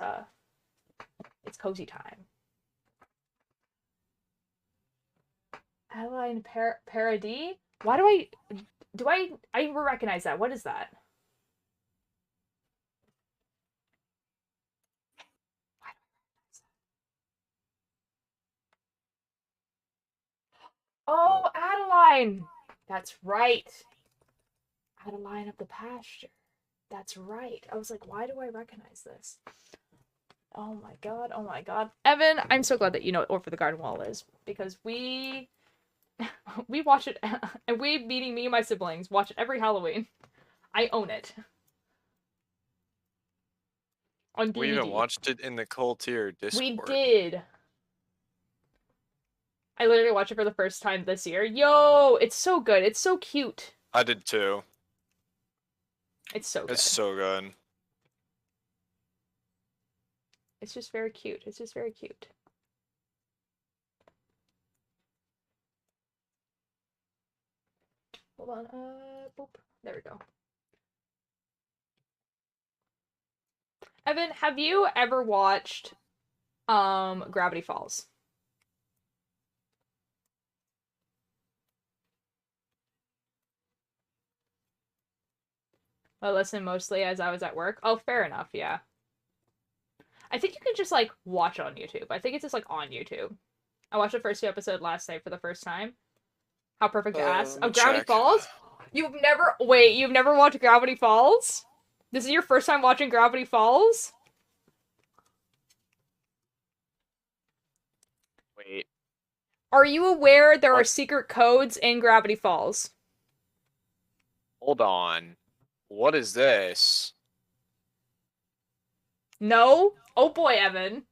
cozy time. Adeline Paradis? Why do I even recognize that? What is that? Oh, Adeline! That's right. Adeline of the pasture. That's right. I was like, why do I recognize this? Oh my god, oh my god. Evan, I'm so glad that you know what Over the Garden Wall is. Because we watch it, and we, meeting me and my siblings, watch it every Halloween. I own it. On DVD. We even watched it in the Cold Tier Discord. We did. I literally watched it for the first time this year. Yo, it's so good. It's so cute. I did too. It's so good. It's so good. It's just very cute. It's just very cute. Hold on. Boop. There we go. Evan, have you ever watched Gravity Falls? I listened mostly as I was at work. Oh, fair enough, yeah. I think you can just, like, watch it on YouTube. I think it's just, like, on YouTube. I watched the first 2 episodes last night for the first time. How perfect to ask. Let me Of Gravity check. Falls? You've never watched Gravity Falls? This is your first time watching Gravity Falls? Wait. Are you aware there are What? secret codes in Gravity Falls? Hold on. What is this? No? Oh boy, Evan.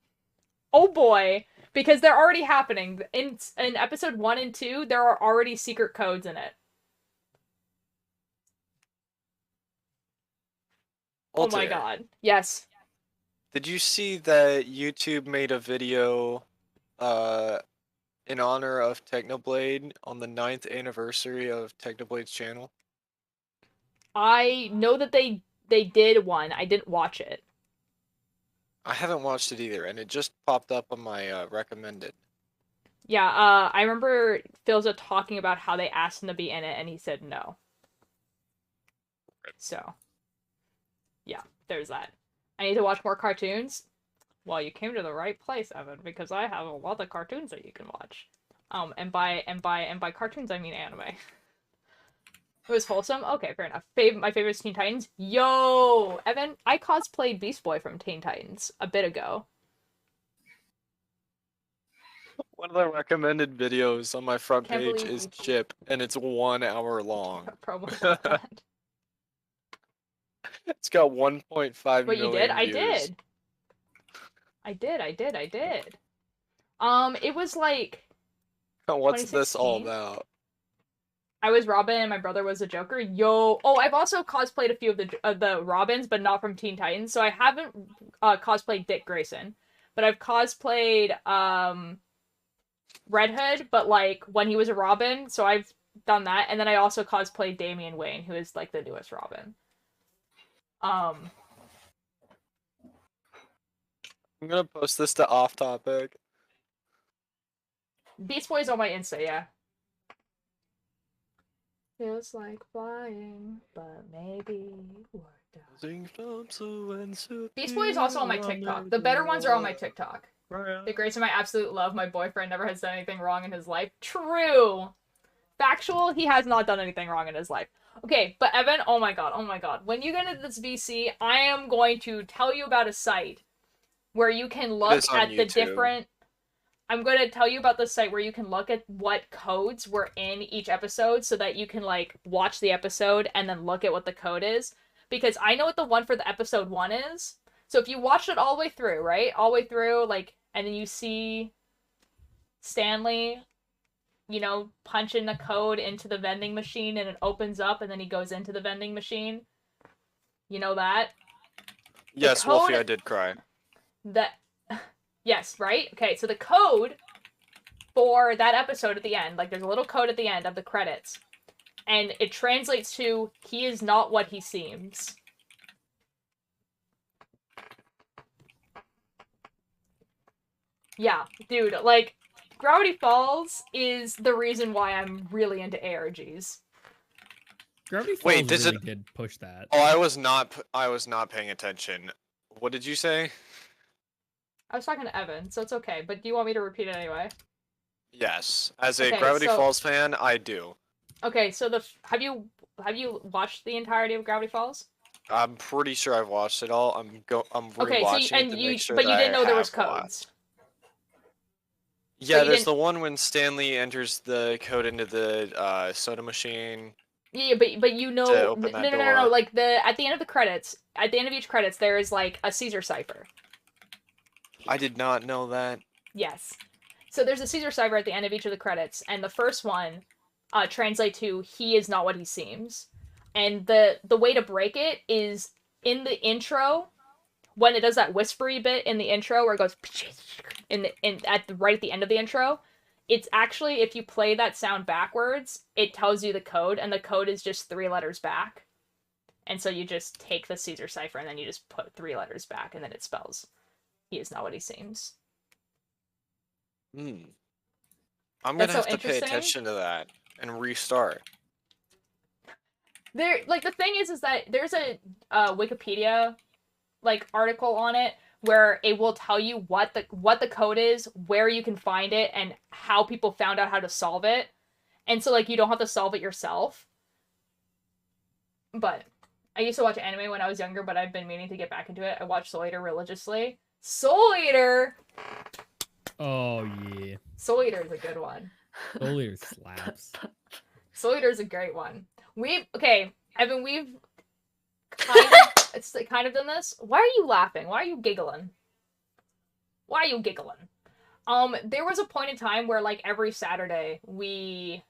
Oh boy. Because they're already happening. In episode 1 and 2, there are already secret codes in it. Oh my Altair, god. Yes. Did you see that YouTube made a video in honor of Technoblade on the 9th anniversary of Technoblade's channel? I know that they did one. I didn't watch it. I haven't watched it either, and it just popped up on my recommended. Yeah, I remember Philza talking about how they asked him to be in it, and he said no. So, yeah, there's that. I need to watch more cartoons. Well, you came to the right place, Evan, because I have a lot of cartoons that you can watch. And by cartoons I mean anime. It was wholesome? Okay, fair enough. My favorite is Teen Titans? Yo! Evan, I cosplayed Beast Boy from Teen Titans a bit ago. One of the recommended videos on my front Can't page believe is we- Chip, and it's 1 hour long. Promo for that. It's got 1.5 But you million did? I views. did. I did. It was like What's this all 2016? about? I was Robin and my brother was the Joker. Yo. Oh, I've also cosplayed a few of the Robins, but not from Teen Titans. So I haven't cosplayed Dick Grayson, but I've cosplayed Red Hood, but like when he was a Robin. So I've done that, and then I also cosplayed Damian Wayne, who is like the newest Robin. I'm gonna post this to Off Topic. Beast Boy's on my Insta, yeah. Feels like flying, but maybe worked out. Beast Boy is also on my TikTok. The better ones are on my TikTok. The Grace of my absolute love. My boyfriend never has done anything wrong in his life. True. Factual, he has not done anything wrong in his life. Okay, but Evan, oh my god. When you get into this VC, I am going to tell you about a site where you can look at the different... I'm going to tell you about the site where you can look at what codes were in each episode so that you can, like, watch the episode and then look at what the code is. Because I know what the one for the episode 1 is. So if you watched it all the way through, right? All the way through, like, and then you see Stanley, you know, punching the code into the vending machine and it opens up and then he goes into the vending machine. You know that? Yes, Wolfie, I did cry. Yes, right? Okay, so the code for that episode at the end, like there's a little code at the end of the credits, and it translates to, he is not what he seems. Yeah, dude, like, Gravity Falls is the reason why I'm really into ARGs. Gravity Falls really did push that. Oh, I was not paying attention. What did you say? I was talking to Evan, so it's okay, but do you want me to repeat it anyway? Yes. As a Gravity Falls fan, I do. Okay, so have you watched the entirety of Gravity Falls? I'm pretty sure I've watched it all. I'm rewatching it to make sure but you didn't know there was codes. Yeah, there's the one when Stanley enters the code into the soda machine. Yeah, but you know, no, like at the end of the credits, at the end of each credits, there is like a Caesar cipher. I did not know that. Yes. So there's a Caesar cipher at the end of each of the credits, and the first one translates to, he is not what he seems. And the way to break it is in the intro, when it does that whispery bit in the intro where it goes right at the end of the intro, it's actually, if you play that sound backwards, it tells you the code, and the code is just 3 letters back. And so you just take the Caesar cipher and then you just put 3 letters back, and then it spells, he is not what he seems. I'm gonna have to pay attention to that and restart. Like, the thing is that there's a Wikipedia like article on it where it will tell you what the code is, where you can find it, and how people found out how to solve it. And so, like, you don't have to solve it yourself. But I used to watch anime when I was younger, but I've been meaning to get back into it. I watched Soul Eater religiously. Soul Eater! Oh, yeah. Soul Eater is a good one. Soul Eater slaps. Soul Eater is a great one. Evan, we've kind of done this. Why are you laughing? Why are you giggling? Why are you giggling? There was a point in time where, like, every Saturday we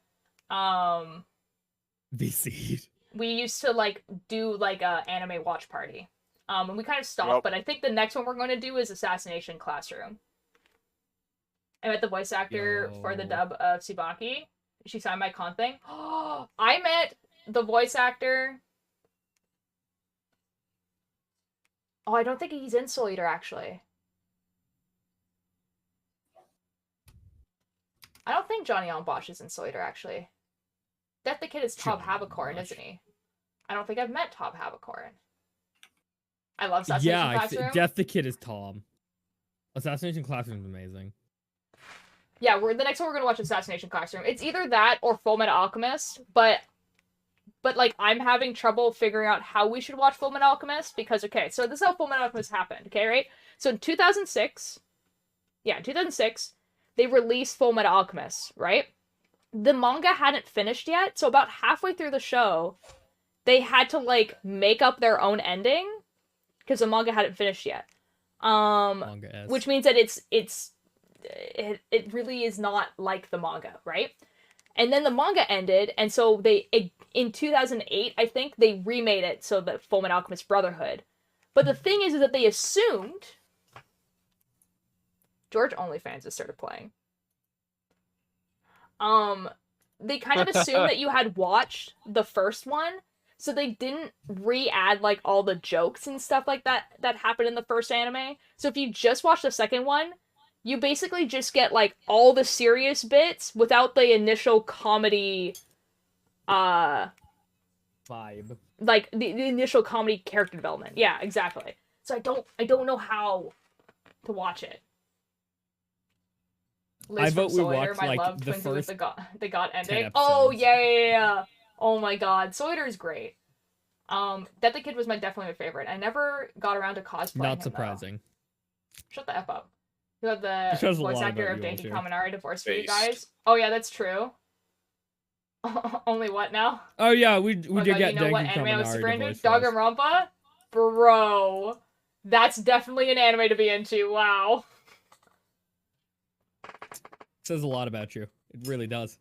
VC'd. We used to, like, do, like, a anime watch party. And we kind of stopped, but I think the next one we're going to do is Assassination Classroom. I met the voice actor for the dub of Tsubaki. She signed my con thing. I met the voice actor. Oh, I don't think he's in Soul Eater, actually. I don't think Johnny Bosch is in Soul Eater, actually. Death the Kid is Tob Habacorn, isn't he? I don't think I've met Tob Habacorn. I love Assassination Classroom. Death the Kid is Tom. Assassination Classroom is amazing. Yeah, the next one we're gonna watch Assassination Classroom. It's either that or Fullmetal Alchemist, but like, I'm having trouble figuring out how we should watch Fullmetal Alchemist, because, okay, so this is how Fullmetal Alchemist happened, okay, right? So in 2006, they released Fullmetal Alchemist, right? The manga hadn't finished yet, so about halfway through the show, they had to, like, make up their own ending, because the manga hadn't finished yet. Manga-esque. Which means that it really is not like the manga, right? And then the manga ended, and so in 2008, I think, they remade it so that Fullmetal Alchemist Brotherhood. But the thing is that they assumed George OnlyFans has started playing. They kind of assumed that you had watched the first one, so they didn't re-add like all the jokes and stuff like that happened in the first anime. So if you just watch the second one, you basically just get like all the serious bits without the initial comedy Vibe. like the initial comedy character development. Yeah, exactly. So I don't know how to watch it. Liz I from vote we Soiter, watch, my like, love, the Twinsy with first the God 10 ending. Oh episodes. yeah. Oh my God, Soiter's great. Deadly Kid was definitely my favorite. I never got around to cosplaying him, Not though. surprising. Shut the F up. You have It the shows a voice lot actor about of you, Danky Altair. Kaminari divorced for you Based. guys. Oh yeah, that's true. Only what now? Oh yeah, we Oh my did God, get you know what Denki anime I was super Kaminari to into? voice for us. Danganronpa? Bro. That's definitely an anime to be into. Wow. Says a lot about you. It really does.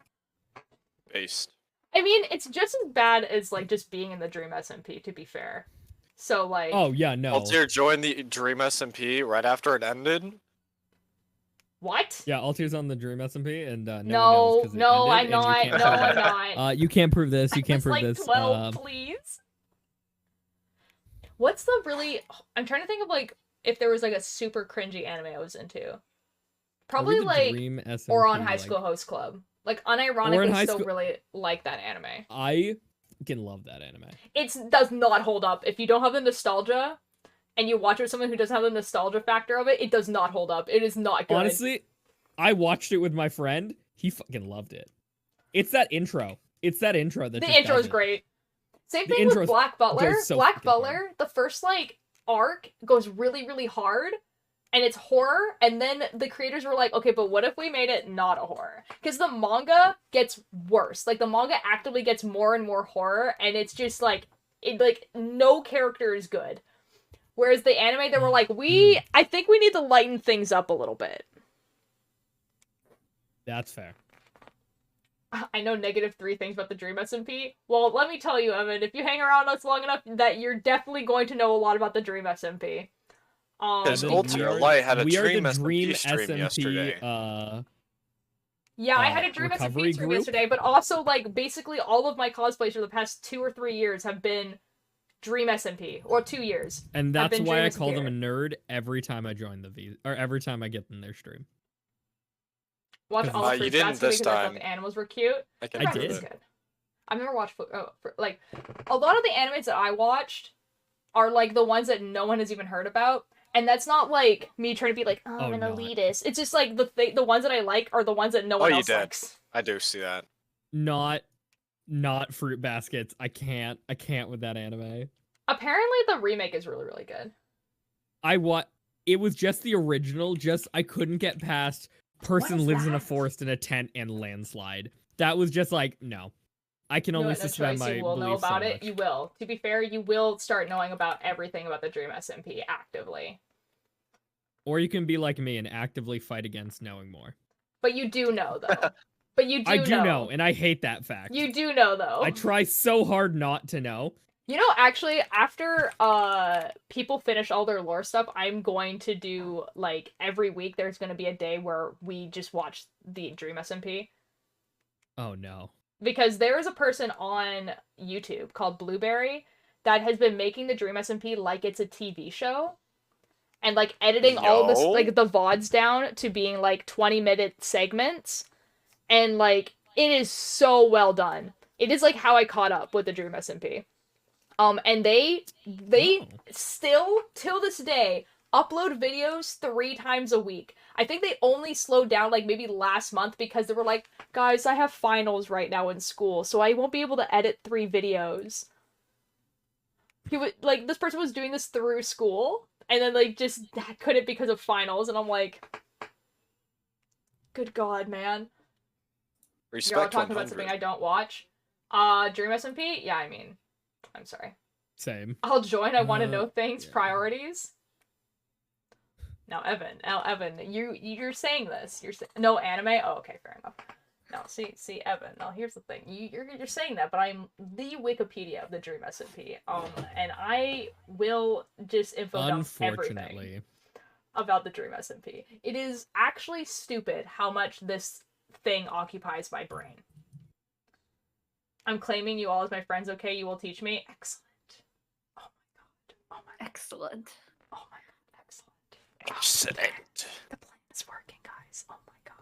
Based. I mean, it's just as bad as like just being in the Dream SMP, to be fair. So like Oh yeah, no. Altair joined the Dream SMP right after it ended. what? Yeah, Altair's on the Dream SMP, and no one knows No, 'cause it no, ended, I'm and you not. can't No, prove I'm it. not. You can't prove this. You can't It's prove like this. 12, please. What's the really? I'm trying to think of like if there was like a super cringy anime I was into. Probably Are we the like Dream SMP, or on High like- School Host Club. Like Or in unironically, High still School- really like that anime. I can love that anime. It does not hold up if you don't have the nostalgia, and you watch it with someone who doesn't have the nostalgia factor of it. It does not hold up. It is not good. Honestly, I watched it with my friend. He fucking loved it. It's that intro. It's that intro that the just intro does is it. great. Same The thing with intro's Black Butler. goes so Black fucking hard. Butler, the first like arc goes really, really hard, and it's horror. And then the creators were like, okay, but what if we made it not a horror? Because the manga gets worse. Like the manga actively gets more and more horror, and it's just like no character is good. Whereas the anime, they were like, I think we need to lighten things up a little bit. That's fair. I know -3 things about the Dream SMP. Well, let me tell you, Evan, if you hang around us long enough, that you're definitely going to know a lot about the Dream SMP. Because Evan, Altair Light had a we are Dream the SMP Dream stream SMP, yesterday. Yeah, I had a Dream SMP recovery stream group? yesterday, but also, like, basically all of my cosplays for the past 2 or 3 years have been Dream SMP, or 2 years. and I've that's been why I Dream call them a SMP. nerd every time I join or every time I get in their stream. Watch all of you Fruit didn't Basket this because I thought time. the animals were cute. I I Fruit did. Basket was good. I've never watched like a lot of the animes that I watched are like the ones that no one has even heard about, and that's not like me trying to be like, oh, I'm an not. elitist. It's just like the ones that I like are the ones that no one you else did. likes. I do see that. Not Fruit Baskets. I can't with that anime. Apparently, the remake is really, really good. It was just the original. Just I couldn't get past person is lives in a that? forest in a tent and landslide. That was just like no. I can You only have no suspend choice. my You will know beliefs so about it. much. You will. To be fair, you will start knowing about everything about the Dream SMP actively. Or you can be like me and actively fight against knowing more. But you do know, though. But you do I do know, and I hate that fact. You do know, though. I try so hard not to know. You know, actually, after people finish all their lore stuff, I'm going to do, like, every week there's going to be a day where we just watch the Dream SMP. Oh no. Because there is a person on YouTube called Blueberry that has been making the Dream SMP like it's a TV show. And, like, editing all this, like, the VODs down to being, like, 20-minute segments. And, like, it is so well done. It is, like, how I caught up with the Dream SMP. And they still, till this day, upload videos 3 times a week. I think they only slowed down, like, maybe last month because they were like, guys, I have finals right now in school, so I won't be able to edit 3 videos. This person was doing this through school, and then, like, just couldn't because of finals, and I'm like, good God, man. You're all Respect talking 100. about something I don't watch. Dream SMP? Yeah, I mean, I'm sorry. Same. I'll join. I want to know things. yeah. Priorities. Now, Evan, you're saying this. No anime. Oh, okay, fair enough. No, see, Evan. Now, here's the thing. You're saying that, but I'm the Wikipedia of the Dream SMP. And I will just info dump everything about the Dream SMP. It is actually stupid how much this thing occupies my brain. I'm claiming you all as my friends. Okay, you will teach me. Excellent. Oh my god. Oh my. Excellent. Oh my god. Excellent. Excellent. The plan is working, guys. Oh my god.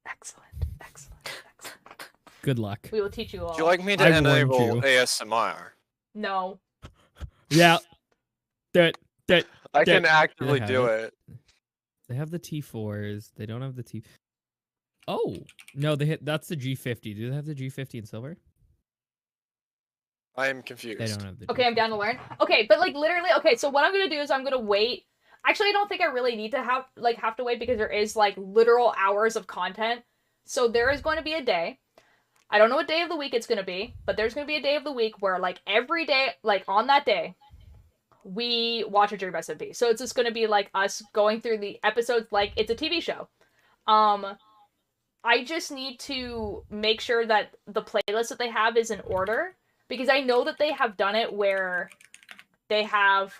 Excellent. Good luck. We will teach you all. Would you like me to I warned enable you. ASMR? No. Yeah. I can They actively have do it. it. They have the T4s. They don't have the T. Oh no, that's the G50. Do they have the G50 in silver? I am confused. They don't have the. Okay, I'm down to learn. Okay, but like literally, okay, so what I'm gonna do is I'm gonna wait. Actually, I don't think I really need to have to wait because there is like literal hours of content. So there is going to be a day. I don't know what day of the week it's gonna be, but there's gonna be a day of the week where like every day, like on that day, we watch a Dream SMP. So it's just gonna be like us going through the episodes like it's a TV show. I just need to make sure that the playlist that they have is in order. Because I know that they have done it where they have,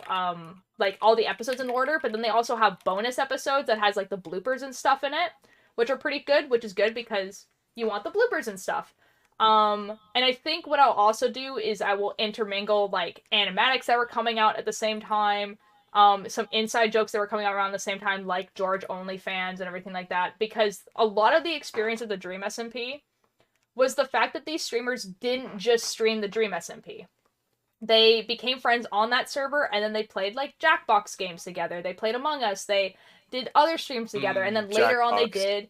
like, all the episodes in order, but then they also have bonus episodes that has, like, the bloopers and stuff in it, which are pretty good, which is good because you want the bloopers and stuff. And I think what I'll also do is I will intermingle, like, animatics that were coming out at the same time, some inside jokes that were coming out around the same time, like George OnlyFans and everything like that, because a lot of the experience of the Dream SMP was the fact that these streamers didn't just stream the Dream SMP. They became friends on that server, and then they played, like, Jackbox games together. They played Among Us. They did other streams together, and then later on they did...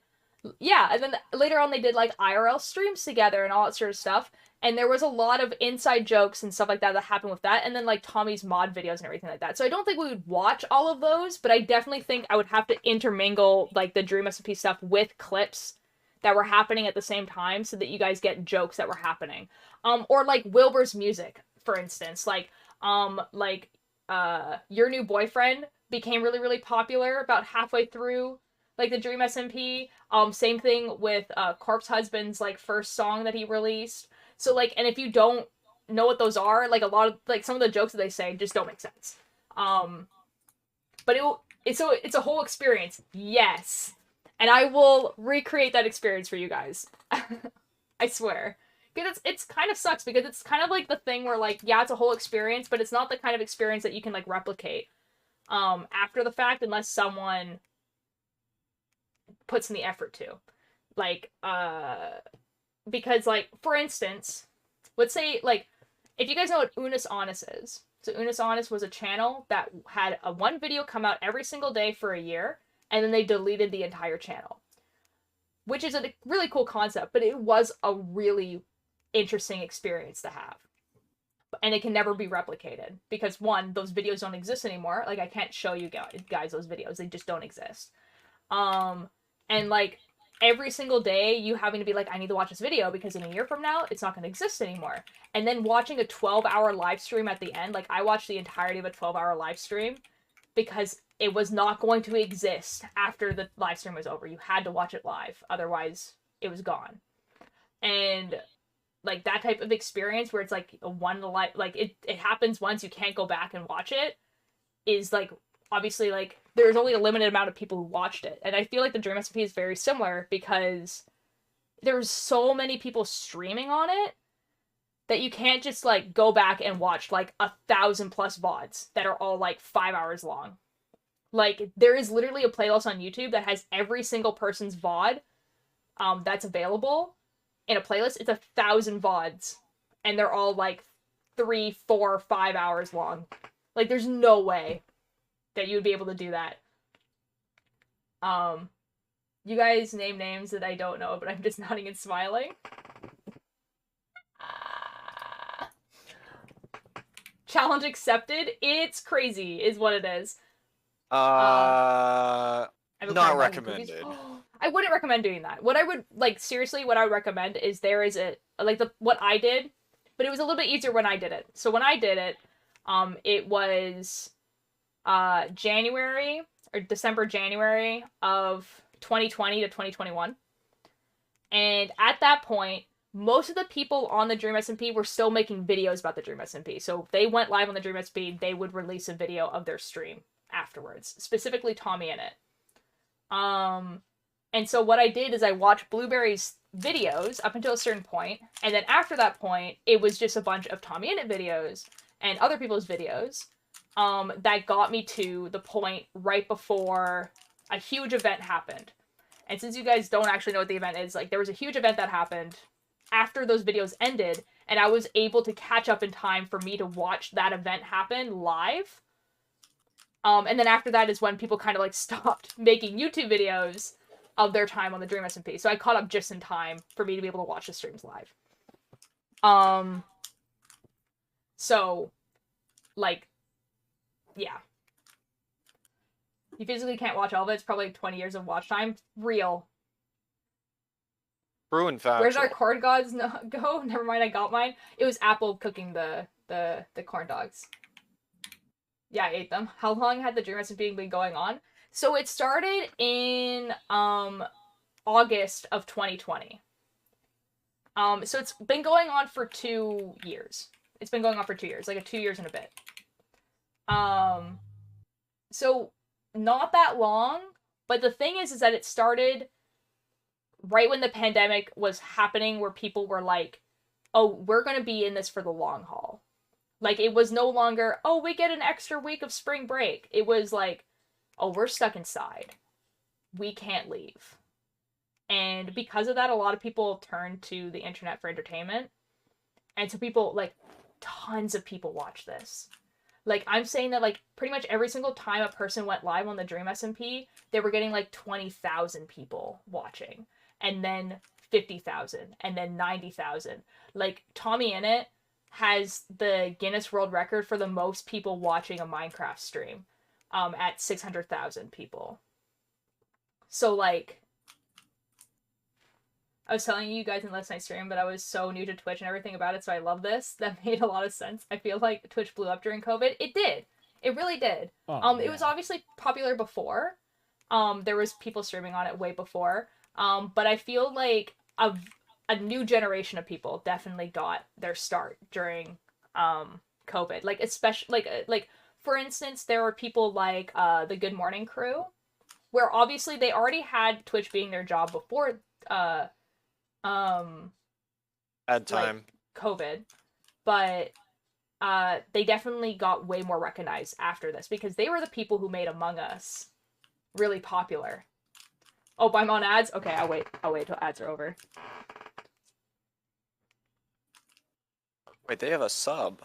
Yeah, and then later on they did, like, IRL streams together and all that sort of stuff. And there was a lot of inside jokes and stuff like that that happened with that, and then, like, Tommy's mod videos and everything like that. So I don't think we would watch all of those, but I definitely think I would have to intermingle, like, the Dream SMP stuff with clips that were happening at the same time so that you guys get jokes that were happening. Or like Wilbur's music, for instance. Your New Boyfriend became really, really popular about halfway through like the Dream SMP. Same thing with Corpse Husband's like first song that he released. So like, and if you don't know what those are, like a lot of like some of the jokes that they say just don't make sense. But it's a whole experience. Yes. And I will recreate that experience for you guys. I swear. Because it's kind of sucks, because it's kind of like the thing where, like, yeah, it's a whole experience, but it's not the kind of experience that you can, like, replicate after the fact unless someone puts in the effort to. Like, because, like, for instance, let's say, like, if you guys know what Unus Annus is. So Unus Annus was a channel that had one video come out every single day for a year, and then they deleted the entire channel. Which is a really cool concept, but it was a really interesting experience to have. And it can never be replicated. Because, one, those videos don't exist anymore. Like, I can't show you guys those videos. They just don't exist. And, like, every single day, you having to be like, I need to watch this video, because in a year from now, it's not going to exist anymore. And then watching a 12-hour live stream at the end. Like, I watched the entirety of a 12-hour live stream, because it was not going to exist after the live stream was over. You had to watch it live. Otherwise, it was gone. And, like, that type of experience where it's, like, a one-to-life... Like, it happens once, you can't go back and watch it, is, like, obviously, like, there's only a limited amount of people who watched it. And I feel like the Dream SMP is very similar, because there's so many people streaming on it that you can't just, like, go back and watch, like, 1,000+ VODs that are all, like, 5 hours long. Like, there is literally a playlist on YouTube that has every single person's VOD that's available in a playlist. It's 1,000 VODs. And they're all, like, 3, 4, 5 hours long. Like, there's no way that you would be able to do that. You guys name names that I don't know, but I'm just nodding and smiling. Challenge accepted. It's crazy, is what it is. Not recommended. I wouldn't recommend doing that. What I would, like, seriously, what I would recommend is there is what I did, but it was a little bit easier when I did it. So when I did it, it was January or December, January of 2020 to 2021. And at that point, most of the people on the Dream SMP were still making videos about the Dream SMP. So if they went live on the Dream SMP, they would release a video of their stream afterwards, specifically Tommy in it. And so what I did is I watched Blueberry's videos up until a certain point, and then after that point, it was just a bunch of Tommy in it videos and other people's videos that got me to the point right before a huge event happened. And since you guys don't actually know what the event is, like, there was a huge event that happened after those videos ended, and I was able to catch up in time for me to watch that event happen live. And then after that is when people kind of, like, stopped making YouTube videos of their time on the Dream SMP. So I caught up just in time for me to be able to watch the streams live. So, like, yeah. You physically can't watch all of it. It's probably 20 years of watch time. Real. True and factual. Where's our corn gods go? Never mind, I got mine. It was Apple cooking the corn dogs. Yeah, I ate them. How long had the Dream SMP been going on? So it started in August of 2020. So it's been going on for 2 years. It's been going on for 2 years, like 2 years and a bit. So not that long, but the thing is that it started right when the pandemic was happening, where people were like, oh, we're going to be in this for the long haul. Like, it was no longer, oh, we get an extra week of spring break. It was like, oh, we're stuck inside. We can't leave. And because of that, a lot of people turned to the internet for entertainment. And so people, like, tons of people watch this. Like, I'm saying that, like, pretty much every single time a person went live on the Dream SMP, they were getting, like, 20,000 people watching. And then 50,000. And then 90,000. Like, Tommy in it has the Guinness World Record for the most people watching a Minecraft stream. At 600,000 people. So, like, I was telling you guys in last night's stream, but I was so new to Twitch and everything about it, so I love this. That made a lot of sense. I feel like Twitch blew up during COVID. It did. It really did. It was obviously popular before. There was people streaming on it way before. But I feel like a new generation of people definitely got their start during COVID. Like, especially, like for instance, there were people like the Good Morning Crew, where obviously they already had Twitch being their job before Ad time. like, COVID, but they definitely got way more recognized after this, because they were the people who made Among Us really popular. Oh, I'm on ads? Okay, I'll wait till ads are over. Wait, they have a sub.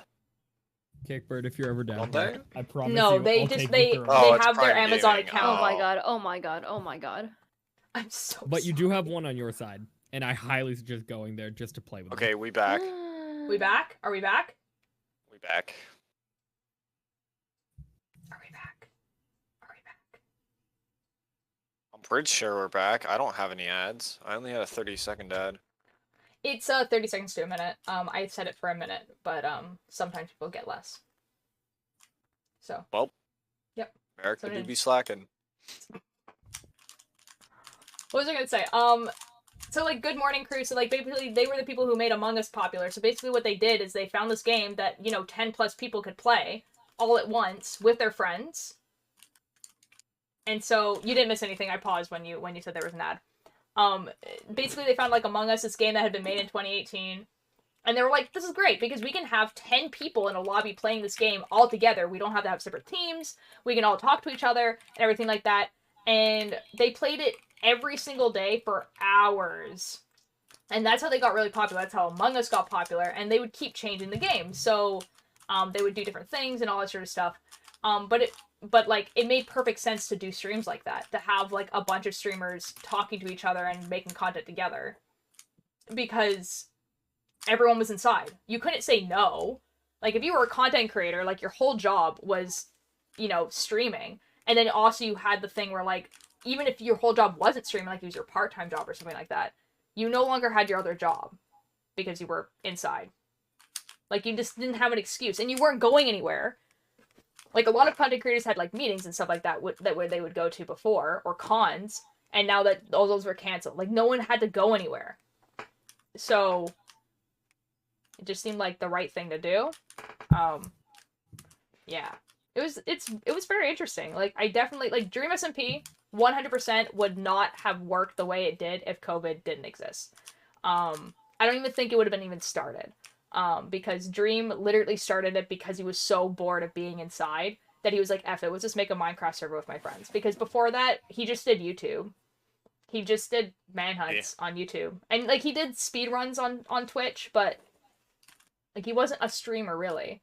Kickbird, if you're ever down Don't here, they? I promise No, you, they I'll just take they you through. Oh, it's have their Prime Amazon Gaming. account. Oh my god, oh my god, oh my god. I'm so But you sorry. do have one on your side, and I highly suggest going there just to play with Okay, them. we back. We back? Are we back? We back. Are we back? Are we back? I'm pretty sure we're back. I don't have any ads. I only had a 30-second ad. It's 30 seconds to a minute. I set it for a minute, but sometimes people get less. So. Well. Yep. America So it do is. be slacking. What was I gonna say? So, like, Good Morning Crew, so, like, basically, they were the people who made Among Us popular. So basically what they did is they found this game that, 10 plus people could play all at once with their friends. And so, you didn't miss anything. I paused when you said there was an ad. Basically, they found, like, Among Us, this game that had been made in 2018. And they were like, this is great, because we can have 10 people in a lobby playing this game all together. We don't have to have separate teams. We can all talk to each other and everything like that. And they played it every single day for hours. And that's how they got really popular. That's how Among Us got popular. And they would keep changing the game. So they would do different things and all that sort of stuff. But it made perfect sense to do streams like that. To have, like, a bunch of streamers talking to each other and making content together. Because everyone was inside. You couldn't say no. Like, if you were a content creator, like, your whole job was, streaming. And then also you had the thing where, like, even if your whole job wasn't streaming, like it was your part-time job or something like that, you no longer had your other job because you were inside. Like, you just didn't have an excuse. And you weren't going anywhere. Like a lot of content creators had like meetings and stuff like that where they would go to before, or cons, and now that all those were canceled, like no one had to go anywhere. So it just seemed like the right thing to do. Yeah. It was very interesting. Like I definitely like Dream SMP 100% would not have worked the way it did if COVID didn't exist. I don't even think it would have been even started. Because Dream literally started it because he was so bored of being inside that he was like, F it, let's just make a Minecraft server with my friends. Because before that, he just did YouTube. He just did manhunts on YouTube. And like he did speedruns on Twitch, but like he wasn't a streamer really.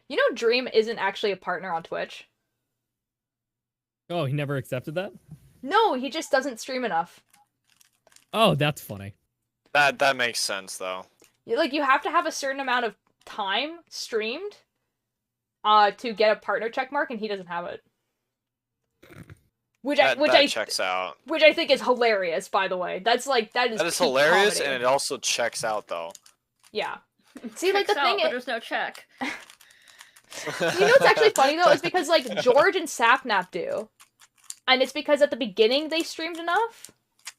You know Dream isn't actually a partner on Twitch. Oh, he never accepted that? No, he just doesn't stream enough. Oh, that's funny. That makes sense though. Like you have to have a certain amount of time streamed to get a partner check mark, and he doesn't have it. Which checks out. Which I think is hilarious, by the way. That is hilarious, comedy. and it also checks out though. Yeah. See, like the thing but there's no check. You know what's actually funny though is because like George and Sapnap do, and it's because at the beginning they streamed enough,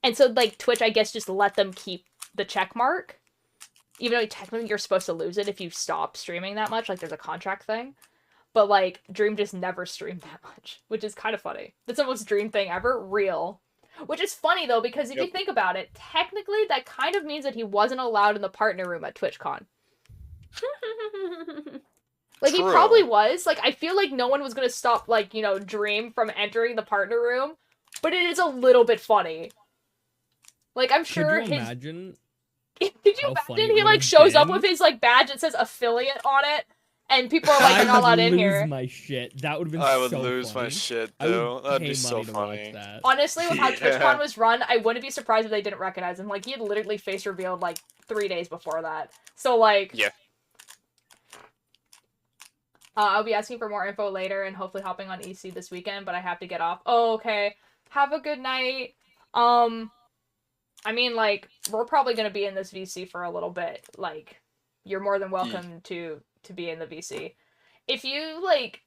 and so like Twitch I guess just let them keep the check mark, even though technically you're supposed to lose it if you stop streaming that much. Like there's a contract thing, but like Dream just never streamed that much, which is kind of funny. That's the most Dream thing ever, real. Which is funny though because if you think about it, technically that kind of means that he wasn't allowed in the partner room at TwitchCon. Like, True. He probably was. Like, I feel like no one was gonna stop, like, you know, Dream from entering the partner room. But it is a little bit funny. Like, I'm sure Could you imagine? Could you imagine he, like, shows up with his, like, badge that says affiliate on it? And people are like, you're not allowed in here. I would lose my shit. That would have been I so would lose funny. my shit, I would though. That'd pay be so money to watch funny. that. Honestly, with how Yeah. TwitchCon was run, I wouldn't be surprised if they didn't recognize him. Like, he had literally face revealed, like, 3 days before that. So, like... Yeah. I'll be asking for more info later and hopefully hopping on EC this weekend, but I have to get off. Oh, okay. Have a good night. I mean, like, we're probably gonna be in this VC for a little bit. Like, you're more than welcome to be in the VC. If you, like,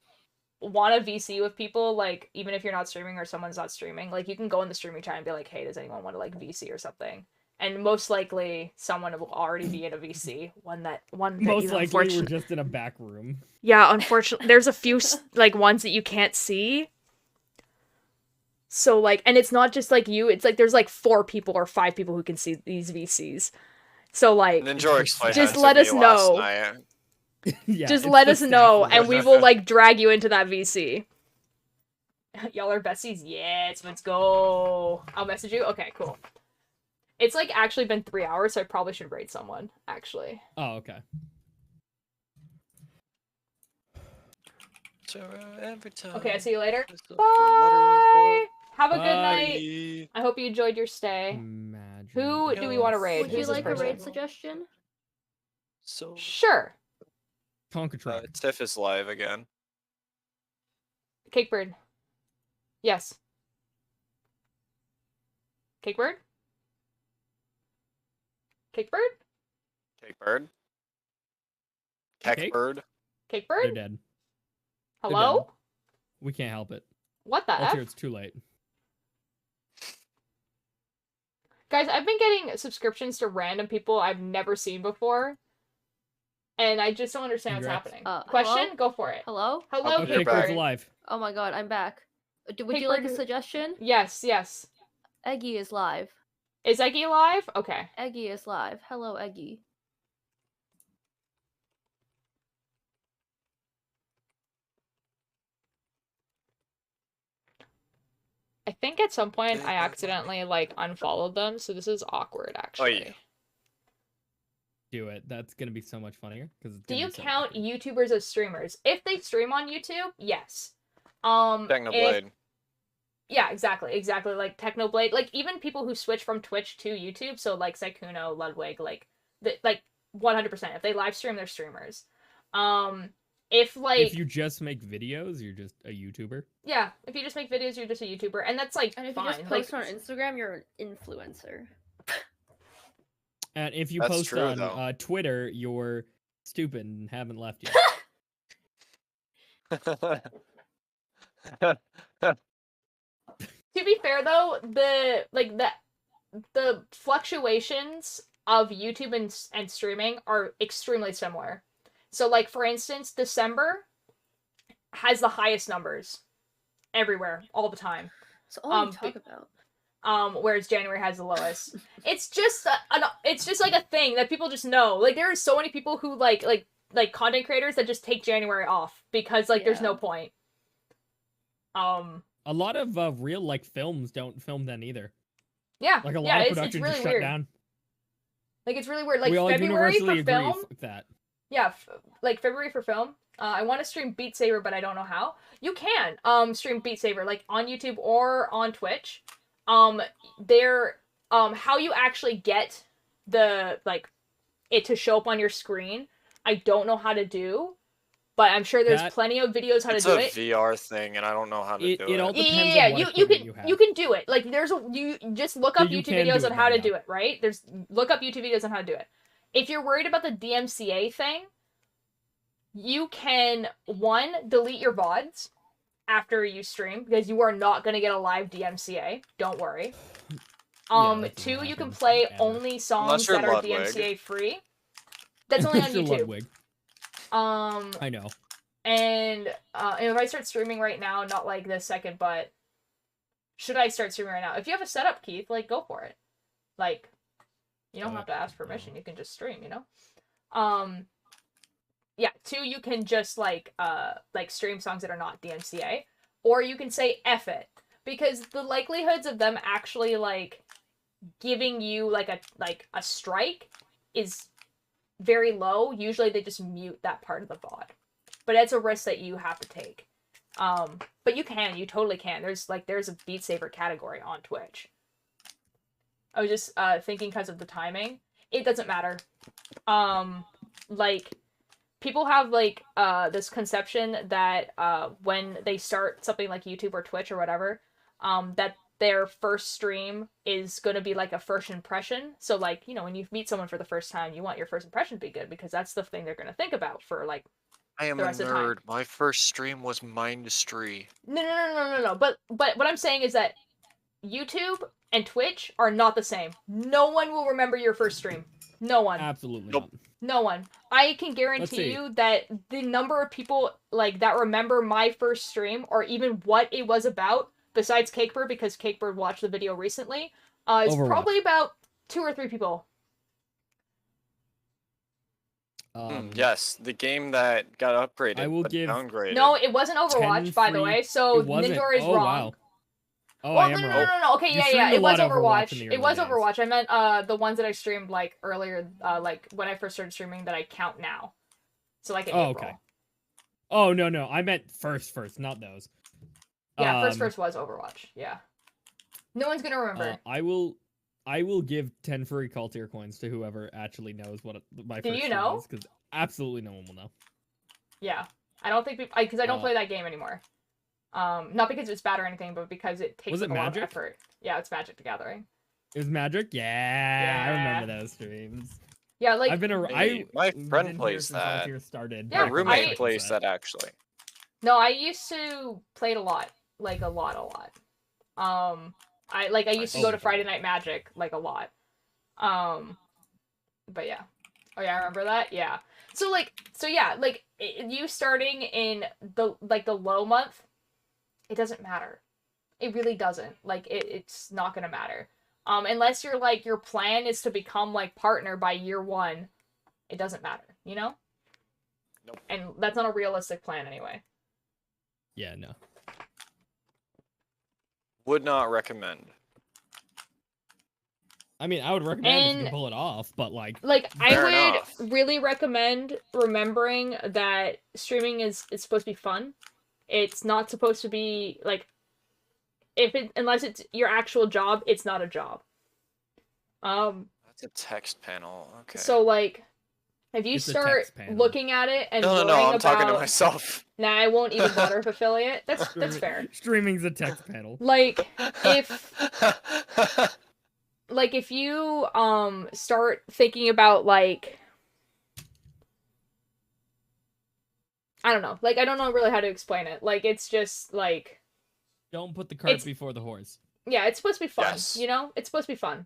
want a VC with people, like, even if you're not streaming or someone's not streaming, like, you can go in the streaming chat and be like, hey, does anyone want to, like, VC or something? And most likely, someone will already be in a VC. One that Most likely, we're just in a back room. Yeah, unfortunately, there's a few like ones that you can't see. So like, and it's not just like you. It's like there's like 4 people or 5 people who can see these VCs. So like, just let us know. Yeah, just let us know, and we will like drag you into that VC. Y'all are besties? Yes, let's go. I'll message you. Okay, cool. It's, like, actually been 3 hours, so I probably should raid someone, actually. Oh, okay. Okay, I see you later. Bye! Have a good night. I hope you enjoyed your stay. Imagine. Who do we want to raid? Would you like a raid suggestion? Sure. Conquer Tiff is live again. Cakebird. Yes. Cakebird? Cakebird? Cakebird? Cake? Cakebird? They're Cakebird? dead. Hello? We can't help it. What the F? It's too late. Guys, I've been getting subscriptions to random people I've never seen before. And I just don't understand what's happening. Question? Hello? Go for it. Hello? Hello, Okay, Cakebird's Cakebird. alive. Oh my god, I'm back. Would you like a suggestion? Yes, yes. Eggy is live. Is Eggy alive? Okay. Eggy is live. Hello, Eggy. I think at some point I accidentally, like, unfollowed them, so this is awkward, actually. yeah. Do it. That's gonna be so much funnier. Do you count YouTubers as streamers? If they stream on YouTube, yes. Technoblade. Yeah, exactly, like Technoblade, like even people who switch from Twitch to YouTube, so like Sykkuno, Ludwig, like 100%. If they live stream, they're streamers. If you just make videos, you're just a YouTuber. Yeah, if you just make videos, you're just a YouTuber, and that's like and if fine. you just post on Instagram, you're an influencer. And if you That's post true, on Twitter, you're stupid and haven't left yet. To be fair though, the fluctuations of YouTube and streaming are extremely similar. So like for instance, December has the highest numbers everywhere all the time. So all you talk about. Whereas January has the lowest. It's just it's just like a thing that people just know. Like there are so many people who like content creators that just take January off because like there's no point. A lot of real like films don't film then either. Yeah, like a lot of production really just weird. shut down. Like it's really weird. Like we all February for agree film. with that. Yeah, like February for film. I want to stream Beat Saber, but I don't know how. You can stream Beat Saber like on YouTube or on Twitch. There how you actually get the like it to show up on your screen, I don't know how to do, but I'm sure there's plenty of videos how to do it. It's a VR thing, and I don't know how to do it. It all depends yeah, on what you can do it. Like there's you just look up YouTube videos on how to do it, right? Look up YouTube videos on how to do it. If you're worried about the DMCA thing, you can delete your VODs after you stream because you are not going to get a live DMCA. Don't worry. Two, you can play only songs that are DMCA free. That's only on YouTube. I know. And if I start streaming right now, not like this second, but should I start streaming right now? If you have a setup, Keith, like go for it. Like you don't have to ask permission. You can just stream, you know? Yeah, two, you can just like stream songs that are not DMCA, or you can say F it, because the likelihoods of them actually like giving you like a strike is very low. Usually they just mute that part of the VOD, but it's a risk that you have to take. But you totally can. There's a Beat Saber category on Twitch. I was just thinking because of the timing, it doesn't matter. Like people have like this conception that when they start something like YouTube or Twitch or whatever, that their first stream is going to be like a first impression. So like, you know, when you meet someone for the first time, you want your first impression to be good because that's the thing they're going to think about for like I am the a rest of the time. nerd. My first stream was Mindustry. No. But what I'm saying is that YouTube and Twitch are not the same. No one will remember your first stream. No one. Absolutely Nope. not. No one. I can guarantee you that the number of people like that remember my first stream or even what it was about, besides Cakebird, because Cakebird watched the video recently, is probably about 2 or 3 people. Yes, the game that got upgraded, I will but give downgraded. No, it wasn't Overwatch, by the way. So Ninja is wrong. Wow. Oh, well, I am wrong. No. Okay, You yeah. streamed a It was lot of Overwatch. It was days. Overwatch. I meant the ones that I streamed like earlier, like when I first started streaming that I count now. So like in April. Okay. Oh no, I meant first, not those. Yeah, first was Overwatch. Yeah. No one's gonna remember. I will give 10 free call tier coins to whoever actually knows what my first stream is, because absolutely no one will know. Yeah, I don't think because I don't play that game anymore. Not because it's bad or anything, but because it takes a lot of effort. Yeah, it's Magic the Gathering. It was Magic? Yeah, I remember those streams. Yeah, like my friend plays that. Yeah, my roommate plays that actually. No, I used to play it a lot, like a lot. I used to go to Friday Night Magic like a lot. But yeah. Oh yeah, I remember that. Yeah. So yeah, like you starting in the low month, it doesn't matter. It really doesn't. Like it's not gonna matter. Unless you're like your plan is to become like partner by year 1, it doesn't matter, you know? Nope. And that's not a realistic plan anyway. Yeah, no. Would not recommend. I mean, I would recommend if you can pull it off, but like I would really recommend remembering that streaming is supposed to be fun. It's not supposed to be like unless it's your actual job, it's not a job. That's a text panel. Okay. So like if you start looking at it and no, I'm talking to myself. Nah, I won't even bother if affiliate. That's fair. Streaming's a text panel. Like if you start thinking about like I don't know. Like, I don't know really how to explain it. Like, it's just, like... Don't put the cart It's- before the horse. Yeah, it's supposed to be fun, Yes. you know? It's supposed to be fun.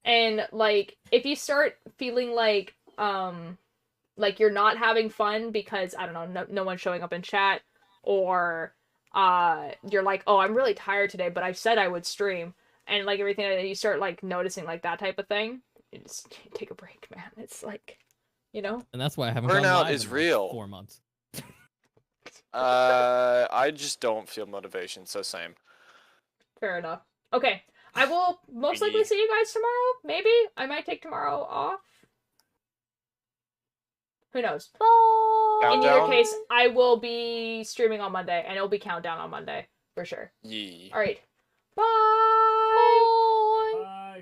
And, like, if you start feeling like you're not having fun because, I don't know, no one's showing up in chat, or, you're like, oh, I'm really tired today, but I said I would stream, and, like, everything, you start, like, noticing, like, that type of thing, you just take a break, man. It's, like, you know? And that's why I haven't gone Burnout live is in like real. 4 months. I just don't feel motivation, so same. Fair enough. Okay, I will most likely see you guys tomorrow, maybe? I might take tomorrow off. Who knows? In either Countdown? case, I will be streaming on Monday, and it'll be Countdown on Monday, for sure. Yee. Alright. Bye!